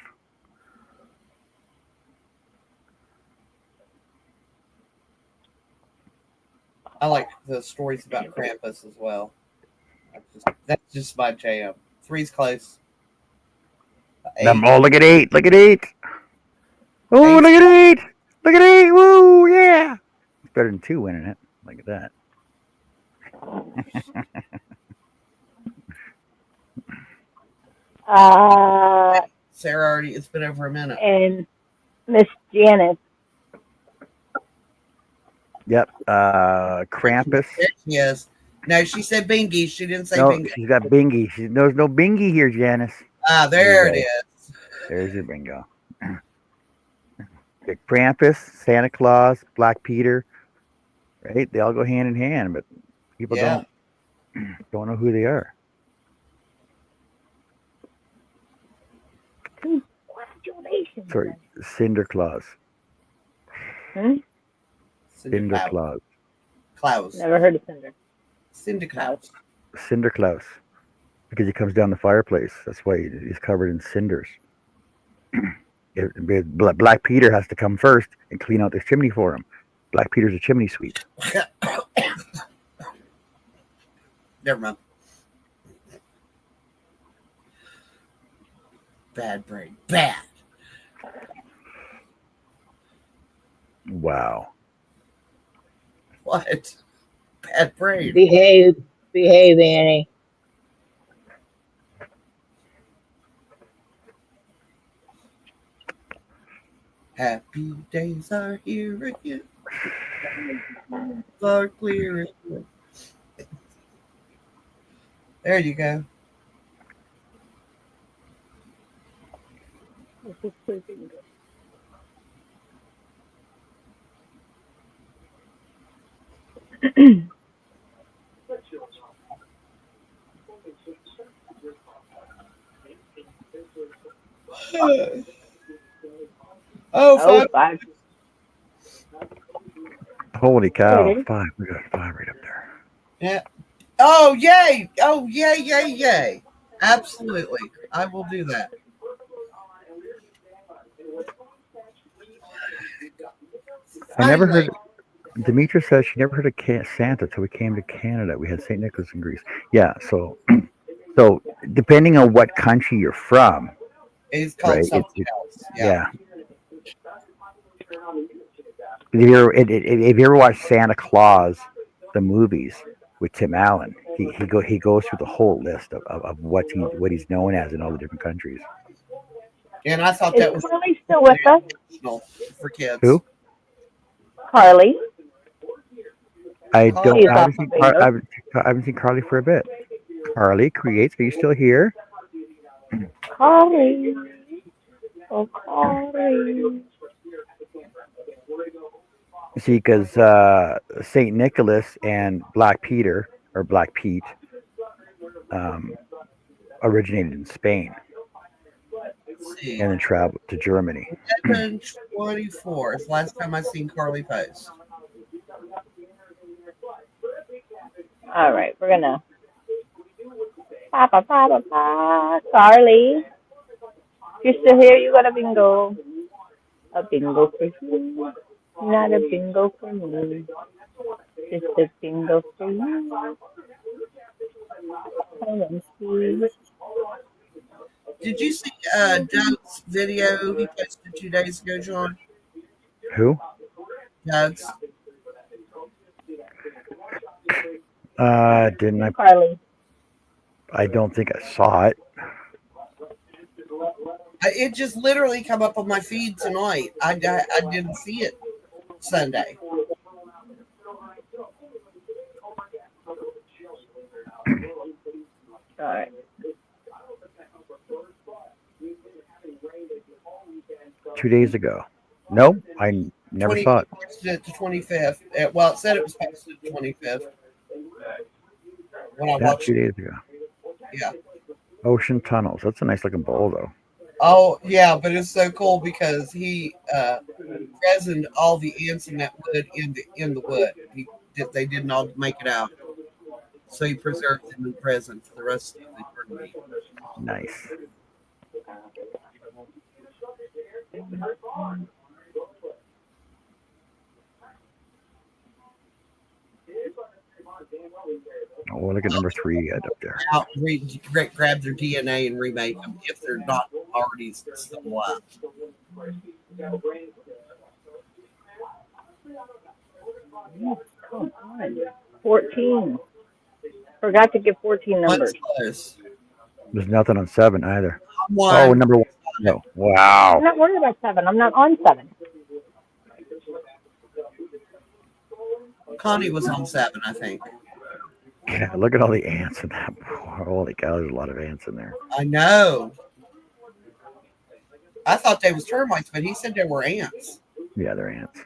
[SPEAKER 2] I like the stories about Krampus as well. That's just my jam. 3's close. 8.
[SPEAKER 3] Oh, look at 8. Look at 8. Oh,
[SPEAKER 2] Eight's
[SPEAKER 3] look at 8. Look at 8. Woo, yeah. It's better than 2 winning it. Look at that.
[SPEAKER 2] Sarah already, it's been over a minute.
[SPEAKER 1] And Miss Janice.
[SPEAKER 3] Yep. Krampus.
[SPEAKER 2] There she is. No, she said bingy. She didn't say
[SPEAKER 3] No,
[SPEAKER 2] bingo.
[SPEAKER 3] she's got bingy. There's no bingy here, Janice.
[SPEAKER 2] Ah, there it is.
[SPEAKER 3] There's your bingo. Krampus, Santa Claus, Black Peter, right? They all go hand in hand, but people don't know who they are.
[SPEAKER 1] Congratulations.
[SPEAKER 3] Sorry, Cinder Claus. Cinder Claus.
[SPEAKER 2] Klaus.
[SPEAKER 1] Never heard of Cinder.
[SPEAKER 2] Cinder Klaus.
[SPEAKER 3] Cinder Claus. Because he comes down the fireplace. That's why he's covered in cinders. Black Peter has to come first and clean out this chimney for him. Black Peter's a chimney sweep.
[SPEAKER 2] Never mind. Bad brain. Bad.
[SPEAKER 3] Wow.
[SPEAKER 2] What? Bad brain.
[SPEAKER 5] Behave, Annie.
[SPEAKER 2] Happy days are here again. Are clear. There you go. Oh,
[SPEAKER 1] 5.
[SPEAKER 3] Holy cow.
[SPEAKER 1] There it is.
[SPEAKER 3] 5. We got 5 right up there.
[SPEAKER 2] Yeah. Oh, yay. Oh, yay, yay, yay. Absolutely. I will do that.
[SPEAKER 3] I never heard. Demetra says she never heard of Santa till we came to Canada. We had St. Nicholas in Greece. Yeah, so depending on what country you're from,
[SPEAKER 2] It's called
[SPEAKER 3] right?
[SPEAKER 2] something else.
[SPEAKER 3] Yeah. If you ever watch Santa Claus, the movies with Tim Allen, he goes through the whole list of what he's known as in all the different countries.
[SPEAKER 2] And I thought that
[SPEAKER 1] Is
[SPEAKER 2] was
[SPEAKER 1] Carly still with us?
[SPEAKER 2] for kids.
[SPEAKER 3] Who?
[SPEAKER 1] Carly.
[SPEAKER 3] I
[SPEAKER 2] She's
[SPEAKER 3] haven't seen Carly for a bit. Carly creates. Are you still here?
[SPEAKER 1] Carly. Oh, Carly.
[SPEAKER 3] See, because Saint Nicholas and Black Peter or Black Pete originated in Spain and then traveled to Germany.
[SPEAKER 2] 24 is the last time I seen Carly post.
[SPEAKER 1] All right, we're gonna. Carly, if you're still here, you got a bingo. A bingo for you, not a bingo for me. Just a bingo for you.
[SPEAKER 2] Did you see Doug's video he posted 2 days ago, John?
[SPEAKER 3] Who?
[SPEAKER 2] Doug's.
[SPEAKER 3] Didn't I?
[SPEAKER 1] Carly.
[SPEAKER 3] I don't think I saw it.
[SPEAKER 2] It just literally come up on my feed tonight. I didn't see it Sunday.
[SPEAKER 1] All right.
[SPEAKER 3] 2 days ago. No, I never saw it.
[SPEAKER 2] Posted it to 25th. Well, it said it was posted to 25th. When I
[SPEAKER 3] Yeah,
[SPEAKER 2] watched
[SPEAKER 3] 2
[SPEAKER 2] it.
[SPEAKER 3] days ago.
[SPEAKER 2] Yeah.
[SPEAKER 3] Ocean Tunnels. That's a nice looking bowl, though.
[SPEAKER 2] Oh, yeah, but it's so cool because he resined all the ants in that wood in the wood. They didn't all make it out. So he preserved them in present for the rest of eternity.
[SPEAKER 3] Nice. Oh, look at number 3 you got up there.
[SPEAKER 2] Out, grab their DNA and remake them if they're not already still alive.
[SPEAKER 1] Come on. 14. Forgot to give 14 numbers.
[SPEAKER 2] Close.
[SPEAKER 3] There's nothing on 7 either.
[SPEAKER 2] One.
[SPEAKER 3] Oh, number 1. No.
[SPEAKER 1] I'm
[SPEAKER 3] Wow.
[SPEAKER 1] not worried about 7. I'm not on 7.
[SPEAKER 2] Connie was on 7, I think.
[SPEAKER 3] Yeah, look at all the ants in that. Holy cow, there's a lot of ants in there.
[SPEAKER 2] I know. I thought they was termites, but he said there were ants.
[SPEAKER 3] Yeah, they're ants.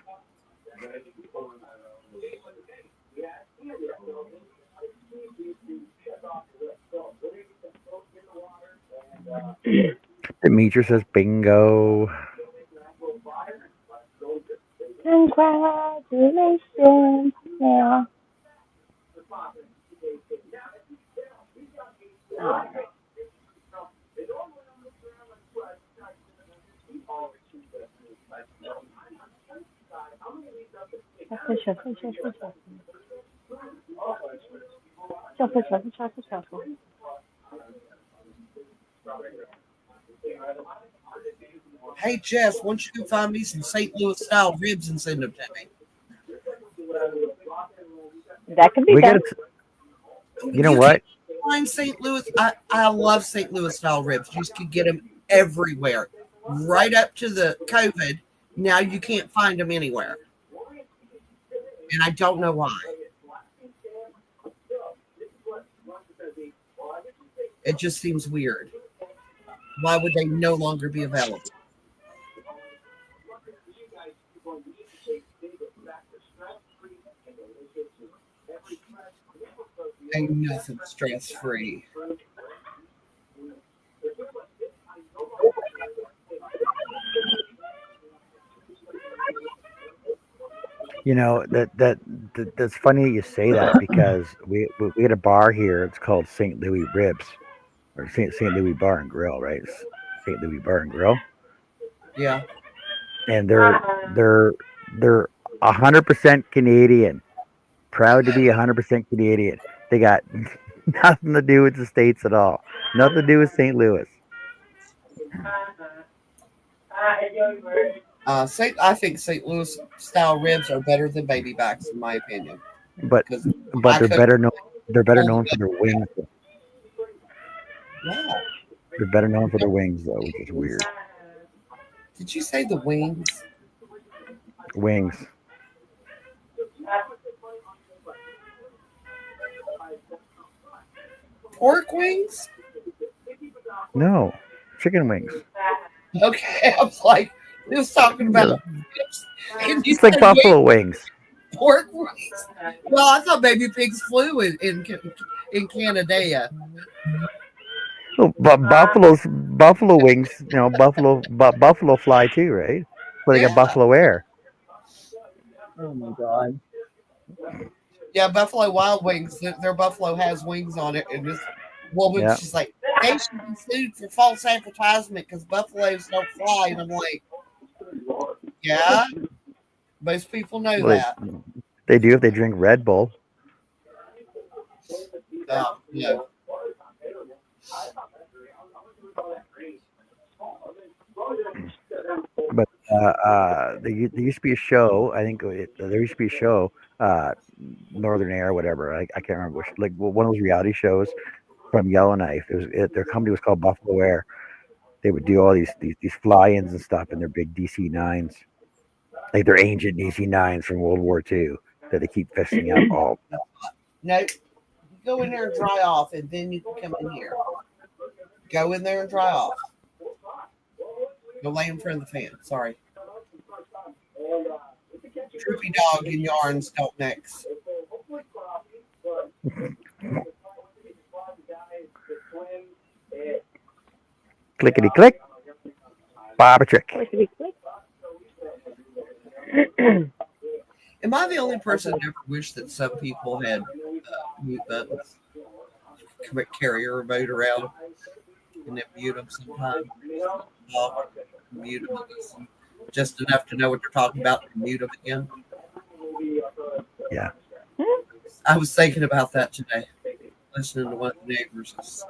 [SPEAKER 3] Demetra says bingo.
[SPEAKER 1] Congratulations. Yeah. Shuffle.
[SPEAKER 2] Hey, Jess, why don't you go find me some St. Louis style ribs and send them to me?
[SPEAKER 1] That could be
[SPEAKER 3] We
[SPEAKER 1] done.
[SPEAKER 3] got. You know what?
[SPEAKER 2] Find St. Louis. I love St. Louis style ribs. You could get them everywhere, right up to the COVID. Now you can't find them anywhere, and I don't know why. It just seems weird. Why would they no longer be available? Ain't nothing stress free.
[SPEAKER 3] You know that's funny you say that because we had a bar here. It's called St. Louis Ribs or St. Louis Bar and Grill, right? St. Louis Bar and Grill,
[SPEAKER 2] Yeah.
[SPEAKER 3] and they're 100% Canadian. Proud to be 100% Canadian. They got nothing to do with the States at all. Nothing to do with St. Louis.
[SPEAKER 2] I think St. Louis style ribs are better than baby backs, in my opinion.
[SPEAKER 3] But they're better known. They're better known for their wings.
[SPEAKER 2] Yeah.
[SPEAKER 3] They're better known for their wings, though, which is weird.
[SPEAKER 2] Did you say the wings?
[SPEAKER 3] Wings.
[SPEAKER 2] Pork wings?
[SPEAKER 3] No, chicken wings.
[SPEAKER 2] Okay, I was like, he was talking about
[SPEAKER 3] It's like buffalo wings.
[SPEAKER 2] Pork wings. Well, I thought baby pigs flew in Canada.
[SPEAKER 3] Oh, but buffalo wings, you know, buffalo fly too, right? But they got buffalo air.
[SPEAKER 5] Oh my God.
[SPEAKER 2] Yeah, Buffalo Wild Wings. Their buffalo has wings on it, and this woman, she's like, they should be sued for false advertisement because buffaloes don't fly. And I'm like, yeah, most people know that.
[SPEAKER 3] They do if they drink Red Bull.
[SPEAKER 2] Yeah.
[SPEAKER 3] But there used to be a show. I think there used to be a show, Northern Air, whatever. I can't remember which. Like one of those reality shows from Yellowknife. Their company was called Buffalo Air. They would do all these fly-ins and stuff in their big DC-9s, like their ancient DC-9s from World War II that they keep fishing up all.
[SPEAKER 2] No, you go in there and dry off, and then you can come in here. Go in there and dry off. Go lay in front of the fan. Sorry. Droopy dog and yarns don't mix.
[SPEAKER 3] Clickety click. Bob a trick.
[SPEAKER 2] Am I the only person who ever wished that some people had mute buttons. Carry a remote around and then mute them sometimes. Off, mute them, just enough to know what they're talking about and mute them again.
[SPEAKER 3] Yeah.
[SPEAKER 2] I was thinking about that today, listening to what the neighbors is.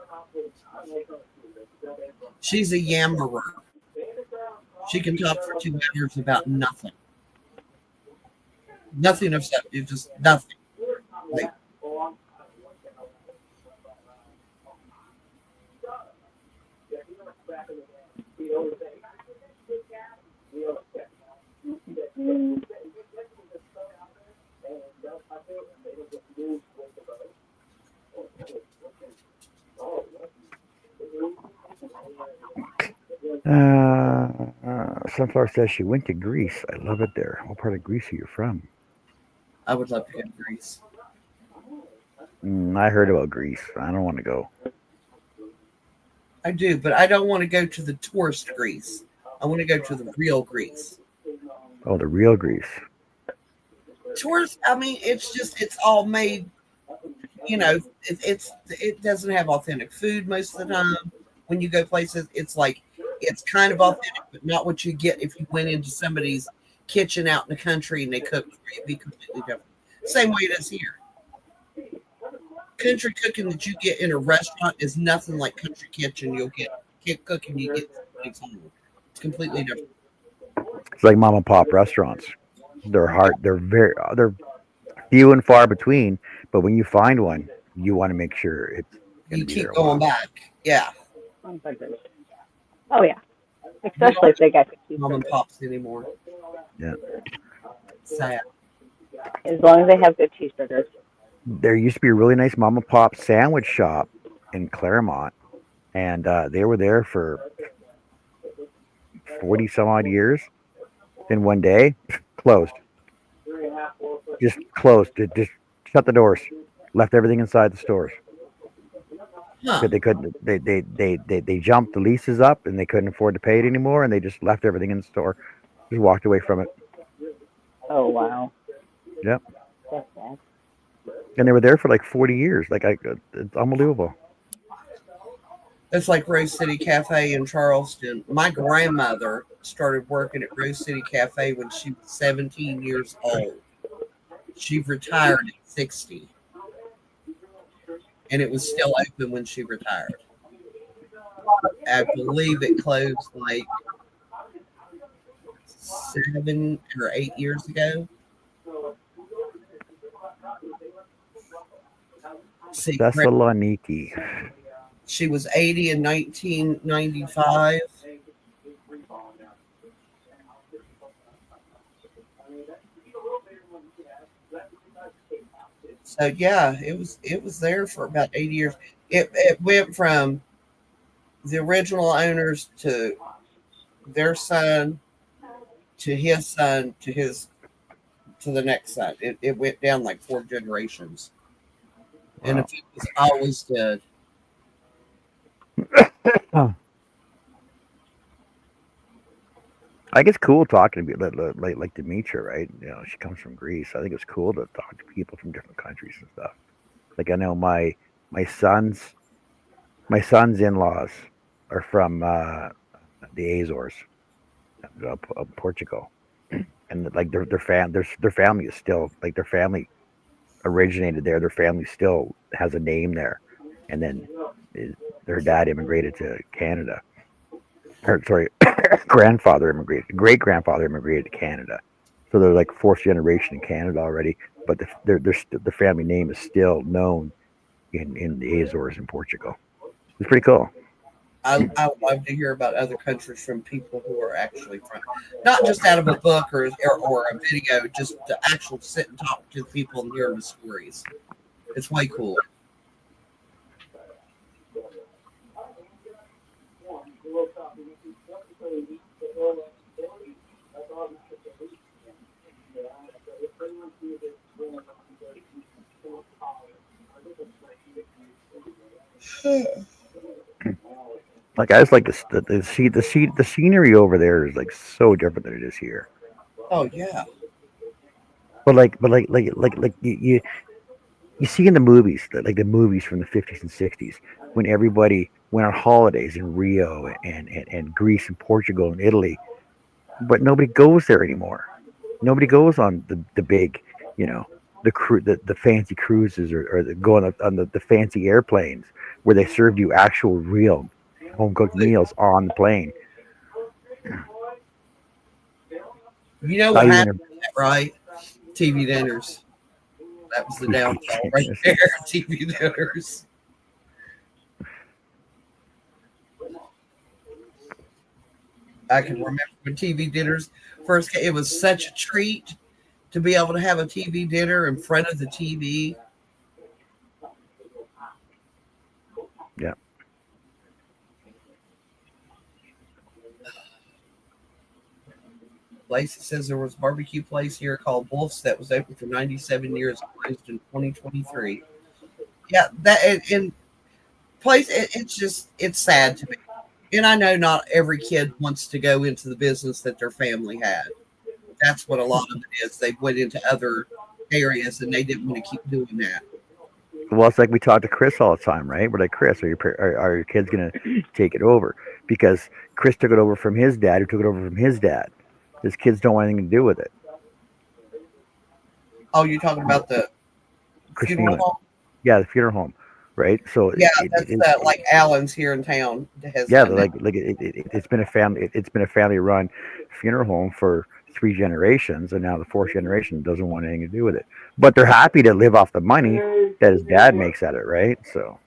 [SPEAKER 2] She's a yammerer. She can talk for 2 hours about nothing. Nothing of subject, just nothing. Like,
[SPEAKER 3] Sunflower says she went to Greece. I love it there. What part of Greece are you from?
[SPEAKER 2] I would love to go to Greece.
[SPEAKER 3] I heard about Greece. I don't want to go.
[SPEAKER 2] I do, but I don't want to go to the tourist Greece. I want to go to the real Greece.
[SPEAKER 3] Oh, the real Greece.
[SPEAKER 2] Tourist, I mean, it's all made, it doesn't have authentic food most of the time. When you go places, it's kind of authentic, but not what you get if you went into somebody's kitchen out in the country and they cook for you. It'd be completely different. Same way it is here. Country cooking that you get in a restaurant is nothing like country kitchen you'll get cooking you get at home. It's completely different.
[SPEAKER 3] It's like mom and pop restaurants. They're few and far between, but when you find one, you want to make sure it's going
[SPEAKER 2] You
[SPEAKER 3] to be
[SPEAKER 2] keep
[SPEAKER 3] there a
[SPEAKER 2] going
[SPEAKER 3] while.
[SPEAKER 2] back. Yeah.
[SPEAKER 1] Oh yeah,
[SPEAKER 2] We
[SPEAKER 1] especially
[SPEAKER 2] don't
[SPEAKER 1] if they got the
[SPEAKER 2] have mom and
[SPEAKER 1] cheeseburgers.
[SPEAKER 2] pops anymore.
[SPEAKER 3] Yeah.
[SPEAKER 2] Sad.
[SPEAKER 1] As long as they have good cheeseburgers.
[SPEAKER 3] There used to be a really nice mom and pop sandwich shop in Claremont, and they were there for 40 some odd years. Then one day, closed. Just closed. Just shut the doors. Left everything inside the stores.
[SPEAKER 2] Huh.
[SPEAKER 3] Because they couldn't. They jumped the leases up and they couldn't afford to pay it anymore, and they just left everything in the store. Just walked away from it.
[SPEAKER 1] Oh wow.
[SPEAKER 3] Yep.
[SPEAKER 1] That's sad.
[SPEAKER 3] And they were there for like 40 years. It's unbelievable.
[SPEAKER 2] It's like Rose City Cafe in Charleston. My grandmother started working at Rose City Cafe when she was 17 years old. She retired at 60. And it was still open when she retired. I believe it closed like 7 or 8 years ago. See,
[SPEAKER 3] Thessaloniki.
[SPEAKER 2] she was 80 in 1995. So yeah, it was there for about 80 years. It went from the original owners to their son to his son to the next son. It went down like 4 generations. And
[SPEAKER 3] Wow.
[SPEAKER 2] if it was always good.
[SPEAKER 3] I think it's cool talking to people like Demetra, right? She comes from Greece. I think it's cool to talk to people from different countries and stuff. Like I know my son's in-laws are from the Azores, Portugal, and like their family is still like their family originated there. Their family still has a name there, and then their dad immigrated to Canada. Or sorry, grandfather immigrated, great grandfather immigrated to Canada. So they're like fourth generation in Canada already, but the family name is still known in the Azores in Portugal. It's pretty cool.
[SPEAKER 2] I love to hear about other countries from people who are actually from, not just out of a book or a video, just to actually sit and talk to the people and hear the stories. It's way cool.
[SPEAKER 3] Like I just like the scenery over there is like so different than it is here.
[SPEAKER 2] Oh yeah.
[SPEAKER 3] But you you see in the movies, like the movies from the 50s and 60s, when everybody went on holidays in Rio and Greece and Portugal and Italy, but nobody goes there anymore. Nobody goes on the big, you know, the fancy cruises or go on the fancy airplanes where they served you actual real home cooked meals on the plane.
[SPEAKER 2] You know what
[SPEAKER 3] Not even
[SPEAKER 2] happened to that, right? TV dinners. That was the
[SPEAKER 3] TV
[SPEAKER 2] downfall right
[SPEAKER 3] dinners.
[SPEAKER 2] there. TV dinners. I can remember when TV dinners first came. It was such a treat to be able to have a TV dinner in front of the TV.
[SPEAKER 3] Yeah.
[SPEAKER 2] Place, it says there was a barbecue place here called Wolf's that was open for 97 years, closed in 2023. Yeah, that and place. It's just it's sad to me. And I know not every kid wants to go into the business that their family had. That's what a lot of it is. They went into other areas and they didn't want to keep doing that.
[SPEAKER 3] Well, it's like we talk to Chris all the time, right? We're like, Chris, are your kids gonna take it over? Because Chris took it over from his dad, who took it over from his dad. His kids don't want anything to do with it.
[SPEAKER 2] Oh, you're talking about the
[SPEAKER 3] Chris
[SPEAKER 2] funeral
[SPEAKER 3] Phelan,
[SPEAKER 2] home?
[SPEAKER 3] yeah, the funeral home, right? So
[SPEAKER 2] Yeah, that's like Allen's here in town has
[SPEAKER 3] yeah,
[SPEAKER 2] that now.
[SPEAKER 3] it's been a family, it's been a family run funeral home for three generations, and now the fourth generation doesn't want anything to do with it. But they're happy to live off the money that his dad makes at it, right? So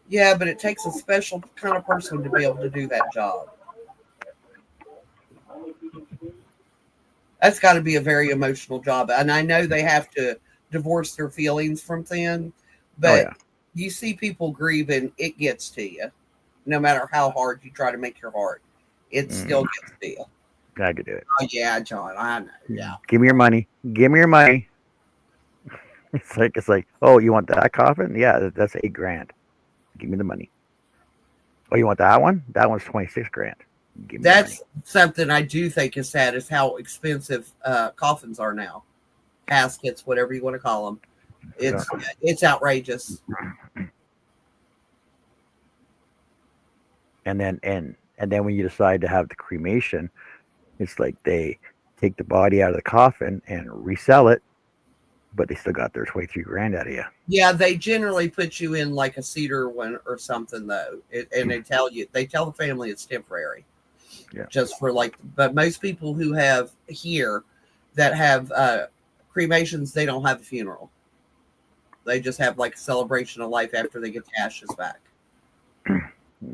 [SPEAKER 2] Yeah, but it takes a special kind of person to be able to do that job. That's got to be a very emotional job. And I know they have to divorce their feelings from thin,
[SPEAKER 3] oh
[SPEAKER 2] but
[SPEAKER 3] yeah,
[SPEAKER 2] you see people grieving, it gets to you. No matter how hard you try to make your heart, it still
[SPEAKER 3] mm,
[SPEAKER 2] gets to you.
[SPEAKER 3] I could do it.
[SPEAKER 2] Oh, yeah, John, I know. Yeah.
[SPEAKER 3] Give me your money. Give me your money. It's like, oh, you want that coffin? Yeah, that's 8 grand. Give me the money. Oh, you want that one? That one's 26 grand. Give me the money.
[SPEAKER 2] That's something I do think is sad is how expensive coffins are now. Caskets, whatever you want to call them.
[SPEAKER 3] Yeah.
[SPEAKER 2] It's outrageous.
[SPEAKER 3] And then when you decide to have the cremation, it's like they take the body out of the coffin and resell it, but they still got their 23 grand out of you.
[SPEAKER 2] Yeah, they generally put you in like a cedar one or something though, and they tell the family it's temporary,
[SPEAKER 3] Yeah.
[SPEAKER 2] just for like. But most people who have here that have cremations, they don't have a funeral. They just have like a celebration of life after they get the ashes back.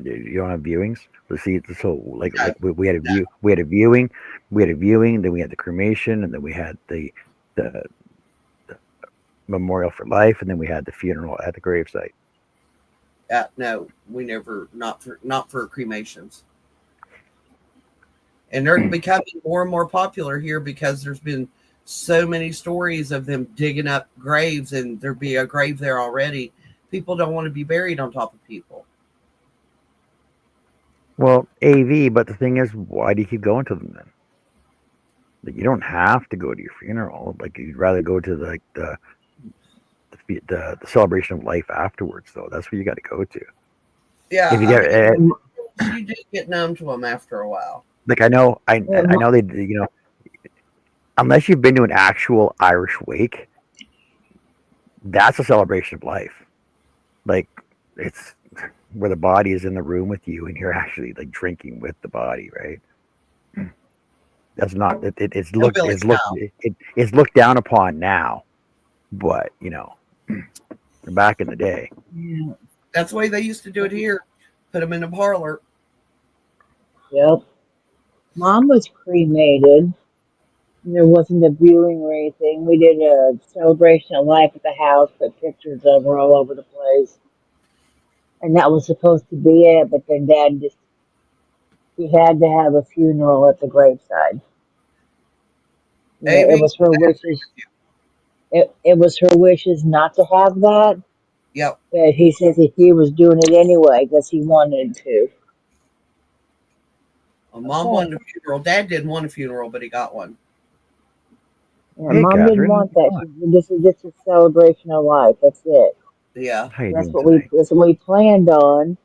[SPEAKER 3] You don't have viewings. Let's see. So
[SPEAKER 2] No,
[SPEAKER 3] we had a
[SPEAKER 2] no.
[SPEAKER 3] view. We had a viewing. Then we had the cremation, and then we had the memorial for life, and then we had the funeral at the gravesite.
[SPEAKER 2] No, we never not for cremations. And they're becoming more and more popular here because there's been so many stories of them digging up graves and there be a grave there already. People don't want to be buried on top of people.
[SPEAKER 3] Well, AV, but the thing is, why do you keep going to them then? Like, you don't have to go to your funeral. Like, you'd rather go to the celebration of life afterwards, though. That's what you got to go to.
[SPEAKER 2] Yeah,
[SPEAKER 3] If you
[SPEAKER 2] I
[SPEAKER 3] get
[SPEAKER 2] mean, you do get numb to them after a while.
[SPEAKER 3] like, I know,
[SPEAKER 5] Well,
[SPEAKER 3] I know they, unless you've been to an actual Irish wake, that's a celebration of life. Like, it's where the body is in the room with you, and you're actually like drinking with the body, right? That's not
[SPEAKER 2] No Billy Cow.
[SPEAKER 3] it's looked down upon now, but back in the day.
[SPEAKER 5] yeah,
[SPEAKER 2] That's the way they used to do it here. Put them in a parlor.
[SPEAKER 5] yep. Mom was cremated. There wasn't a viewing or anything. We did a celebration of life at the house, put pictures of her all over the place. And that was supposed to be it, but then Dad just, he had to have a funeral at the graveside. It
[SPEAKER 2] AV.
[SPEAKER 5] was her wishes. It was her wishes not to have that,
[SPEAKER 2] Yep.
[SPEAKER 5] but he says if he was doing it anyway because he wanted to.
[SPEAKER 2] Well, Mom
[SPEAKER 5] Okay.
[SPEAKER 2] wanted a funeral. Dad didn't want a funeral, but he got one.
[SPEAKER 5] Yeah,
[SPEAKER 3] Hey,
[SPEAKER 5] Mom didn't
[SPEAKER 3] Catherine.
[SPEAKER 5] want that. She, this is just a celebration of life. That's it.
[SPEAKER 2] Yeah.
[SPEAKER 3] How you
[SPEAKER 5] That's
[SPEAKER 3] doing
[SPEAKER 5] what we
[SPEAKER 3] tonight?
[SPEAKER 5] that's what we planned on.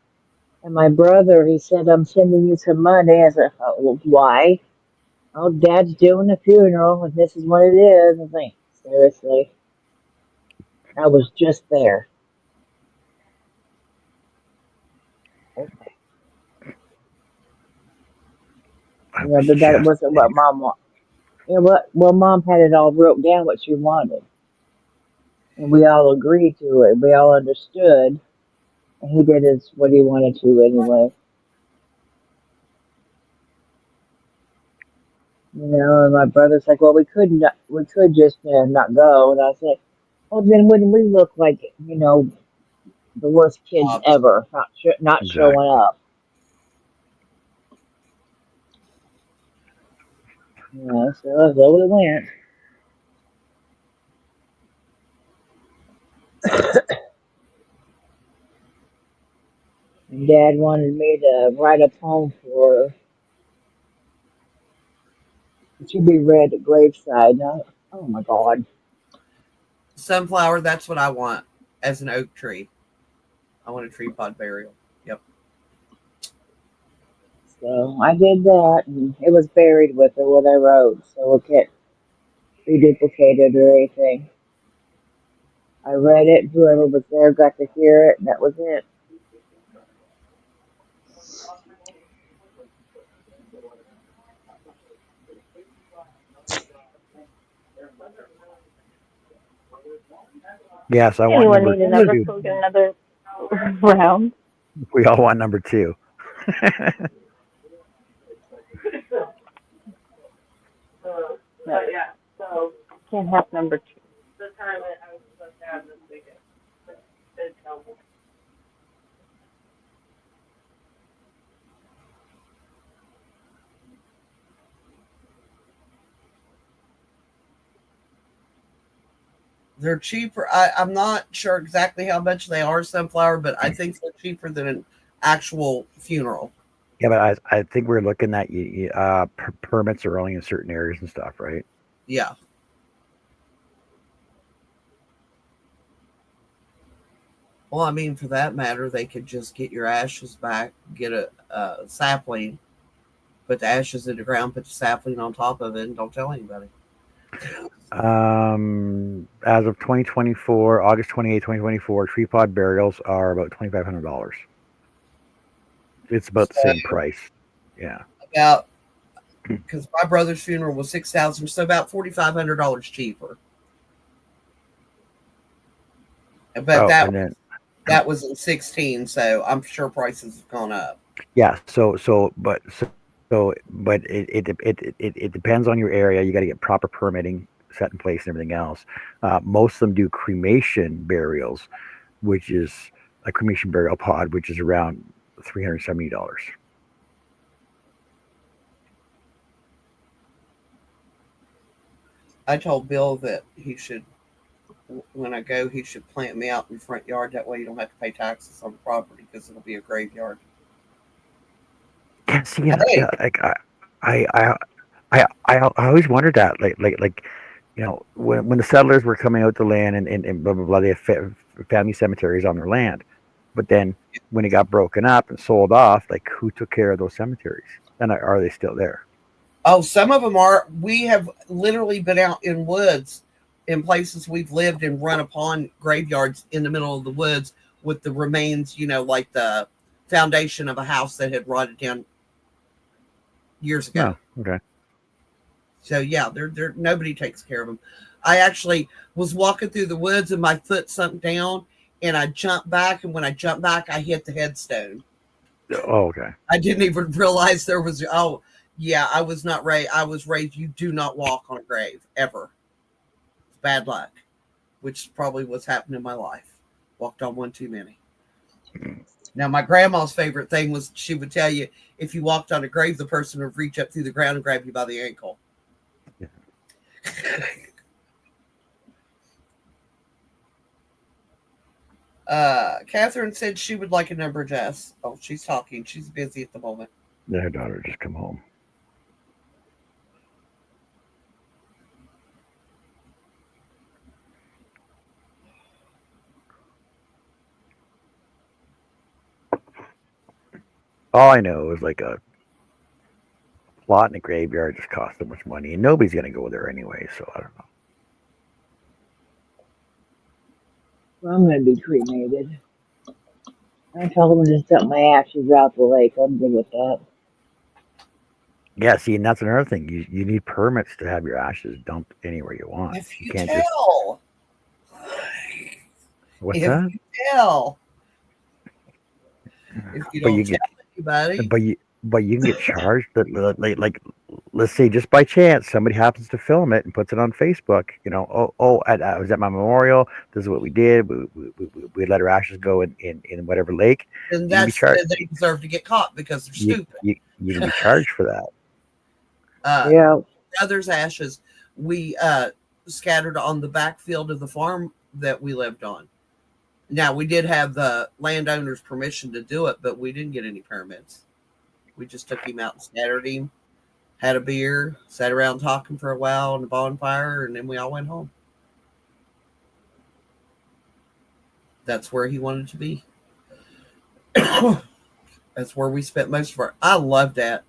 [SPEAKER 5] And my brother, he said, "I'm sending you some money." I said, "Oh, well, why?" "Oh, Dad's doing a funeral, and this is what it is." I think, seriously, I was just there. Okay.
[SPEAKER 3] I
[SPEAKER 5] Yeah,
[SPEAKER 3] was
[SPEAKER 5] but that
[SPEAKER 3] just
[SPEAKER 5] wasn't
[SPEAKER 3] there.
[SPEAKER 5] what Mom wanted. You know what? Well, Mom had it all wrote down what she wanted, and we all agreed to it. We all understood, and he did his what he wanted to anyway. And my brother's like, "Well, we could just not go." And I said, "Well, then wouldn't we look like the worst kids
[SPEAKER 2] Bobs.
[SPEAKER 5] ever, not showing
[SPEAKER 3] Exactly.
[SPEAKER 5] up?" So we went. And Dad wanted me to write a poem for her. It should be read at graveside. Now, oh my God!
[SPEAKER 2] Sunflower, that's what I want as an oak tree. I want a tree pod burial. Yep.
[SPEAKER 5] So I did that, and it was buried with her what I wrote, so it can't be duplicated or anything. I read it. Whoever was there got to hear it, and that was it.
[SPEAKER 3] Yes, I want
[SPEAKER 1] Anyone
[SPEAKER 3] number
[SPEAKER 1] need a number
[SPEAKER 3] two.
[SPEAKER 1] so we get another round?
[SPEAKER 3] We all want number two.
[SPEAKER 1] No, can't have number two.
[SPEAKER 2] They're cheaper. I'm not sure exactly how much they are, Sunflower, but I think they're cheaper than an actual funeral.
[SPEAKER 3] Yeah, but I think we're looking at permits are only in certain areas and stuff, right?
[SPEAKER 2] Yeah. Well, I mean, for that matter, they could just get your ashes back, get a sapling, put the ashes in the ground, put the sapling on top of it, and don't tell anybody.
[SPEAKER 3] As of 2024, August 28th, 2024, tree pod burials are about $2,500. It's about the
[SPEAKER 2] So
[SPEAKER 3] same price. Yeah.
[SPEAKER 2] about because my brother's funeral was 6,000, so about $4,500 cheaper. But
[SPEAKER 3] Oh,
[SPEAKER 2] that
[SPEAKER 3] and then
[SPEAKER 2] that was in 16, so I'm sure prices have gone up.
[SPEAKER 3] yeah. But it depends on your area. You got to get proper permitting set in place and everything else. Most of them do cremation burials, which is a cremation burial pod, which is around $370.
[SPEAKER 2] I told Bill that he should, when I go, he should plant me out in the front yard. That way you don't have to pay taxes on the property because it'll be a graveyard.
[SPEAKER 3] Yeah, see, yeah,
[SPEAKER 2] Hey,
[SPEAKER 3] yeah. I, I, I always wondered that, when the settlers were coming out the land and blah blah blah, they had family cemeteries on their land, but then when it got broken up and sold off, like who took care of those cemeteries, and are they still there?
[SPEAKER 2] oh, some of them are. We have literally been out in woods in places we've lived and run upon graveyards in the middle of the woods with the remains, like the foundation of a house that had rotted down years
[SPEAKER 3] No,
[SPEAKER 2] ago.
[SPEAKER 3] okay.
[SPEAKER 2] So yeah, they're nobody takes care of them. I actually was walking through the woods and my foot sunk down and I jumped back, and when I jumped back I hit the headstone.
[SPEAKER 3] Oh, okay.
[SPEAKER 2] I didn't even realize there was, oh yeah, I was not raised. I was raised you do not walk on a grave ever. It's bad luck, which is probably what's happened in my life. Walked on one too many. Now my grandma's favorite thing was she would tell you if you walked on a grave, the person would reach up through the ground and grab you by the ankle.
[SPEAKER 3] Yeah.
[SPEAKER 2] Catherine said she would like a number, Jess. Oh, she's talking. She's busy at the moment.
[SPEAKER 3] Their daughter just come home. All I know is like a plot in a graveyard just costs so much money, and nobody's gonna go there anyway. So I don't know.
[SPEAKER 5] Well, I'm going to be cremated. I told them to just dump my ashes out the lake. I'm good with that.
[SPEAKER 3] Yeah, see, and that's another thing. You need permits to have your ashes dumped anywhere you want.
[SPEAKER 2] If
[SPEAKER 3] You
[SPEAKER 2] you
[SPEAKER 3] can't just
[SPEAKER 2] tell,
[SPEAKER 3] what's
[SPEAKER 2] if
[SPEAKER 3] that?
[SPEAKER 2] you tell, if you
[SPEAKER 3] But
[SPEAKER 2] don't
[SPEAKER 3] you
[SPEAKER 2] tell
[SPEAKER 3] get
[SPEAKER 2] anybody,
[SPEAKER 3] but you can get charged. Like let's say just by chance somebody happens to film it and puts it on Facebook. I was at my memorial. This is what we did. We let our ashes go in whatever lake.
[SPEAKER 2] then
[SPEAKER 3] You can be charged.
[SPEAKER 2] they deserve to get caught because they're
[SPEAKER 3] You
[SPEAKER 2] stupid.
[SPEAKER 3] you can be charged for that.
[SPEAKER 2] Uh,
[SPEAKER 5] Yeah.
[SPEAKER 2] Brother's ashes we scattered on the backfield of the farm that we lived on. Now we did have the landowner's permission to do it, but we didn't get any permits. We just took him out and scattered him, had a beer, sat around talking for a while on the bonfire, and then we all went home. That's where he wanted to be. That's where we spent most of our. I love that.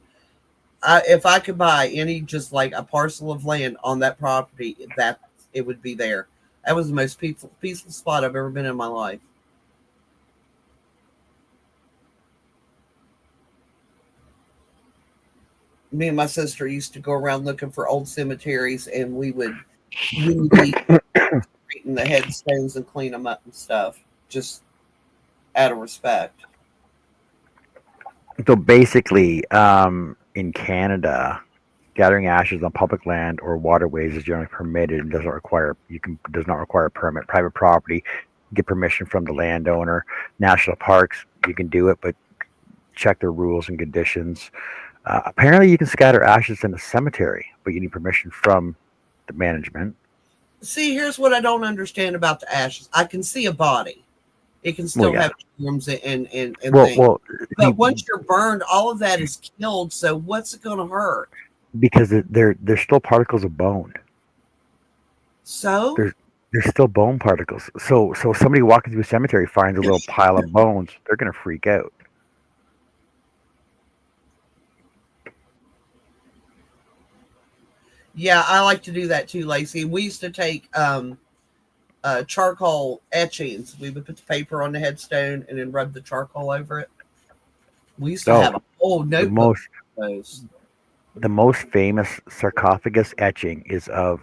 [SPEAKER 2] If I could buy any, just like a parcel of land on that property, that it would be there. That was the most peaceful spot I've ever been in my life. Me and my sister used to go around looking for old cemeteries, and we would weed eat in the headstones and clean them up and stuff, just out of respect.
[SPEAKER 3] So basically, in Canada, gathering ashes on public land or waterways is generally permitted and does not require a permit. Private property, get permission from the landowner. National parks, you can do it, but check their rules and conditions. Apparently, you can scatter ashes in a cemetery, but you need permission from the management.
[SPEAKER 2] See, here's what I don't understand about the ashes. I can see a body. It can
[SPEAKER 3] Well,
[SPEAKER 2] still
[SPEAKER 3] yeah.
[SPEAKER 2] have germs and
[SPEAKER 3] Well,
[SPEAKER 2] things.
[SPEAKER 3] well,
[SPEAKER 2] But once you're burned, all of that is killed. So what's it going to hurt?
[SPEAKER 3] because they're still particles of bone.
[SPEAKER 2] So
[SPEAKER 3] There's still bone particles. So somebody walking through a cemetery finds a little pile of bones, they're gonna freak out.
[SPEAKER 2] yeah, I like to do that too, Lacey. We used to take charcoal etchings. We would put the paper on the headstone and then rub the charcoal over it. We used to
[SPEAKER 3] Oh,
[SPEAKER 2] have a whole
[SPEAKER 3] the
[SPEAKER 2] notebook
[SPEAKER 3] most
[SPEAKER 2] of those.
[SPEAKER 3] the most famous sarcophagus etching is of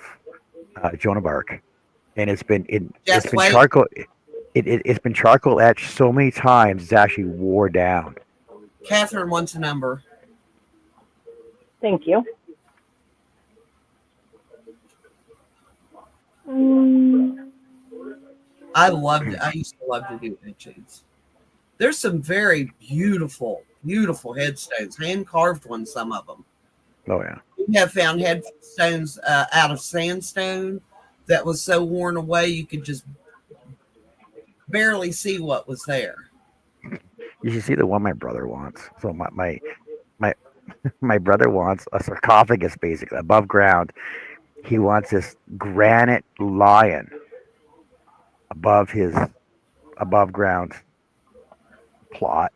[SPEAKER 3] Joan of Arc, and it's
[SPEAKER 2] Death
[SPEAKER 3] been
[SPEAKER 2] weight.
[SPEAKER 3] it's been charcoal etched so many times it's actually wore down.
[SPEAKER 2] Catherine wants a number.
[SPEAKER 1] Thank you. Mm,
[SPEAKER 2] I used to love to do etchings. There's some very beautiful, beautiful headstones, hand carved ones, some of them.
[SPEAKER 3] Oh yeah.
[SPEAKER 2] We have found headstones out of sandstone that was so worn away you could just barely see what was there.
[SPEAKER 3] You should see the one my brother wants. So my my brother wants a sarcophagus basically above ground. He wants this granite lion above his above ground plot,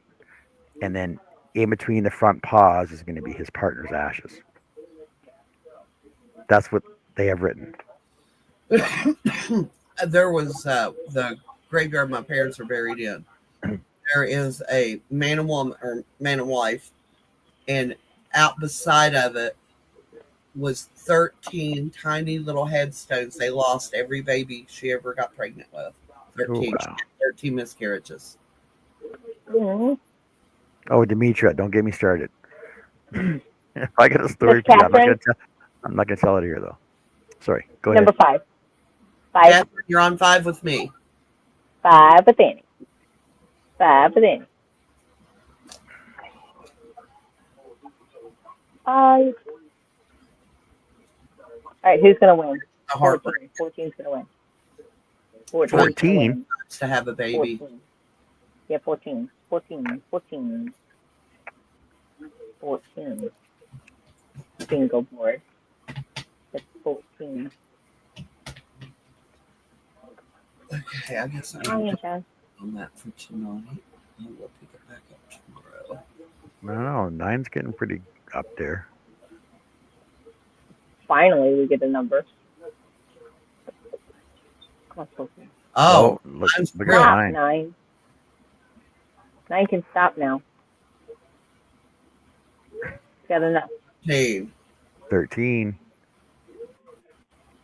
[SPEAKER 3] and then in between the front paws is going to be his partner's ashes. That's what they have written.
[SPEAKER 2] There was the graveyard my parents were buried in. There is a man and woman or man and wife, and out beside of it was 13 tiny little headstones. They lost every baby she ever got pregnant with.
[SPEAKER 3] Oh
[SPEAKER 2] 13. She
[SPEAKER 3] wow.
[SPEAKER 2] had 13 miscarriages.
[SPEAKER 1] mm.
[SPEAKER 3] Oh, Demetria, don't get me started. If I got a
[SPEAKER 1] Miss
[SPEAKER 3] story for you,
[SPEAKER 1] Catherine,
[SPEAKER 3] I'm not gonna tell it here though. Sorry. Go
[SPEAKER 1] number
[SPEAKER 3] ahead.
[SPEAKER 1] five. Five,
[SPEAKER 2] Catherine, you're on 5 with me.
[SPEAKER 1] five with Annie. Five with Annie. Five. All right, who's gonna win?
[SPEAKER 2] A heartbreak
[SPEAKER 1] 14. 14's gonna win. 14's gonna
[SPEAKER 3] 14.
[SPEAKER 1] win.
[SPEAKER 2] to have a baby.
[SPEAKER 1] 14. Yeah, 14. 14. 14. 14. Bingo board. That's 14.
[SPEAKER 2] Okay, I guess I'm
[SPEAKER 1] Oh, yeah, John.
[SPEAKER 2] on that for tonight. I will pick it back up tomorrow.
[SPEAKER 3] I don't know. 9's getting pretty up there.
[SPEAKER 1] Finally, we get a number.
[SPEAKER 2] Oh,
[SPEAKER 3] Look
[SPEAKER 2] mine's
[SPEAKER 3] at
[SPEAKER 2] real.
[SPEAKER 1] Stop,
[SPEAKER 3] 9.
[SPEAKER 1] 9. 9 can stop now. Got enough.
[SPEAKER 2] 13.
[SPEAKER 3] 13.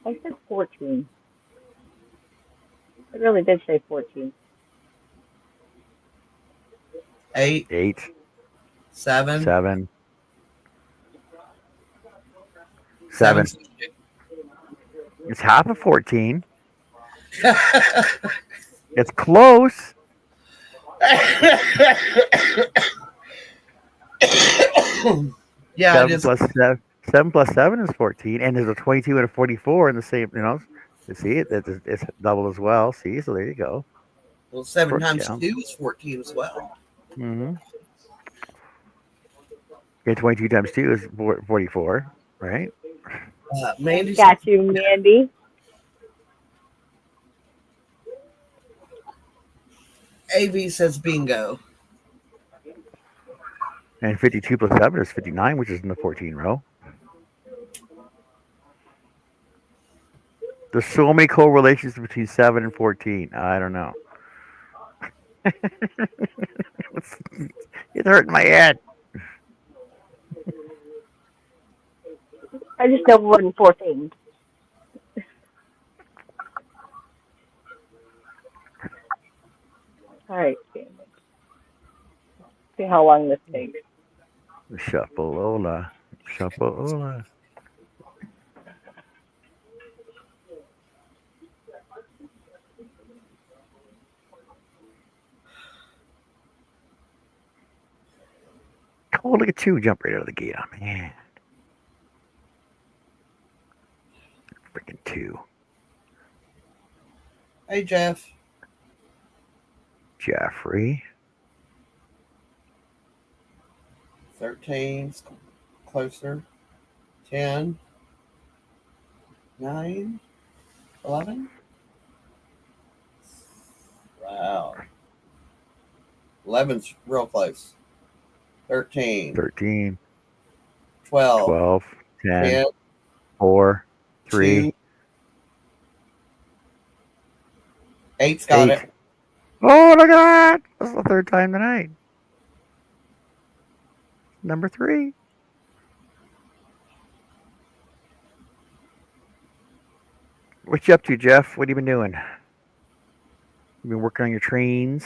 [SPEAKER 1] I said 14. I really did say 14.
[SPEAKER 2] 8.
[SPEAKER 3] 8.
[SPEAKER 2] 7.
[SPEAKER 3] 7.
[SPEAKER 2] 7.
[SPEAKER 3] 7. It's half of 14. It's close.
[SPEAKER 2] Yeah,
[SPEAKER 3] 7
[SPEAKER 2] it is.
[SPEAKER 3] plus 7. 7 plus 7 is 14, and there's a 22 and a 44 in the same. You see it. It's double as well. See, so there you go.
[SPEAKER 2] Well, 7
[SPEAKER 3] Works
[SPEAKER 2] times
[SPEAKER 3] out.
[SPEAKER 2] 2 is 14 as well.
[SPEAKER 3] Mm-hmm. Yeah, 22 times 2 is 44, right?
[SPEAKER 2] Mandy says,
[SPEAKER 1] Got you, Mandy.
[SPEAKER 2] AV says bingo.
[SPEAKER 3] And 52 plus 7 is 59, which is in the 14 row. There's so many correlations between 7 and 14. I don't know. It's hurting my head.
[SPEAKER 1] I just know more than 14. All right, family. See how long this takes.
[SPEAKER 3] Shuffle-ola. Shuffle-ola. Oh, look at 2 jump right out of the gate on me. Yeah. Freaking 2.
[SPEAKER 2] Hey, Jeff.
[SPEAKER 3] Jeffrey.
[SPEAKER 2] 13. Closer. 10. 9. 11. Wow. 11's real close. 13.
[SPEAKER 3] 13.
[SPEAKER 2] 12.
[SPEAKER 3] 12. 10.
[SPEAKER 2] 10.
[SPEAKER 3] 4. 3.
[SPEAKER 2] 2. 8's got
[SPEAKER 3] 8.
[SPEAKER 2] it.
[SPEAKER 3] Oh, look at that. That's the third time tonight. Number 3. What you up to, Jeff? What have you been doing? You been working on your trains?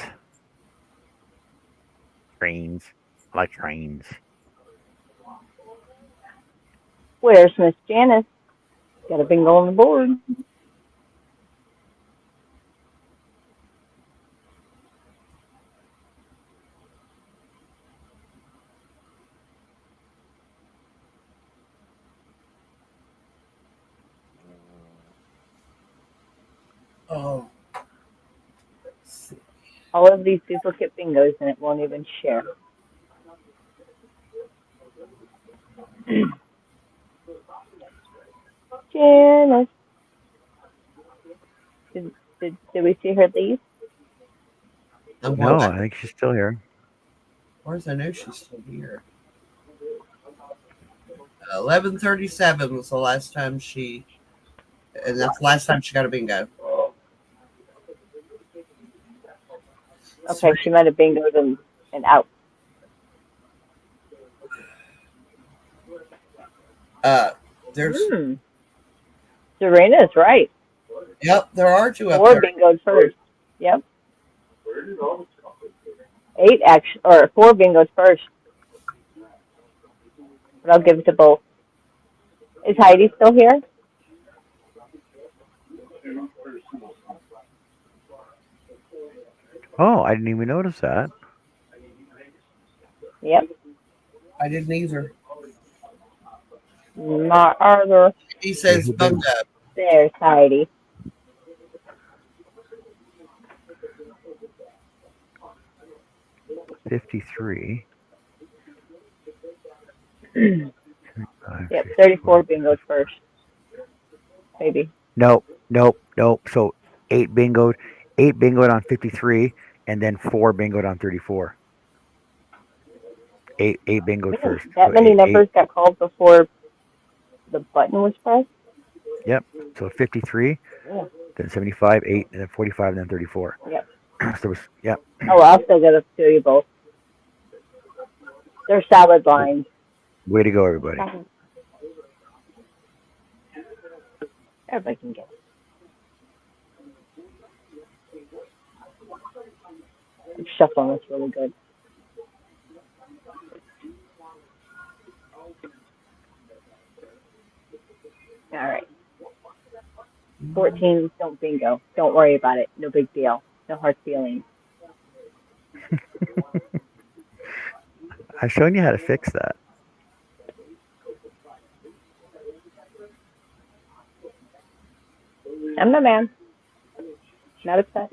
[SPEAKER 3] Trains. I like trains.
[SPEAKER 1] Where's Miss Janice? Got a bingo on the board.
[SPEAKER 2] Oh.
[SPEAKER 1] All of these duplicate bingos and it won't even share. Janice. Did, did we see her leave?
[SPEAKER 2] I'm
[SPEAKER 3] No,
[SPEAKER 2] going
[SPEAKER 3] I
[SPEAKER 2] back.
[SPEAKER 3] think she's still here.
[SPEAKER 2] Where's I know she's still here. 11:37 was the last time she, and that's the last time she got a bingo.
[SPEAKER 1] Okay, she might have bingoed and out.
[SPEAKER 2] There's,
[SPEAKER 1] Serena's right.
[SPEAKER 2] yep, there are 2 up
[SPEAKER 1] 4
[SPEAKER 2] there.
[SPEAKER 1] bingoed first. Yep. 8 actually, or 4 bingoed first. But I'll give it to both. Is Heidi still here?
[SPEAKER 3] Oh, I didn't even notice that.
[SPEAKER 1] Yep.
[SPEAKER 2] I didn't either.
[SPEAKER 1] Not Arthur.
[SPEAKER 2] He says bungo.
[SPEAKER 1] There's Heidi.
[SPEAKER 3] $53.
[SPEAKER 1] Yep, 34 bingoed first. Maybe.
[SPEAKER 3] Nope. So 8 bingoed on 53, and then 4 bingoed on 34. eight bingoed
[SPEAKER 1] Man,
[SPEAKER 3] first.
[SPEAKER 1] that
[SPEAKER 3] So
[SPEAKER 1] many
[SPEAKER 3] eight.
[SPEAKER 1] numbers got called before the button was pressed?
[SPEAKER 3] Yep. So 53,
[SPEAKER 1] Yeah.
[SPEAKER 3] then 75, 8, and then 45, and then 34.
[SPEAKER 1] Yep.
[SPEAKER 3] So it was, yeah.
[SPEAKER 1] Oh, I'll still get to show you both. They're solid lines.
[SPEAKER 3] Way to go, everybody.
[SPEAKER 1] Everybody can get it. Shuffling is really good. All right. 14, don't bingo. Don't worry about it. No big deal. No hard feelings.
[SPEAKER 3] I've shown you how to fix that.
[SPEAKER 1] I'm the man. Not upset.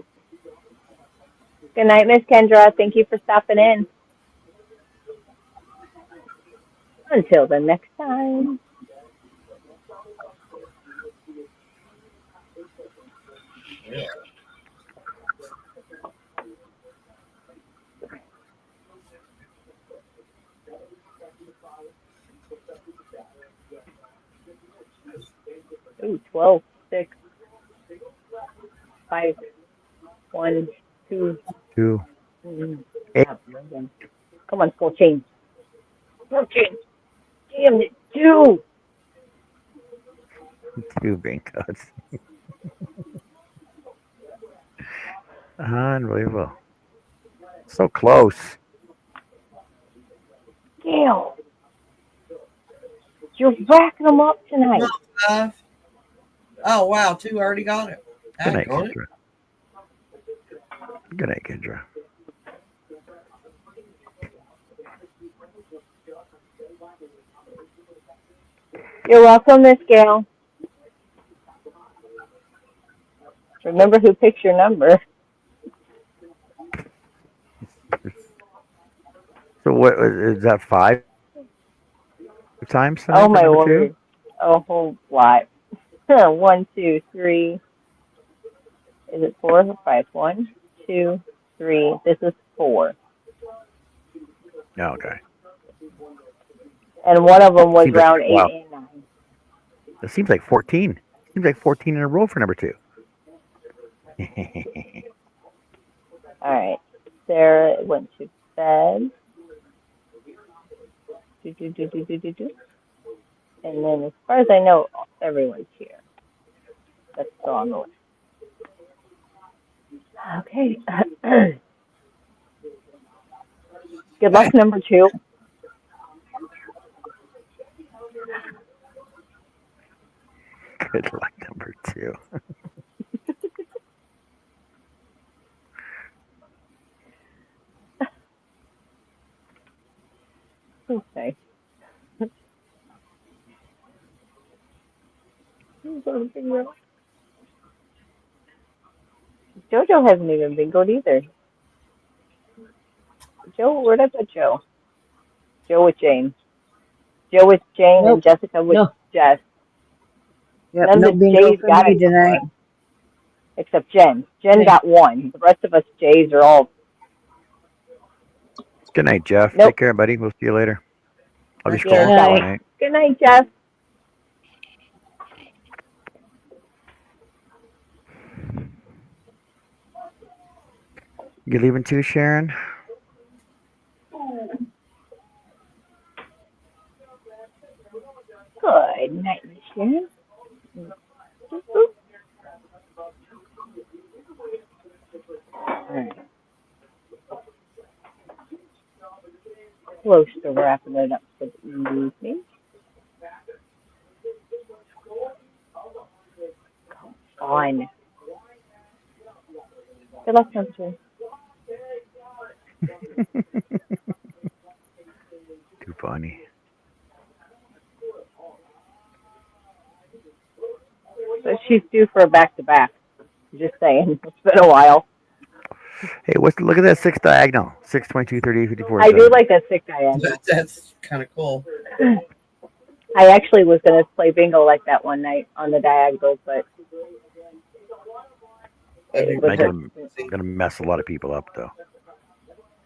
[SPEAKER 1] Good night, Miss Kendra. Thank you for stopping in. Until the next time. Ooh, 12, 6, 5, 1, 2.
[SPEAKER 3] 2,
[SPEAKER 1] Mm,
[SPEAKER 3] 8.
[SPEAKER 1] Come on, 14. 14. Damn it, 2.
[SPEAKER 3] 2 bingos. Unbelievable. So close.
[SPEAKER 1] Damn. You're racking them up tonight.
[SPEAKER 2] Oh, wow. 2 already got it.
[SPEAKER 3] Good night,
[SPEAKER 2] Got it.
[SPEAKER 3] Kendra. Good night, Kendra.
[SPEAKER 1] You're welcome, Miss Gail. Remember who picks your number.
[SPEAKER 3] So what is that 5 times tonight
[SPEAKER 1] Oh,
[SPEAKER 3] for
[SPEAKER 1] my
[SPEAKER 3] number 2?
[SPEAKER 1] word. A whole lot. 1, 2, 3. Is it 4 or 5? 1, 2, 3. This is 4.
[SPEAKER 3] Oh, okay.
[SPEAKER 1] And one of them was
[SPEAKER 3] Seems like,
[SPEAKER 1] round 8
[SPEAKER 3] wow.
[SPEAKER 1] and 9.
[SPEAKER 3] It seems like 14. Seems like 14 in a row for number 2.
[SPEAKER 1] All right. Sarah went to bed. Do. And then, as far as I know, everyone's here. That's still on the list. Okay. Good luck, number 2.
[SPEAKER 3] Good luck, number 2.
[SPEAKER 1] Okay. JoJo hasn't even bingoed either. Joe, where'd I put Joe? Joe with Jane. Joe with Jane
[SPEAKER 5] Nope.
[SPEAKER 1] and Jessica with
[SPEAKER 5] No.
[SPEAKER 1] Jess.
[SPEAKER 5] Yep,
[SPEAKER 1] None
[SPEAKER 5] no
[SPEAKER 1] of the
[SPEAKER 5] bingo
[SPEAKER 1] J's
[SPEAKER 5] for
[SPEAKER 1] got
[SPEAKER 5] me
[SPEAKER 1] it so
[SPEAKER 5] tonight.
[SPEAKER 1] far, except Jen. Jen
[SPEAKER 5] Okay.
[SPEAKER 1] got 1. The rest of us J's are all.
[SPEAKER 3] Good night, Jeff.
[SPEAKER 1] Nope.
[SPEAKER 3] Take care, buddy. We'll see you later. I'll be
[SPEAKER 2] Good
[SPEAKER 3] scrolling
[SPEAKER 5] night.
[SPEAKER 3] tomorrow night.
[SPEAKER 1] Good night, Jeff.
[SPEAKER 3] You leaving too, Sharon?
[SPEAKER 1] Good night, Miss Sharon. All right. Close to wrapping it up for the evening. Come on. Good luck, number 2.
[SPEAKER 3] Too funny.
[SPEAKER 1] So she's due for a back-to-back. Just saying. It's been a while.
[SPEAKER 3] Hey, look at that 6 diagonal. 6, 22, 38, 54.
[SPEAKER 1] I do like that 6 diagonal.
[SPEAKER 2] That's kind of cool.
[SPEAKER 1] I actually was going to play bingo like that one night on the diagonal, but it was
[SPEAKER 3] I'm gonna mess a lot of people up though.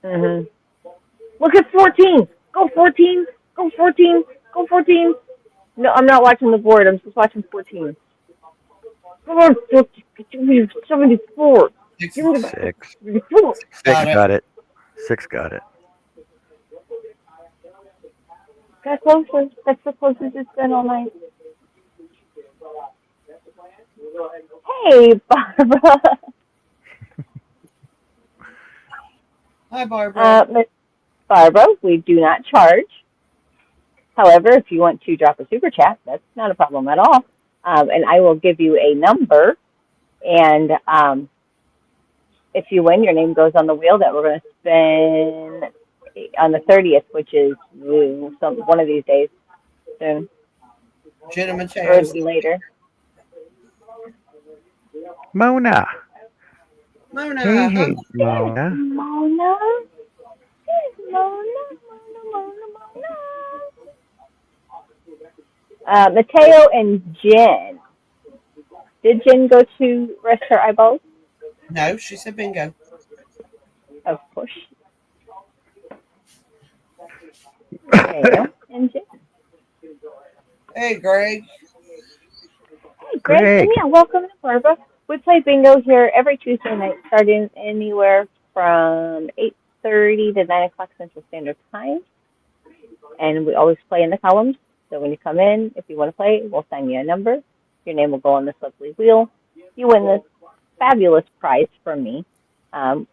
[SPEAKER 1] Mhm. Look at 14. Go 14. Go 14. Go 14. No, I'm not watching the board. I'm just watching 14. Come on, 14. Give me 74.
[SPEAKER 2] Six
[SPEAKER 1] Give me the
[SPEAKER 3] Six.
[SPEAKER 1] 74.
[SPEAKER 3] Six
[SPEAKER 2] got it.
[SPEAKER 3] got it. Six got it.
[SPEAKER 1] Got closer. That's the closest it's been all night. Hey, Barbara.
[SPEAKER 2] Hi, Barbara.
[SPEAKER 1] Miss Barbara, we do not charge. However, if you want to drop a super chat, that's not a problem at all. And I will give you a number. And if you win, your name goes on the wheel that we're going to spin on the 30th, which is one of these days soon
[SPEAKER 2] Jenna
[SPEAKER 1] or
[SPEAKER 2] Mateo's.
[SPEAKER 1] later.
[SPEAKER 3] Mona.
[SPEAKER 2] Mona,
[SPEAKER 3] Hey,
[SPEAKER 2] hi.
[SPEAKER 3] hey, Mona.
[SPEAKER 1] Mona. Mona. Mona. Mona. Mateo and Jen. Did Jen go to rest her eyeballs?
[SPEAKER 2] No, she said bingo.
[SPEAKER 1] Of course. Mateo and Jen.
[SPEAKER 2] Hey, Greg.
[SPEAKER 1] Hey, Greg, and
[SPEAKER 3] Greg.
[SPEAKER 1] yeah, welcome to Barbara. We play bingo here every Tuesday night, starting anywhere from 8:30 to 9 o'clock Central Standard Time. And we always play in the columns. So when you come in, if you want to play, we'll send you a number. Your name will go on this lovely wheel. You win this fabulous prize from me,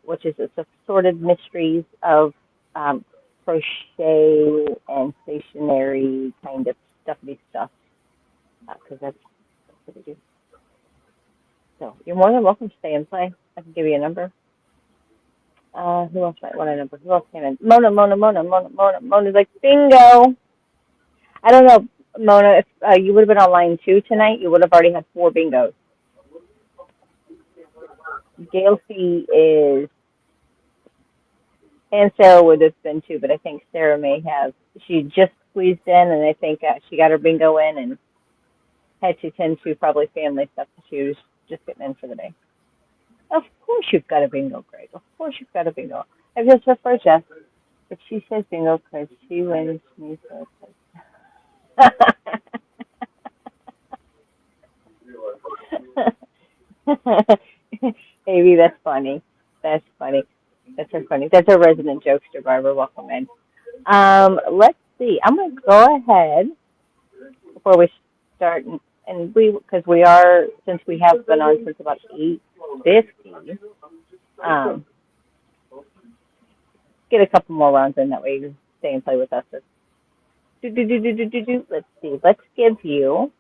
[SPEAKER 1] which is it's assorted mysteries of crochet and stationery kind of stuffy stuff, because that's what we do. So you're more than welcome to stay and play. I can give you a number. Who else might want a number? Who else came in? Mona's like, bingo. I don't know, Mona, if you would have been on line 2 tonight, you would have already had 4 bingos. Gail C is, and Sarah would have been too, but I think Sarah may have. She just squeezed in, and I think she got her bingo in and had to tend to probably family stuff. She was just getting in for the day. Of course you've got a bingo, Greg. Of course you've got a bingo. I just referred Jess. If she says bingo because she wins me for Maybe that's funny. That's funny. That's so funny. That's a resident jokester, Barbara. Welcome in. Let's see. I'm going to go ahead before we start, and because we are, since we have been on since about 8:50, get a couple more rounds in. That way you can stay and play with us. Let's see. Let's give you.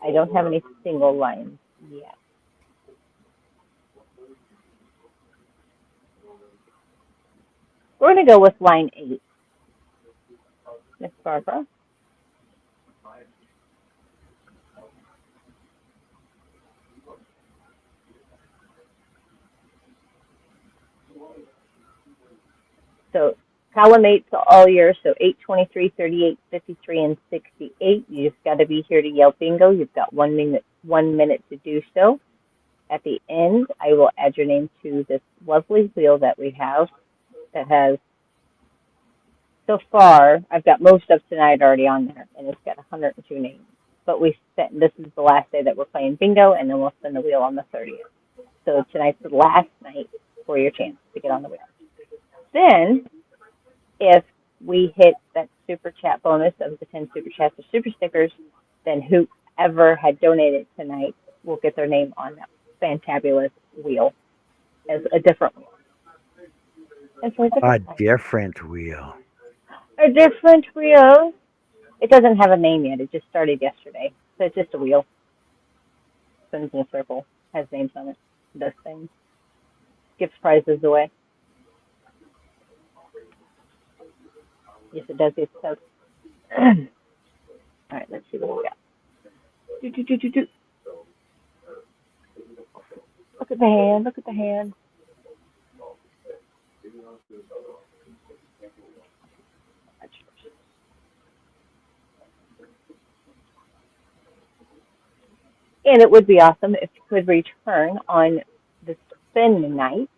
[SPEAKER 1] I don't have any single lines yet. We're going to go with line 8, Miss Barbara. So column 8's all yours. So 8, 23, 38, 53, and 68. You just got to be here to yell bingo. You've got 1 minute to do so. At the end, I will add your name to this lovely wheel that we have that has, so far, I've got most of tonight already on there, and it's got 102 names. But this is the last day that we're playing bingo, and then we'll spin the wheel on the 30th. So tonight's the last night for your chance to get on the wheel. Then, if we hit that super chat bonus of the 10 super chats or super stickers, then whoever had donated tonight will get their name on that fantabulous wheel as a different wheel. And so
[SPEAKER 3] A different wheel.
[SPEAKER 1] a different wheel. It doesn't have a name yet. It just started yesterday. So it's just a wheel. Spins in a circle. Has names on it. Does things. Gives prizes away. Yes, it does. It does. All right, let's see what we got. Do. Look at the hand. Look at the hand. And it would be awesome if you could return on the spin night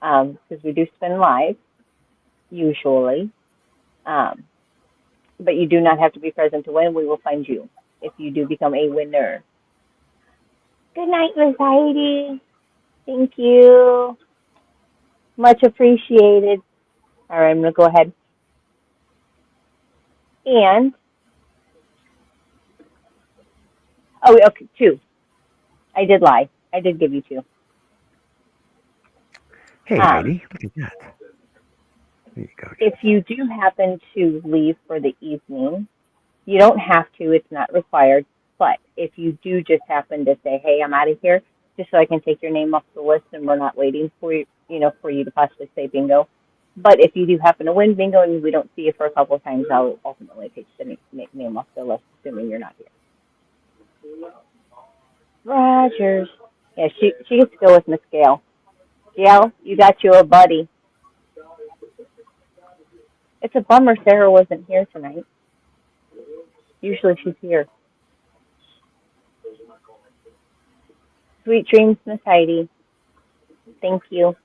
[SPEAKER 1] because we do spin live usually. Um, but you do not have to be present to win. We will find you if you do become a winner. Good night, Miss Heidi. Thank you. Much appreciated. All right, I'm going to go ahead and, oh, okay, two. I did lie. I did give you two.
[SPEAKER 3] Hey, Heidi, look at that. There you go.
[SPEAKER 1] If you do happen to leave for the evening, you don't have to. It's not required. But if you do just happen to say, "Hey, I'm out of here," just so I can take your name off the list, and we're not waiting for you, for you to possibly say bingo. But if you do happen to win bingo and we don't see you for a couple of times, I'll ultimately take the name off the list, assuming you're not here. Rogers. Yeah, she gets to go with Miss Gail. Gail, you got you a buddy. It's a bummer Sarah wasn't here tonight. Usually she's here. Sweet dreams, Miss Heidi. Thank you.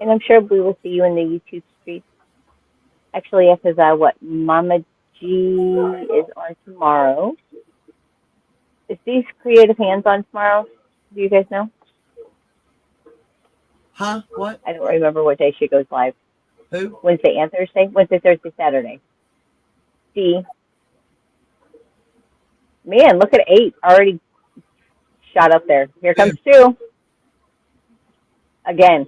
[SPEAKER 1] And I'm sure we will see you in the YouTube streets. Actually, because Mama G is on tomorrow. Is these creative hands on tomorrow? Do you guys know?
[SPEAKER 2] Huh? What?
[SPEAKER 1] I don't remember what day she goes live.
[SPEAKER 2] Who?
[SPEAKER 1] Wednesday and Thursday? Wednesday, Thursday, Saturday. D. Man, look at 8. Already shot up there. Here comes 2. Again.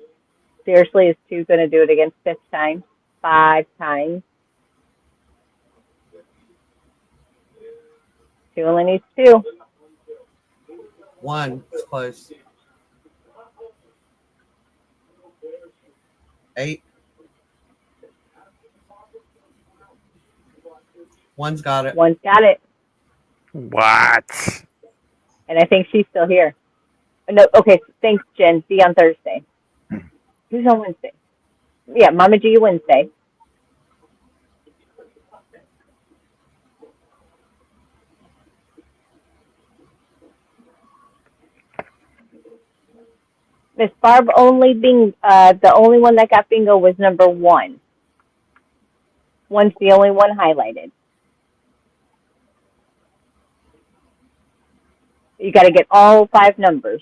[SPEAKER 1] Seriously, is 2 going to do it again 5th time? 5 times? 2 only needs 2.
[SPEAKER 2] 1. It's close. 8. 1's got it.
[SPEAKER 1] 1's got it.
[SPEAKER 3] What?
[SPEAKER 1] And I think she's still here. No, okay, thanks, Jen. See you on Thursday. Who's on Wednesday? Yeah, Mama G Wednesday. Miss Barb the only one that got bingo was number 1. 1's the only one highlighted. You got to get all 5 numbers.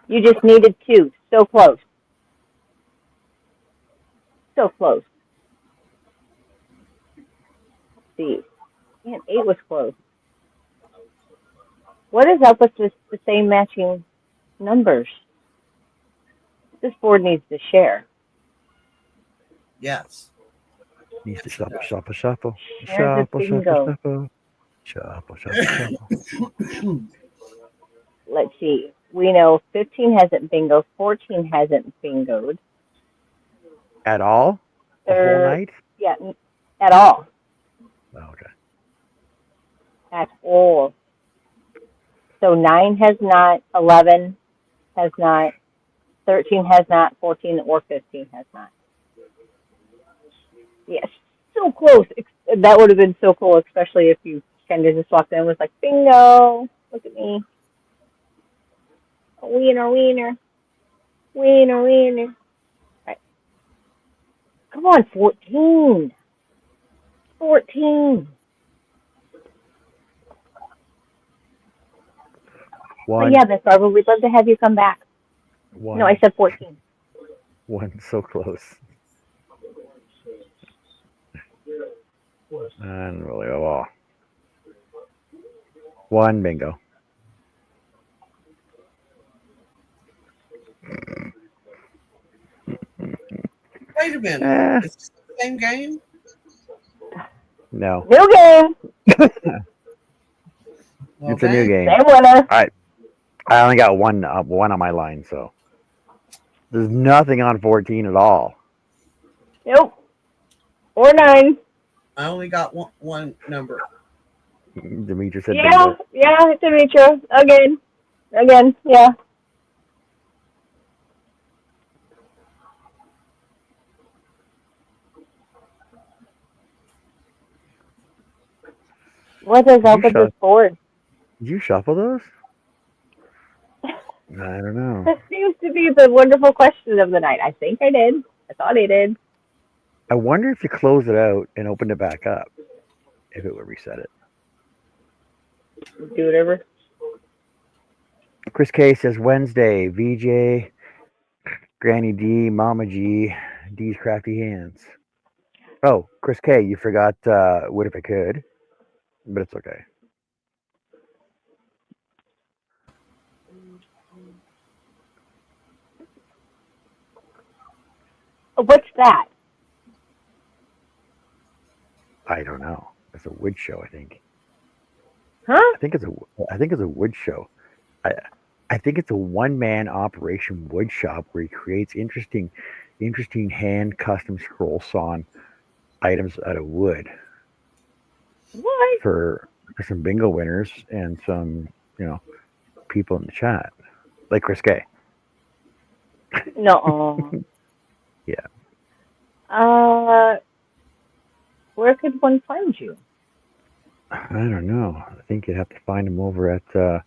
[SPEAKER 1] You just needed 2. So close. So close. Let's see. Man, 8 was close. What is up with the same matching numbers? This board needs to share.
[SPEAKER 2] Yes.
[SPEAKER 3] Needs to shuffle, shuffle, shuffle.
[SPEAKER 1] There's the bingo.
[SPEAKER 3] Shuffle, shuffle, shuffle.
[SPEAKER 1] Let's see. We know 15 hasn't bingoed. 14 hasn't bingoed.
[SPEAKER 3] At all? The whole night?
[SPEAKER 1] Yeah, at all.
[SPEAKER 3] Oh, okay.
[SPEAKER 1] At all. So 9 has not, 11 has not, 13 has not, 14 or 15 has not. Yes, so close. That would have been so cool, especially if you kind of just walked in and was like, bingo, look at me. Wiener, wiener. Wiener, wiener. All right. Come on, 14. 14.
[SPEAKER 3] One.
[SPEAKER 1] Oh, yeah, Miss Barbara, we'd love to have you come back.
[SPEAKER 3] One.
[SPEAKER 1] No, I said 14.
[SPEAKER 3] 1, so close. Unbelievable. 1 bingo.
[SPEAKER 2] Wait a minute. It's the same game?
[SPEAKER 3] No.
[SPEAKER 1] New game.
[SPEAKER 3] It's a new game.
[SPEAKER 1] Same winner.
[SPEAKER 3] I only got one on my line, so there's nothing on 14 at all.
[SPEAKER 1] Nope. Or 9.
[SPEAKER 2] I only got one number.
[SPEAKER 3] Demetra said
[SPEAKER 1] Yeah,
[SPEAKER 3] bingo.
[SPEAKER 1] yeah, Demetra. Again, yeah. What does
[SPEAKER 3] Did you
[SPEAKER 1] open this board?
[SPEAKER 3] Did you shuffle those? I don't know.
[SPEAKER 1] This seems to be the wonderful question of the night. I think I did. I thought I did.
[SPEAKER 3] I wonder if you closed it out and opened it back up, if it would reset it.
[SPEAKER 1] Do whatever.
[SPEAKER 3] Chris K says Wednesday, VJ, Granny D, Mama G, D's crafty hands. Oh, Chris K, you forgot What If I Could, but it's okay.
[SPEAKER 1] What's that?
[SPEAKER 3] I don't know. It's a wood show, I think.
[SPEAKER 1] Huh?
[SPEAKER 3] I think it's a wood show. I think it's a one-man operation wood shop where he creates interesting hand custom scroll sawn items out of wood
[SPEAKER 1] What?
[SPEAKER 3] for some bingo winners and some people in the chat, like Chris K.
[SPEAKER 1] No.
[SPEAKER 3] Yeah.
[SPEAKER 1] Where could one find you?
[SPEAKER 3] I don't know. I think you'd have to find him over at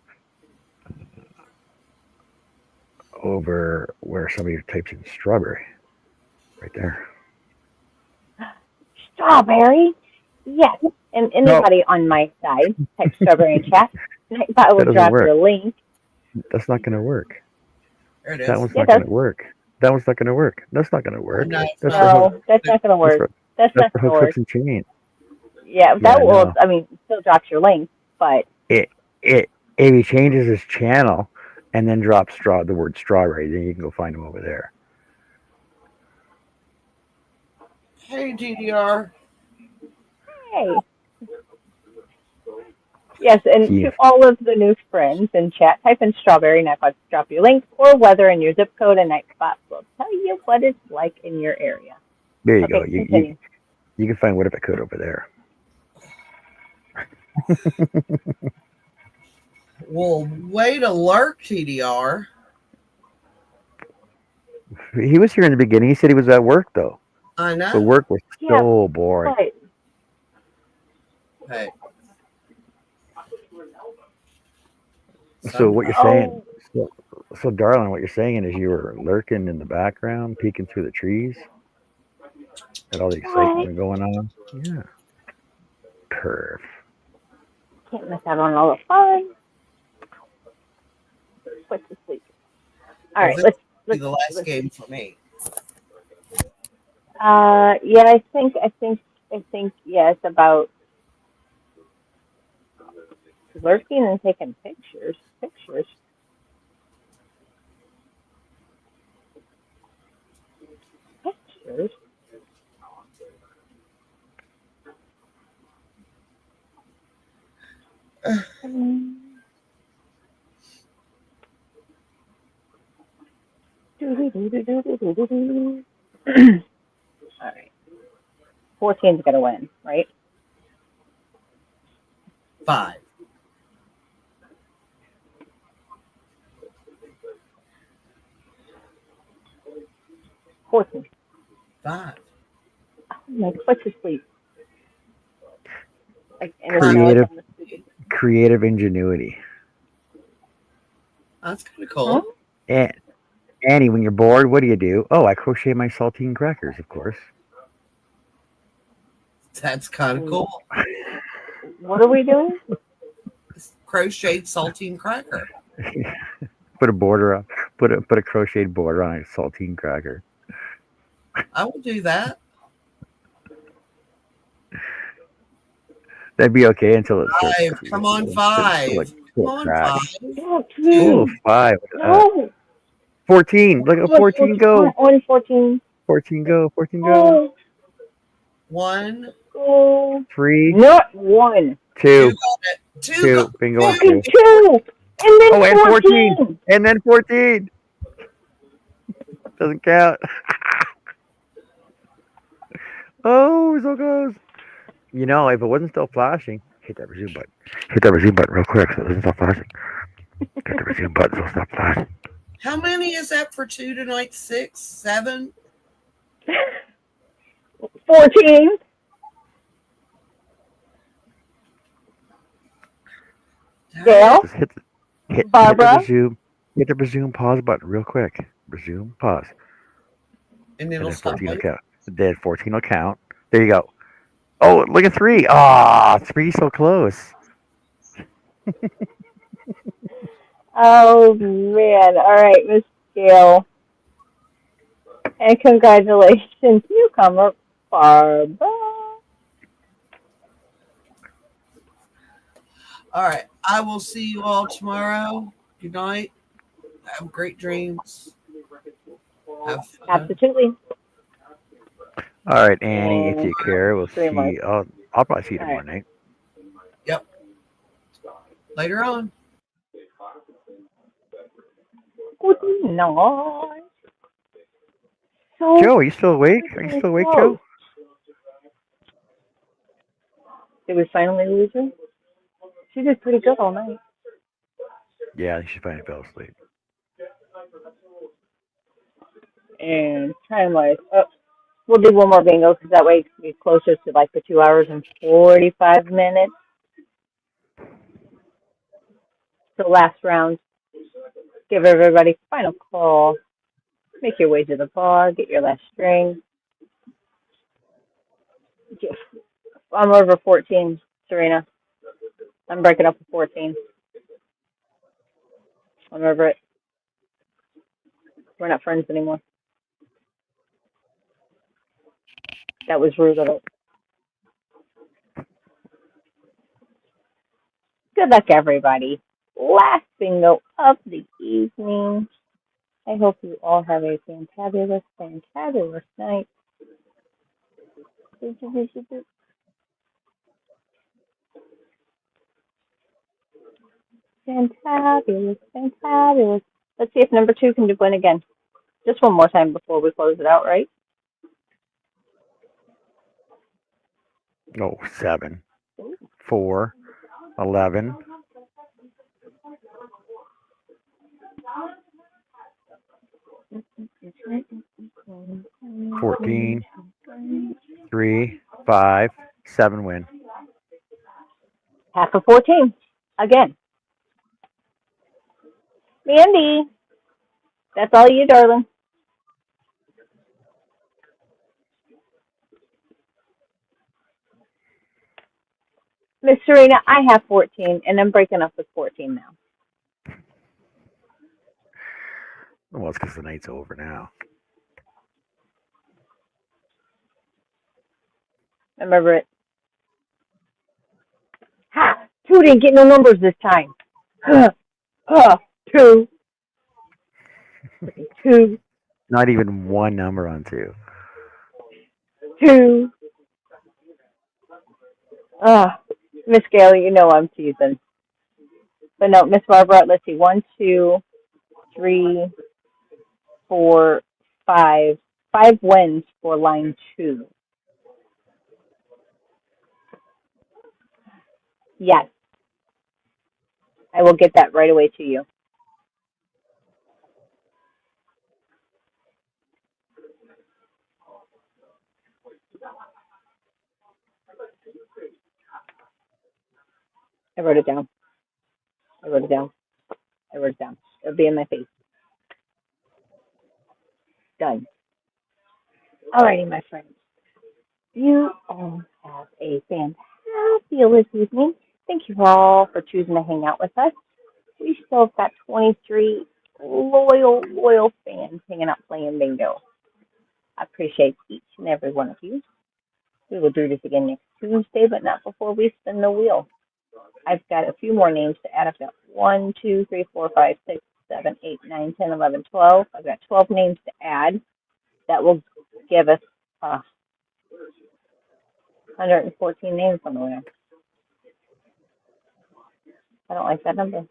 [SPEAKER 3] over where somebody types in strawberry, right there.
[SPEAKER 1] Strawberry? Yes. And anybody on my side, type strawberry in chat. I will drop your link.
[SPEAKER 3] That's not going to work.
[SPEAKER 2] There it is.
[SPEAKER 3] That one's not going to work. That one's not going to work. That's not going to work.
[SPEAKER 2] No,
[SPEAKER 3] that's
[SPEAKER 1] not going to work. That's not going to work.
[SPEAKER 3] Hooks and chain.
[SPEAKER 1] Yeah, that will. I mean, still drops your link, but
[SPEAKER 3] if he changes his channel and then drops the word strawberry, then you can go find him over there.
[SPEAKER 2] Hey, DDR.
[SPEAKER 1] Hey. Yes, and to all of the new friends in chat, type in strawberry, Nightbot drop your link, or weather and your zip code, and Nightbot will tell you what it's like in your area.
[SPEAKER 3] There you go. You can find What If I Could over there.
[SPEAKER 2] Well, way to lurk, TDR.
[SPEAKER 3] He was here in the beginning. He said he was at work, though.
[SPEAKER 2] I know.
[SPEAKER 3] The work was so boring.
[SPEAKER 1] Right.
[SPEAKER 2] Hey.
[SPEAKER 3] So what you're saying, so darling, what you're saying is you were lurking in the background, peeking through the trees, and all the excitement going on. Yeah. Perf.
[SPEAKER 1] Can't miss out on all the fun. Put to sleep. All right, let's
[SPEAKER 2] be the last game for me.
[SPEAKER 1] Yeah, I think yes, about lurking and taking pictures. Pictures. All right. 14's gonna win, right?
[SPEAKER 2] 5.
[SPEAKER 1] 14.
[SPEAKER 2] 5.
[SPEAKER 1] Oh, my foot to sleep. Like,
[SPEAKER 3] creative ingenuity.
[SPEAKER 2] That's kind of cool.
[SPEAKER 3] Huh? Annie, when you're bored, what do? Oh, I crochet my saltine crackers, of course.
[SPEAKER 2] That's kind of cool.
[SPEAKER 1] What are we doing?
[SPEAKER 2] Crocheted saltine cracker.
[SPEAKER 3] Put a border on. Put a crocheted border on a saltine cracker.
[SPEAKER 2] I will do that.
[SPEAKER 3] That'd be okay until it's
[SPEAKER 2] 5. Come on, 5. Come on, 5.
[SPEAKER 3] Oh, 5.
[SPEAKER 1] No.
[SPEAKER 3] 14. Look at 14 go.
[SPEAKER 1] On 14.
[SPEAKER 3] 14 go. 14 go.
[SPEAKER 2] 1.
[SPEAKER 3] 3.
[SPEAKER 1] Not 1.
[SPEAKER 3] 2.
[SPEAKER 2] 2.
[SPEAKER 3] Bingo on
[SPEAKER 1] 2. 2. And then
[SPEAKER 3] and 14. And then 14. Doesn't count. Oh, so close. If it wasn't still flashing, hit that resume button. Hit that resume button real quick so it doesn't stop flashing. Hit the resume button so it stops flashing.
[SPEAKER 2] How many is that for 2 tonight? 6, 7?
[SPEAKER 1] 14.
[SPEAKER 2] Dang.
[SPEAKER 1] Gail,
[SPEAKER 3] Just hit the
[SPEAKER 1] Barbara,
[SPEAKER 3] resume pause button real quick. Resume pause,
[SPEAKER 2] And
[SPEAKER 3] and
[SPEAKER 2] it'll
[SPEAKER 3] then
[SPEAKER 2] stop
[SPEAKER 3] 14 will
[SPEAKER 2] it.
[SPEAKER 3] count. Then 14 will count. There you go. Oh, look at three. Ah, three so close.
[SPEAKER 1] oh man. All right, Miss Gail. And congratulations, newcomer Barbara.
[SPEAKER 2] All right. I will see you all tomorrow. Good night. Have great dreams. Have fun.
[SPEAKER 1] Absolutely.
[SPEAKER 3] All right, Annie, if
[SPEAKER 1] And
[SPEAKER 3] you care, we'll
[SPEAKER 1] streamers.
[SPEAKER 3] see. I'll probably see you
[SPEAKER 1] All
[SPEAKER 3] tomorrow
[SPEAKER 1] right.
[SPEAKER 3] night.
[SPEAKER 2] Yep. Later on.
[SPEAKER 1] Good night. So
[SPEAKER 3] Joe, are you still awake? Are you
[SPEAKER 1] freaking
[SPEAKER 3] still awake,
[SPEAKER 1] close.
[SPEAKER 3] Joe?
[SPEAKER 1] Did we finally lose her? She did pretty good all night.
[SPEAKER 3] Yeah, she finally fell asleep.
[SPEAKER 1] And time wise, oh, we'll do one more bingo because that way it can be closer to like the 2 hours and 45 minutes. So last round, give everybody final call. Make your way to the bar, get your last string. I'm over 14, Serena. I'm breaking up with 14. I'm over it. We're not friends anymore. That was rude of it. Good luck, everybody. Last bingo of the evening. I hope you all have a fantabulous, fantabulous night. Fantabulous, fantabulous. Let's see if number two can win again. Just one more time before we close it out, right?
[SPEAKER 3] Oh, 7, 4, 11, 14, 3, 5, 7 win.
[SPEAKER 1] Half of 14. Again. Mandy, that's all you, darling. Miss Serena, I have 14, and I'm breaking up with 14 now.
[SPEAKER 3] Well, it's because the night's over now.
[SPEAKER 1] Remember it. Ha! Two didn't get no numbers this time. Huh. Huh. Two. Two.
[SPEAKER 3] Not even one number on 2.
[SPEAKER 1] Two. Miss Gail, you know I'm teasing. But no, Miss Barbara, let's see. 1, 2, 3, 4, 5. 5 wins for line 2. Yes, I will get that right away to you. I wrote it down. I wrote it down. I wrote it down. It'll be in my face. Done. Alrighty, my friends. You all have a fabulous evening. Thank you all for choosing to hang out with us. We still have got 23 loyal fans hanging out playing bingo. I appreciate each and every one of you. We will do this again next Tuesday, but not before we spin the wheel. I've got a few more names to add. I've got 1, 2, 3, 4, 5, 6, 7, 8, 9, 10, 11, 12. I've got 12 names to add. That will give us 114 names on the wheel. I don't like that number.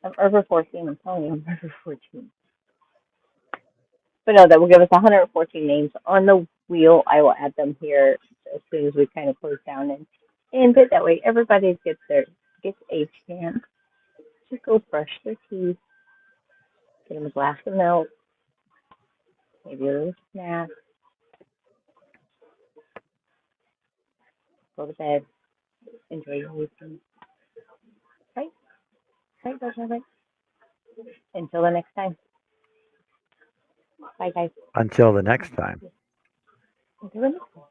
[SPEAKER 1] I'm over 14. I'm telling you, I'm over 14. But no, that will give us 114 names on the wheel. I will add them here as soon as we kind of close down and but that way everybody gets a chance to go brush their teeth, get them a glass of milk, maybe a little snack, go to bed, enjoy your weekend. Perfect. Until the next time. Bye, guys.
[SPEAKER 3] Until the next time.
[SPEAKER 1] Until the next time.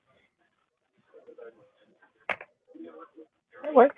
[SPEAKER 1] It works.